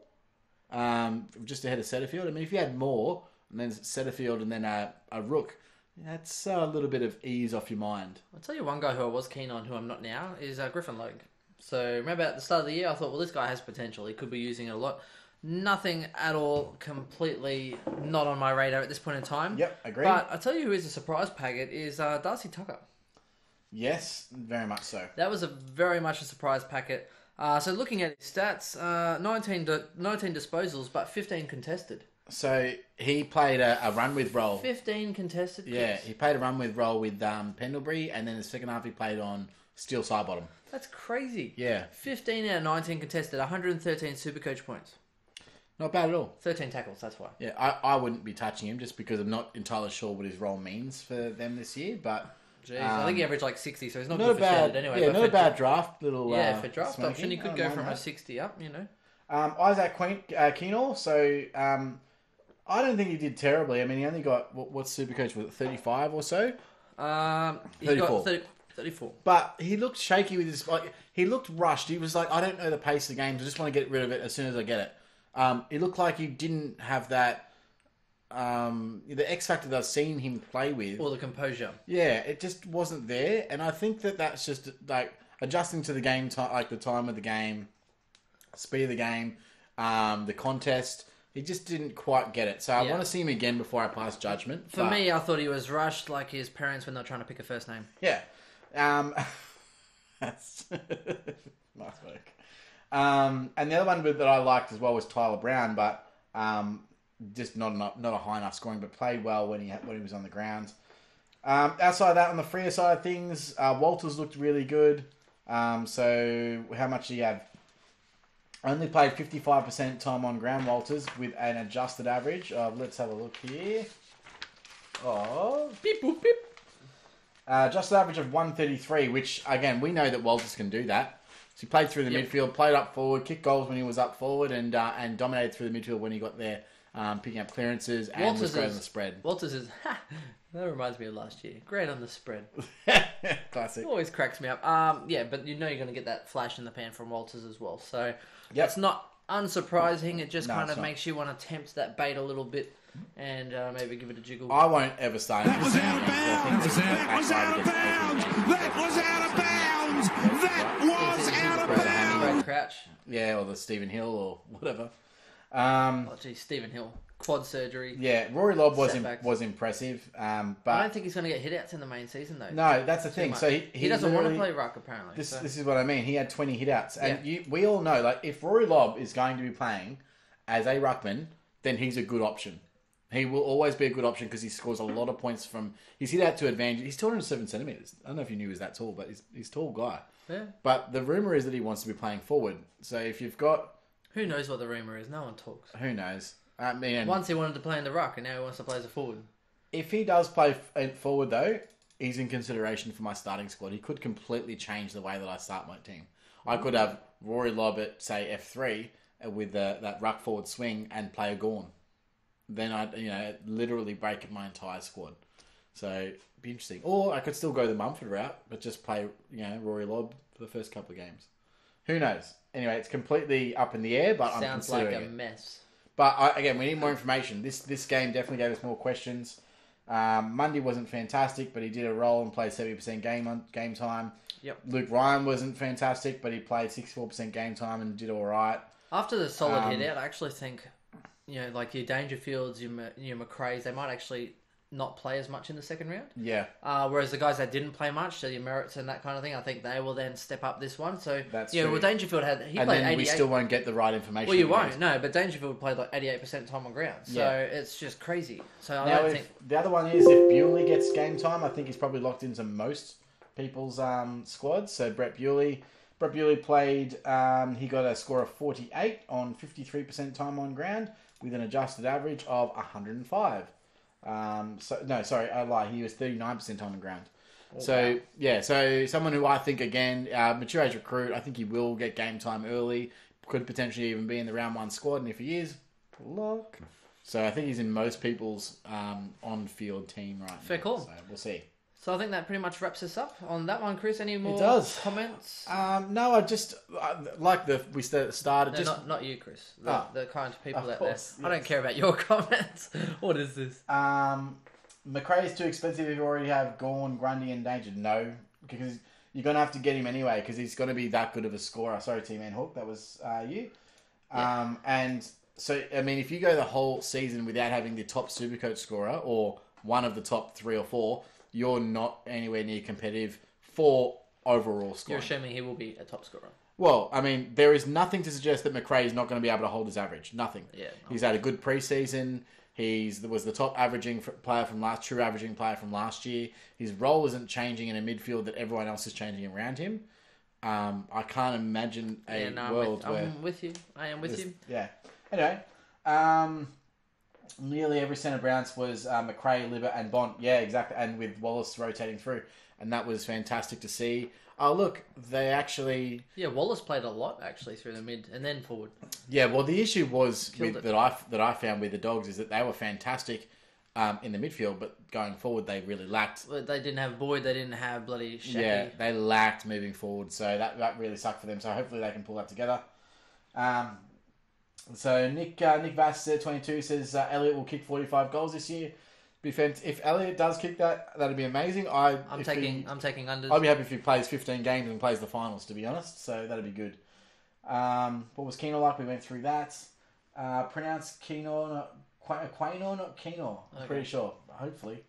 just ahead of Setterfield. I mean, if you had more, and then Setterfield and then a Rook, that's a little bit of ease off your mind. I'll tell you one guy who I was keen on, who I'm not now, is Griffin Logue. So remember at the start of the year, I thought, well, this guy has potential. He could be using it a lot. Nothing at all, completely not on my radar at this point in time. Yep, agree. But I'll tell you who is a surprise packet is Darcy Tucker. Yes, very much so. That was very much a surprise packet. So looking at his stats, 19 disposals, but 15 contested. So he played a run with role. 15 contested. Yeah, he played a run with role with Pendlebury, and then the second half he played on steel side bottom. That's crazy. Yeah. 15 out of 19 contested, 113 SuperCoach points. Not bad at all. 13 tackles, that's why. Yeah, I wouldn't be touching him just because I'm not entirely sure what his role means for them this year, but... Jeez, I think he averaged like 60, so he's not not good a for bad, standard anyway. Yeah, but not a bad draft little. Yeah, for draft smoking. option, he could go from a 60 up, you know. Isaac Keenall, so I don't think he did terribly. I mean, he only got, what's Supercoach, was it 35 or so? He got 34. But he looked shaky with his, he looked rushed. He was like, I don't know the pace of the game, I just want to get rid of it as soon as I get it. It looked like he didn't have that, the X factor that I've seen him play with. Or the composure. Yeah, it just wasn't there. And I think that's just like adjusting to the game time, like the time of the game, speed of the game, the contest. He just didn't quite get it. So I want to see him again before I pass judgment. For me, I thought he was rushed like his parents when they're trying to pick a first name. Yeah. That's nice work. And the other one that I liked as well was Tyler Brown, but just not a high enough scoring, but played well when he was on the ground. Outside of that, on the freer side of things, Walters looked really good. So how much did he have? Only played 55% time on ground, Walters, with an adjusted average of, let's have a look here. Beep, boop, beep. Adjusted average of 133, which, again, we know that Walters can do that. So he played through the midfield, played up forward, kicked goals when he was up forward, and dominated through the midfield when he got there, picking up clearances and was great on the spread. Walters is... that reminds me of last year. Great on the spread. Classic. Always cracks me up. Yeah, but you know you're going to get that flash in the pan from Walters as well. So it's not unsurprising. It just kind of makes you want to tempt that bait a little bit and maybe give it a jiggle. I won't ever start. That was out of bounds. That was out of bounds. That was out of bounds. That was out of bounds. Brad Crouch. Yeah, or the Stephen Hill or whatever. Oh, geez, Stephen Hill. Quad surgery. Yeah, Rory Lobb was impressive. But I don't think he's going to get hitouts in the main season, though. No, that's the thing. So he doesn't want to play ruck, apparently. This is what I mean. He had 20 hitouts. And we all know, like, if Rory Lobb is going to be playing as a ruckman, then he's a good option. He will always be a good option because he scores a lot of points from his hit out to advantage. He's 207 centimetres. I don't know if you knew he was that tall, but he's a tall guy. Yeah. But the rumour is that he wants to be playing forward. So if you've got... Who knows what the rumour is? No one talks. Who knows? I mean... Once he wanted to play in the ruck, and now he wants to play as a forward. If he does play forward, though, he's in consideration for my starting squad. He could completely change the way that I start my team. I could have Rory Lobb at, say, F3 with that ruck forward swing and play a Gorn. Then I'd literally break my entire squad. So it'd be interesting. Or I could still go the Mumford route, but just play Rory Lobb for the first couple of games. Who knows? Anyway, it's completely up in the air, but I'm considering it. Sounds like a mess. But again, we need more information. This game definitely gave us more questions. Mundy wasn't fantastic, but he did a role and played 70% game time. Yep. Luke Ryan wasn't fantastic, but he played 64% game time and did all right. After the solid hit out, I actually think like your Dangerfields, your McRae's, they might actually not play as much in the second round. Yeah. Whereas the guys that didn't play much, so your Merritts and that kind of thing, I think they will then step up this one. So that's true. Well, Dangerfield played 88. And then we still won't get the right information. Well, you won't, no, but Dangerfield played like 88% time on ground. So it's just crazy. So I don't think... The other one is if Bewley gets game time, I think he's probably locked into most people's squads. So Brett Bewley played, he got a score of 48 on 53% time on ground with an adjusted average of 105. I lie. He was 39% on the ground. Oh, so, wow. So someone who I think, again, mature age recruit, I think he will get game time early. Could potentially even be in the round one squad. And if he is, look. So I think he's in most people's on-field team right now. Fair call. So we'll see. So I think that pretty much wraps us up on that one, Chris. Any more comments? No, I just we started. No, just not you, Chris. The kind of people out course, there. I don't care about your comments. What is this? McRae is too expensive if you already have Gawn, Grundy, and Danger. No, because you're going to have to get him anyway because he's going to be that good of a scorer. Sorry, T-Man Hook, that was you. Yeah. And so, I mean, if you go the whole season without having the top Supercoach scorer or one of the top 3 or 4, you're not anywhere near competitive for overall scoring. You're assuming he will be a top scorer. Well, I mean, there is nothing to suggest that McRae is not going to be able to hold his average. Nothing. Yeah. He's had a good preseason. Was the top averaging player from true averaging player from last year. His role isn't changing in a midfield that everyone else is changing around him. I can't imagine a world where... I'm with you. I am with you. Yeah. Anyway, nearly every centre bounce was McRae, Libba and Bont. Yeah, exactly. And with Wallace rotating through. And that was fantastic to see. Oh, look, they actually... Yeah, Wallace played a lot, actually, through the mid and then forward. Yeah, well, the issue was that I found with the Dogs is that they were fantastic in the midfield, but going forward, they really lacked... They didn't have Boyd, they didn't have bloody Shaggy. Yeah, they lacked moving forward, so that really sucked for them. So hopefully they can pull that together. So Nick Vass, 22, says Elliott will kick 45 goals this year. If Elliott does kick that, that'd be amazing. I'm taking unders. I'd be happy if he plays 15 games and plays the finals, to be honest. So that'd be good. What was Keno like? We went through that. Pronounced Keno, Quaino, not Keno. I'm pretty sure. Hopefully.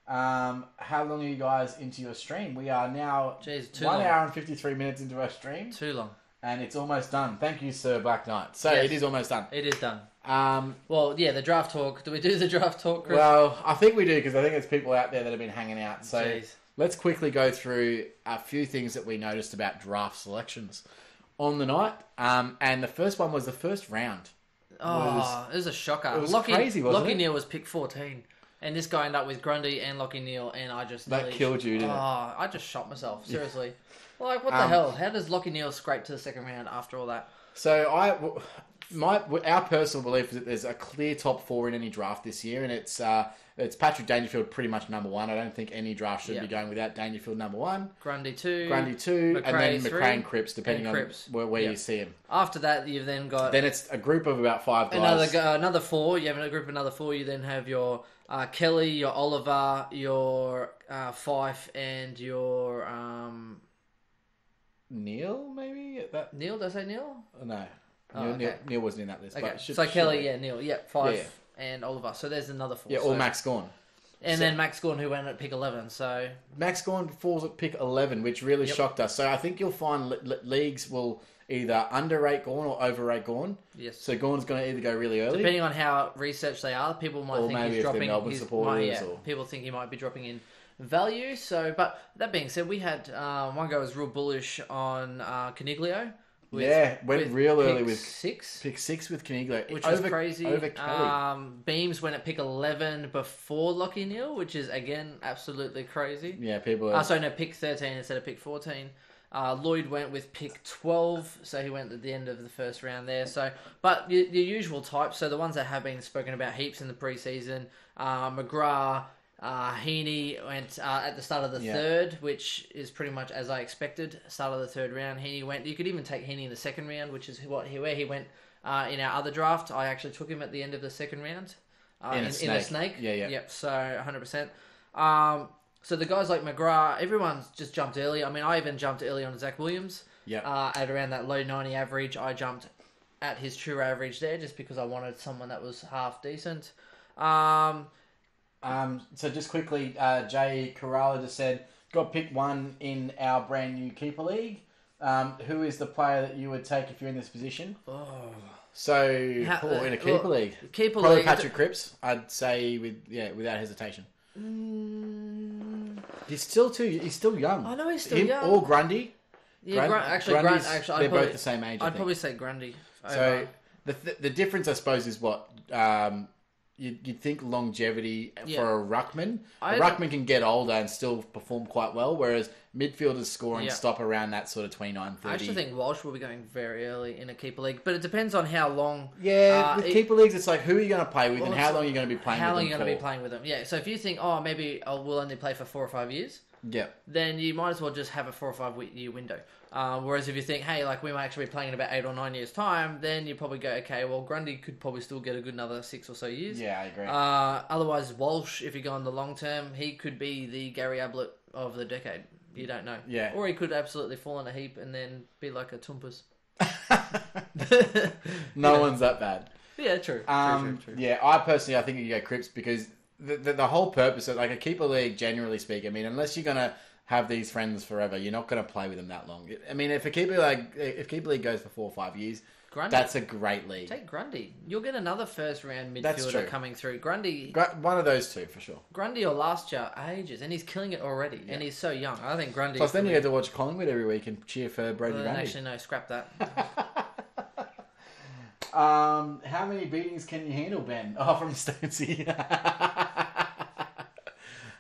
How long are you guys into your stream? We are now 1 hour and 53 minutes into our stream. Too long. And it's almost done. Thank you, Sir Black Knight. So yes, it is almost done. It is done. Well, yeah, the draft talk. Do we do the draft talk, Chris? Well, I think we do because I think there's people out there that have been hanging out. So let's quickly go through a few things that we noticed about draft selections on the night. And the first one was the first round. It was a shocker. It was crazy, wasn't it? Lockie Neal was pick 14. And this guy ended up with Grundy and Lockie Neal, and I just... That killed you, didn't it? I just shot myself, seriously. Like, what the hell? How does Lockie Neal scrape to the second round after all that? So our personal belief is that there's a clear top 4 in any draft this year, and it's Patrick Dangerfield pretty much number 1. I don't think any draft should be going without Dangerfield number 1. Grundy 2. McRae, and then McRae and Cripps, depending on where you see him. After that, you've then got... Then it's a group of about 5 guys. Another 4. You have a group of another 4. You then have your Kelly, your Oliver, your Fife, and your... Neil, maybe? Neil? Did I say Neil? No. Okay. Neil wasn't in that list. Okay. But Kelly, Neil. Fife and Oliver. So there's another 4. Yeah, or Max Gawn. And then Max Gawn, who went at pick 11. So Max Gawn falls at pick 11, which really shocked us. So I think you'll find leagues will either underrate Gawn or overrate Gawn. Yes. So Gawn's going to either go really early. Depending on how researched they are, people might think he's dropping... Melbourne supporters. People think he might be dropping in value. So, but that being said, we had one guy was real bullish on Caniglio. Went real early with pick 6 with Caniglio, which was crazy. Over Kelly. Beams went at pick 11 before Lockie Neal, which is again absolutely crazy. Yeah, people. Pick 13 instead of pick 14. Lloyd went with pick 12, so he went at the end of the first round there. So, but the usual types, so the ones that have been spoken about heaps in the preseason, McGrath. Heaney went at the start of the third, which is pretty much as I expected. Start of the third round, Heaney went. You could even take Heaney in the second round, which is where he went in our other draft. I actually took him at the end of the second round in a snake. Yeah. Yep. So 100%. So the guys like McGrath, everyone's just jumped early. I mean, I even jumped early on Zach Williams. Yeah. At around that low 90 average, I jumped at his true average there, just because I wanted someone that was half decent. So just quickly, Jay Corrala just said, got pick 1 in our brand new Keeper League. Who is the player that you would take if you're in this position? So, in a Keeper League? Probably Patrick Cripps, I'd say without hesitation. He's still young. I know he's still young. Or Grundy. Yeah, Grundy's, they're both the same age, I'd probably say Grundy. So, the difference, I suppose, is what... You'd think longevity for a ruckman. A ruckman can get older and still perform quite well, whereas midfielders scoring Yeah. stop around that sort of 29, 30. I actually think Walsh will be going very early in a keeper league, but it depends on how long. Yeah, with keeper leagues, it's like who are you going to play with and how also, long are you going to be playing with them How long are you going to for? be playing with them? Yeah, so if you think, oh, maybe we'll only play for 4 or 5 years, Yeah. then you might as well just have a 4 or 5 year window. Whereas if you think, hey, like we might actually be playing in about 8 or 9 years' time, then you probably go, okay, well, Grundy could probably still get a good another 6 or so years. Yeah, I agree. Otherwise, Walsh, if you go on the long term, he could be the Gary Ablett of the decade. You don't know. Yeah. Or he could absolutely fall in a heap and then be like a Tumpus. No one's that bad. Yeah, true. True. Yeah, I think you go Cripps because the whole purpose of like a keeper league, generally speaking, I mean, unless you're gonna have these friends forever, you're not gonna play with them that long. I mean, if keeper league goes for 4 or 5 years, Grundy. that's a great league. Take Grundy. You'll get another first round That's true. midfielder coming through. Grundy One of those two for sure. or last year, ages, and he's killing it already, and he's so young. I think Grundy. Plus, then you get to watch Collingwood every week and cheer for Brody Grundy. Actually, no, scrap that. How many beatings can you handle, Ben? Oh, from Stacey.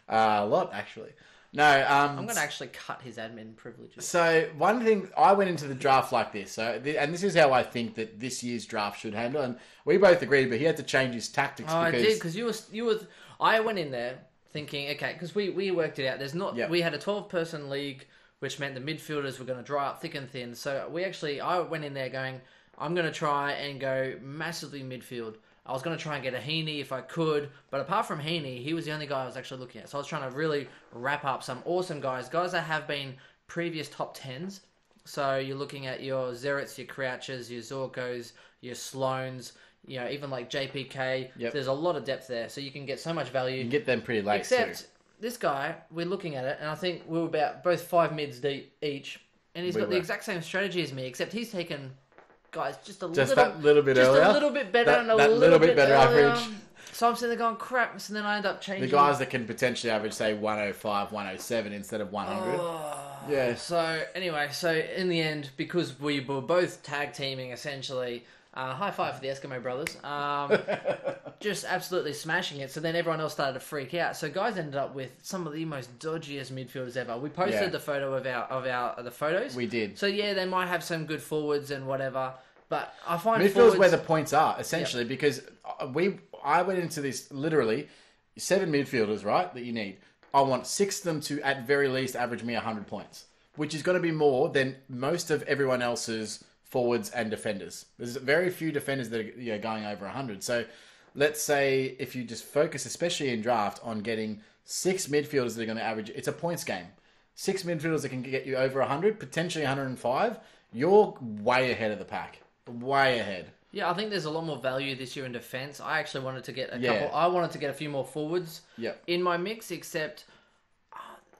A lot, actually. No, I'm going to actually cut his admin privileges. So one thing, I went into the draft like this, and this is how I think that this year's draft should handle. And we both agreed, but he had to change his tactics. Oh, because... I did, because you were. I went in there thinking, okay, because we worked it out. There's not. Yep. We had a 12-person league, which meant the midfielders were going to dry up thick and thin. So I went in there going, I'm going to try and go massively midfield. I was going to try and get a Heaney if I could, but apart from Heaney, he was the only guy I was actually looking at. So I was trying to really wrap up some awesome guys that have been previous top 10s. So you're looking at your Zerets, your Crouches, your Zorkos, your Sloans, you know, even like JPK. Yep. There's a lot of depth there, so you can get so much value. You can get them pretty late, Except this guy, we're looking at it, and I think we were about both 5 mids deep each, and he's got the exact same strategy as me, except he's taken guys just a little bit earlier. a little bit better and a little bit better average. So I'm sitting there going, crap, so then I end up changing. The guys that can potentially average, say, 105, 107 instead of 100. Yeah. So anyway, in the end, because we were both tag teaming essentially, high five for the Eskimo brothers, just absolutely smashing it. So then everyone else started to freak out. So guys ended up with some of the most dodgiest midfielders ever. We posted the photo of the photos. We did. So yeah, they might have some good forwards and whatever, but I find midfield's where the points are essentially because I went into this literally 7 midfielders, right, that you need. I want 6 of them to at very least average me 100 points, which is going to be more than most of everyone else's forwards and defenders. There's very few defenders that are going over 100. So let's say if you just focus, especially in draft, on getting 6 midfielders that are going to average, it's a points game. 6 midfielders that can get you over 100, potentially 105, you're way ahead of the pack. Way ahead. Yeah, I think there's a lot more value this year in defence. I actually wanted to get a couple. I wanted to get a few more forwards in my mix, except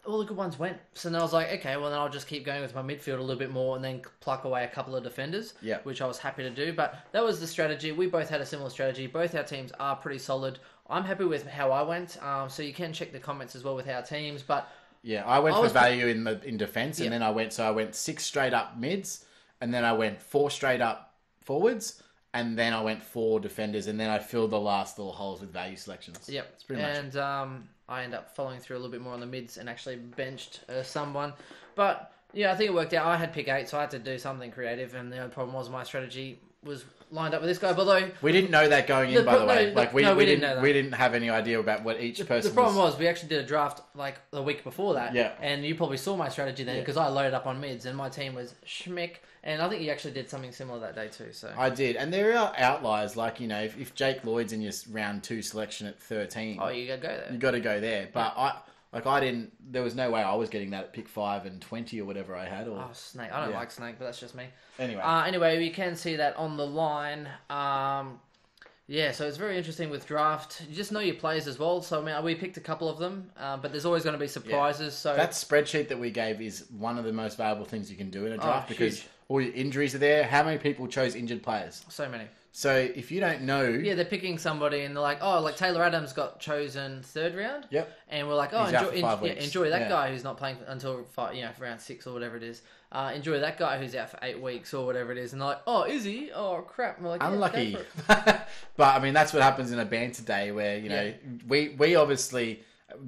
all the good ones went. So then I was like, okay, well then I'll just keep going with my midfield a little bit more and then pluck away a couple of defenders, which I was happy to do. But that was the strategy. We both had a similar strategy. Both our teams are pretty solid. I'm happy with how I went. So you can check the comments as well with our teams. But yeah, I went for value in defence, and then I went 6 straight up mids, and then I went 4 straight up forwards, and then I went 4 defenders, and then I filled the last little holes with value selections. Yep. That's pretty much it. And I end up following through a little bit more on the mids and actually benched someone. But yeah, I think it worked out. I had pick 8, so I had to do something creative, and the only problem was my strategy was lined up with this guy. Although we didn't know that going in, by the way. We didn't know that. We didn't have any idea about what each person. The problem was we actually did a draft like the week before that. Yeah. And you probably saw my strategy then because I loaded up on mids, and my team was schmick. And I think you actually did something similar that day too. So I did, and there are outliers. Like if Jake Lloyd's in your round 2 selection at 13, you gotta go there. You got to go there. But I didn't. There was no way I was getting that at pick 5 and 20 or whatever I had. Or Snake. I don't like Snake, but that's just me. Anyway, you can see that on the line. So it's very interesting with draft. You just know your players as well. So, I mean, we picked a couple of them, but there's always going to be surprises. So that spreadsheet that we gave is one of the most valuable things you can do in a draft because all your injuries are there. How many people chose injured players? So many. So if you don't know... Yeah, they're picking somebody and they're like, like Taylor Adams got chosen 3rd round. Yep. And we're like, enjoy that guy who's not playing until round 6 or whatever it is. Enjoy that guy who's out for 8 weeks or whatever it is. And they're like, oh, is he? Oh, crap. And we're like, unlucky. But, I mean, that's what happens in a banter day where, we obviously...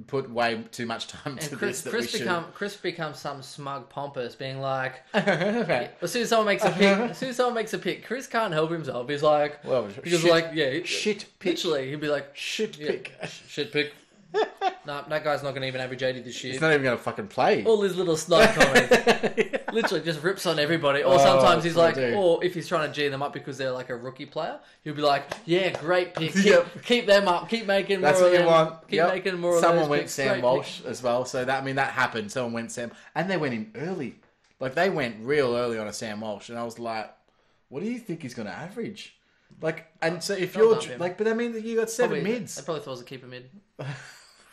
put way too much time to this. Chris becomes some smug pompous, being like, Okay. as soon as someone makes a pick, Chris can't help himself. He's like, shit pick. Literally, he'd be like, Shit pick. shit pick. No, that guy's not going to even average 80 this year. He's not even going to fucking play. All his little snide comments. Literally just rips on everybody. Or sometimes he's like, or if he's trying to G them up because they're like a rookie player, he'll be like, yeah, great pick. Keep them up. Keep making more of them. That's what you want. Keep making more of them. Someone went Sam Walsh as well. So that happened. Someone went Sam. And they went in early. Like, they went real early on a Sam Walsh. And I was like, what do you think he's going to average? Like, and so if you're... Like, but I mean, you got 7 mids. I probably thought it was a keeper mid.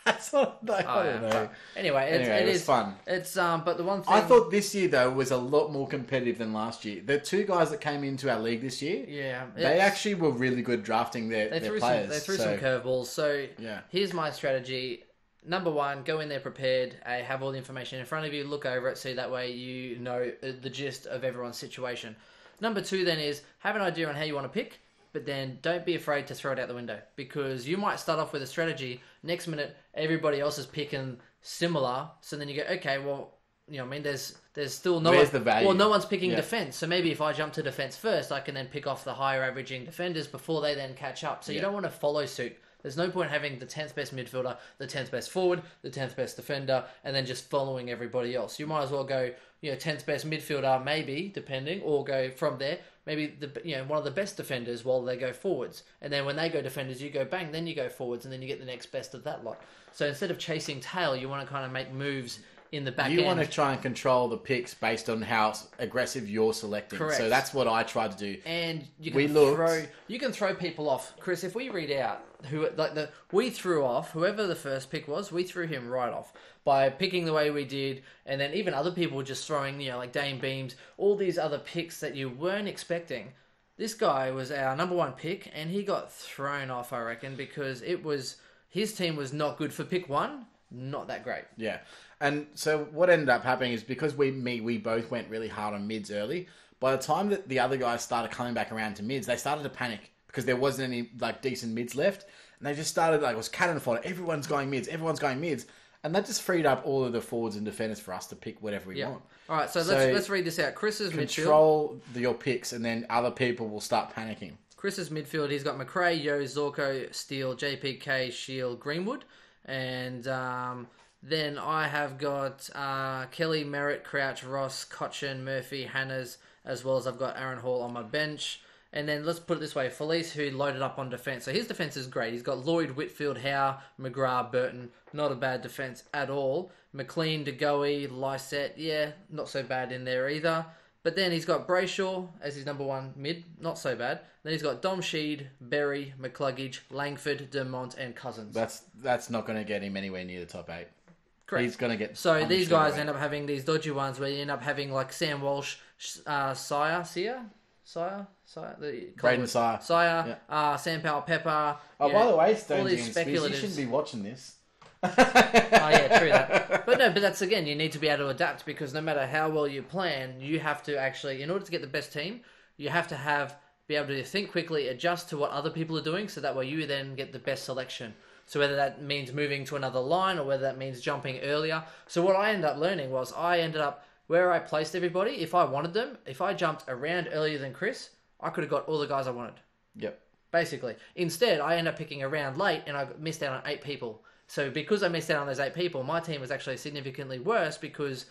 That's not. I don't know. Anyway, it is fun. It's but the one thing I thought this year though was a lot more competitive than last year. The 2 guys that came into our league this year, they actually were really good drafting their players. They threw some curveballs. So yeah. Here's my strategy. Number 1, go in there prepared. Have all the information in front of you. Look over it, so that way you know the gist of everyone's situation. Number 2 then is have an idea on how you want to pick. But then don't be afraid to throw it out the window, because you might start off with a strategy. Next minute, everybody else is picking similar. So then you go, okay, well, you know what I mean? There's still no Where's the value? Well, no one's picking defense. So maybe if I jump to defense first, I can then pick off the higher averaging defenders before they then catch up. So you don't want to follow suit. There's no point having the 10th best midfielder, the 10th best forward, the 10th best defender, and then just following everybody else. You might as well go, 10th best midfielder, maybe, depending, or go from there. Maybe one of the best defenders while they go forwards. And then when they go defenders, you go bang, then you go forwards, and then you get the next best of that lot. So instead of chasing tail, you want to kind of make moves in the back end. You want to try and control the picks based on how aggressive you're selecting. Correct. So that's what I tried to do. And you can throw people off. Chris, if we read out we threw off whoever the first pick was, we threw him right off by picking the way we did, and then even other people just throwing, like Dane Beams, all these other picks that you weren't expecting. This guy was our number 1 pick, and he got thrown off, I reckon, because his team was not good for pick 1. Not that great. Yeah. And so what ended up happening is because we both went really hard on mids early, by the time that the other guys started coming back around to mids, they started to panic because there wasn't any decent mids left. And they just started it was cannon fodder. Everyone's going mids. And that just freed up all of the forwards and defenders for us to pick whatever we want. All right, so let's read this out. Chris's midfield. Control your picks, and then other people will start panicking. Chris's midfield, he's got McRae, Yo, Zorko, Steele, JPK, Shield, Greenwood. And then I have got Kelly, Merritt, Crouch, Ross, Cochin, Murphy, Hannahs, as well as I've got Aaron Hall on my bench. And then let's put it this way, Felice, who loaded up on defence. So his defence is great. He's got Lloyd, Whitfield, Howe, McGrath, Burton. Not a bad defence at all. McLean, DeGoey, Lysette, not so bad in there either. But then he's got Brayshaw as his number 1 mid. Not so bad. Then he's got Dom Sheed, Berry, McCluggage, Langford, Dumont, and Cousins. That's not going to get him anywhere near the top 8. Correct. He's going to get... So these guys end up having these dodgy ones where you end up having like Sam Walsh, Braden Sire, Sam Powell Pepper. By the way, all these speculatives, you shouldn't be watching this. Oh yeah, true that. But that's again, you need to be able to adapt, because no matter how well you plan, you have to actually, in order to get the best team, you have to be able to think quickly, adjust to what other people are doing, so that way you then get the best selection. So whether that means moving to another line or whether that means jumping earlier. So what I ended up learning was where I placed everybody, if I wanted them, if I jumped around earlier than Chris, I could have got all the guys I wanted. Yep. Basically. Instead, I ended up picking around late and I missed out on 8 people. So because I missed out on those 8 people, my team was actually significantly worse because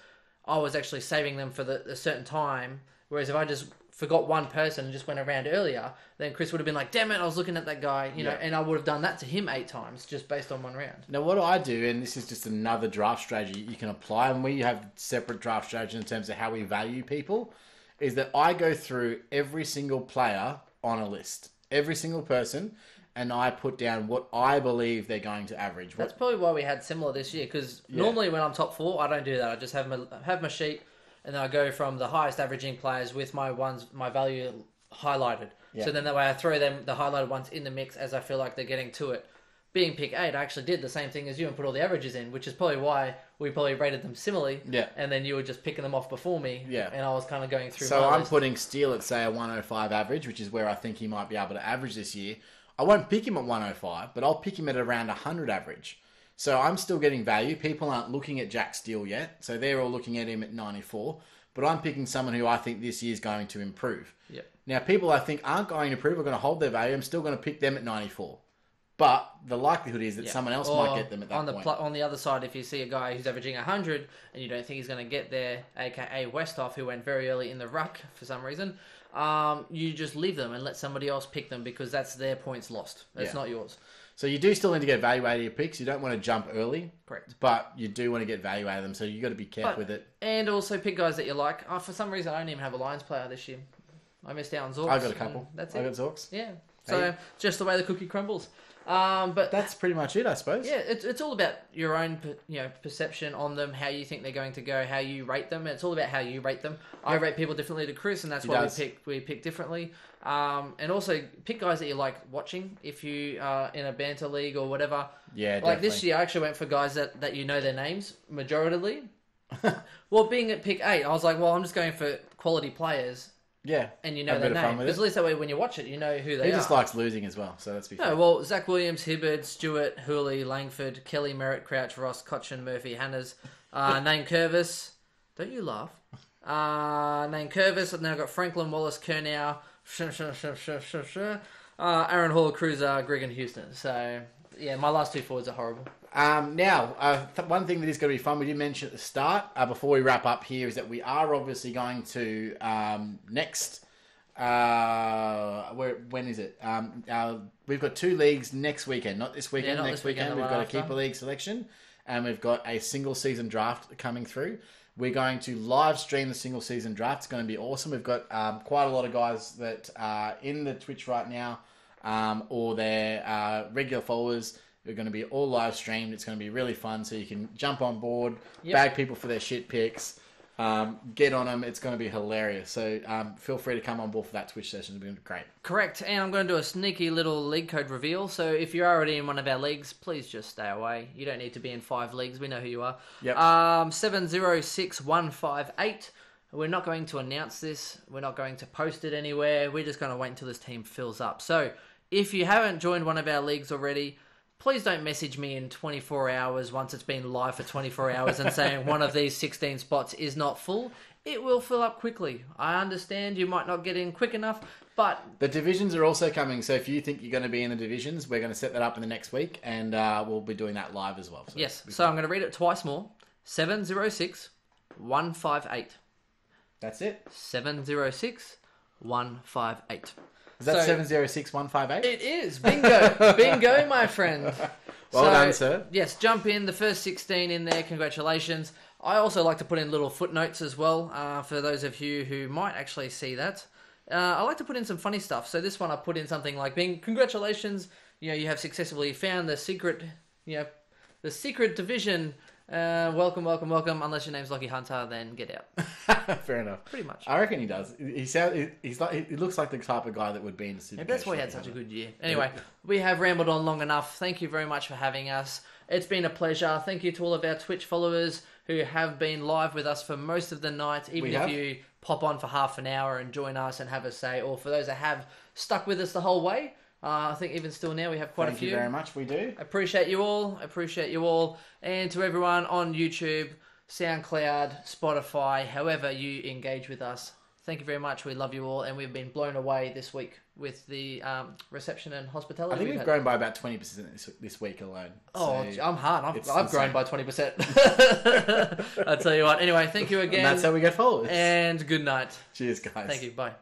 I was actually saving them for a certain time. Whereas if I just forgot one person and just went around earlier, then Chris would have been like, damn it, I was looking at that guy, you know, and I would have done that to him 8 times just based on one round. Now, what I do, and this is just another draft strategy you can apply, and we have separate draft strategies in terms of how we value people, is that I go through every single player on a list, every single person, and I put down what I believe they're going to average. That's probably why we had similar this year, because normally when I'm top 4, I don't do that. I just have my sheet, and then I go from the highest averaging players with my value highlighted. Yeah. So then that way I throw the highlighted ones in the mix as I feel like they're getting to it. Being pick 8, I actually did the same thing as you and put all the averages in, which is probably why we probably rated them similarly. Yeah. And then you were just picking them off before me. Yeah. And I was kind of going through So my I'm list. putting Steele at, say, a 105 average, which is where I think he might be able to average this year. I won't pick him at 105, but I'll pick him at around 100 average. So I'm still getting value. People aren't looking at Jack Steele yet, so they're all looking at him at 94. But I'm picking someone who I think this year is going to improve. Yep. Now, people I think aren't going to improve are going to hold their value. I'm still going to pick them at 94. But the likelihood is that someone else might get them at that point. On the other side, if you see a guy who's averaging 100 and you don't think he's going to get there, aka Westhoff, who went very early in the ruck for some reason, you just leave them and let somebody else pick them because that's their points lost. That's not yours. So you do still need to get value out of your picks. You don't want to jump early. Correct. But you do want to get value out of them, so you got to be careful with it. And also pick guys that you like. For some reason, I don't even have a Lions player this year. I missed out on Zorks. I got a couple. That's it. I got Zorks. Yeah. So just the way the cookie crumbles. But that's pretty much it, I suppose. Yeah, it's all about your own perception on them, how you think they're going to go, how you rate them. It's all about how you rate them. I rate people differently to Chris, and that's why we pick differently. And also pick guys that you like watching. If you are in a banter league or whatever. Yeah, like this year, I actually went for guys that you know their names majoritarily. Well, being at pick 8, I was like, well, I'm just going for quality players. Yeah. And you know their name. Because at least that way when you watch it, you know who they are. He just likes losing as well, so let's be fair. No, well, Zach Williams, Hibbard, Stewart, Hooley, Langford, Kelly, Merritt, Crouch, Ross, Cochin, Murphy, Hannahs, Nane Curvis. Don't you laugh. Nane Curvis. I've now got Franklin, Wallace, Kernow, Aaron Hall, Cruiser, Greg and Houston. So, yeah, my last 2 forwards are horrible. Now, one thing that is going to be fun, we did mention at the start, before we wrap up here, is that we are obviously going to, next, when is it? We've got 2 leagues next weekend, not this weekend, next weekend. We've got a keeper league selection, and we've got a single season draft coming through. We're going to live stream the single season draft. It's going to be awesome. We've got quite a lot of guys that are in the Twitch right now, or they're regular followers. We're going to be all live streamed. It's going to be really fun, so you can jump on board, bag people for their shit picks, get on them. It's going to be hilarious. So feel free to come on board for that Twitch session. It's going to be great. Correct. And I'm going to do a sneaky little league code reveal. So if you're already in one of our leagues, please just stay away. You don't need to be in 5 leagues. We know who you are. Yep. 706158. We're not going to announce this. We're not going to post it anywhere. We're just going to wait until this team fills up. So if you haven't joined one of our leagues already, please don't message me in 24 hours once it's been live for 24 hours and saying one of these 16 spots is not full. It will fill up quickly. I understand you might not get in quick enough, but... The divisions are also coming, so if you think you're going to be in the divisions, we're going to set that up in the next week, and we'll be doing that live as well. So yes, so I'm going to read it twice more. 706158. That's it. 706158. Is that 706158? It is. Bingo. Bingo, my friend. Well done, sir. Yes, jump in. The first 16 in there. Congratulations. I also like to put in little footnotes as well for those of you who might actually see that. I like to put in some funny stuff. So this one I put in something like, congratulations, you have successfully found the secret, the secret division. Welcome. Unless your name's Lockie Hunter, then get out. Fair enough. Pretty much. I reckon he does. He looks like the type of guy that would be in the Super. Maybe that's why he had such a good year. Anyway, we have rambled on long enough. Thank you very much for having us. It's been a pleasure. Thank you to all of our Twitch followers who have been live with us for most of the night. Even if you pop on for half an hour and join us and have a say, or for those that have stuck with us the whole way. I think even still now we have quite a few. Thank you very much. We do. I appreciate you all. And to everyone on YouTube, SoundCloud, Spotify, however you engage with us, thank you very much. We love you all. And we've been blown away this week with the reception and hospitality. I think we've grown by about 20% this week alone. Oh, so I'm hard. I've grown by 20%. I'll tell you what. Anyway, thank you again. And that's how we get followers. And good night. Cheers, guys. Thank you. Bye.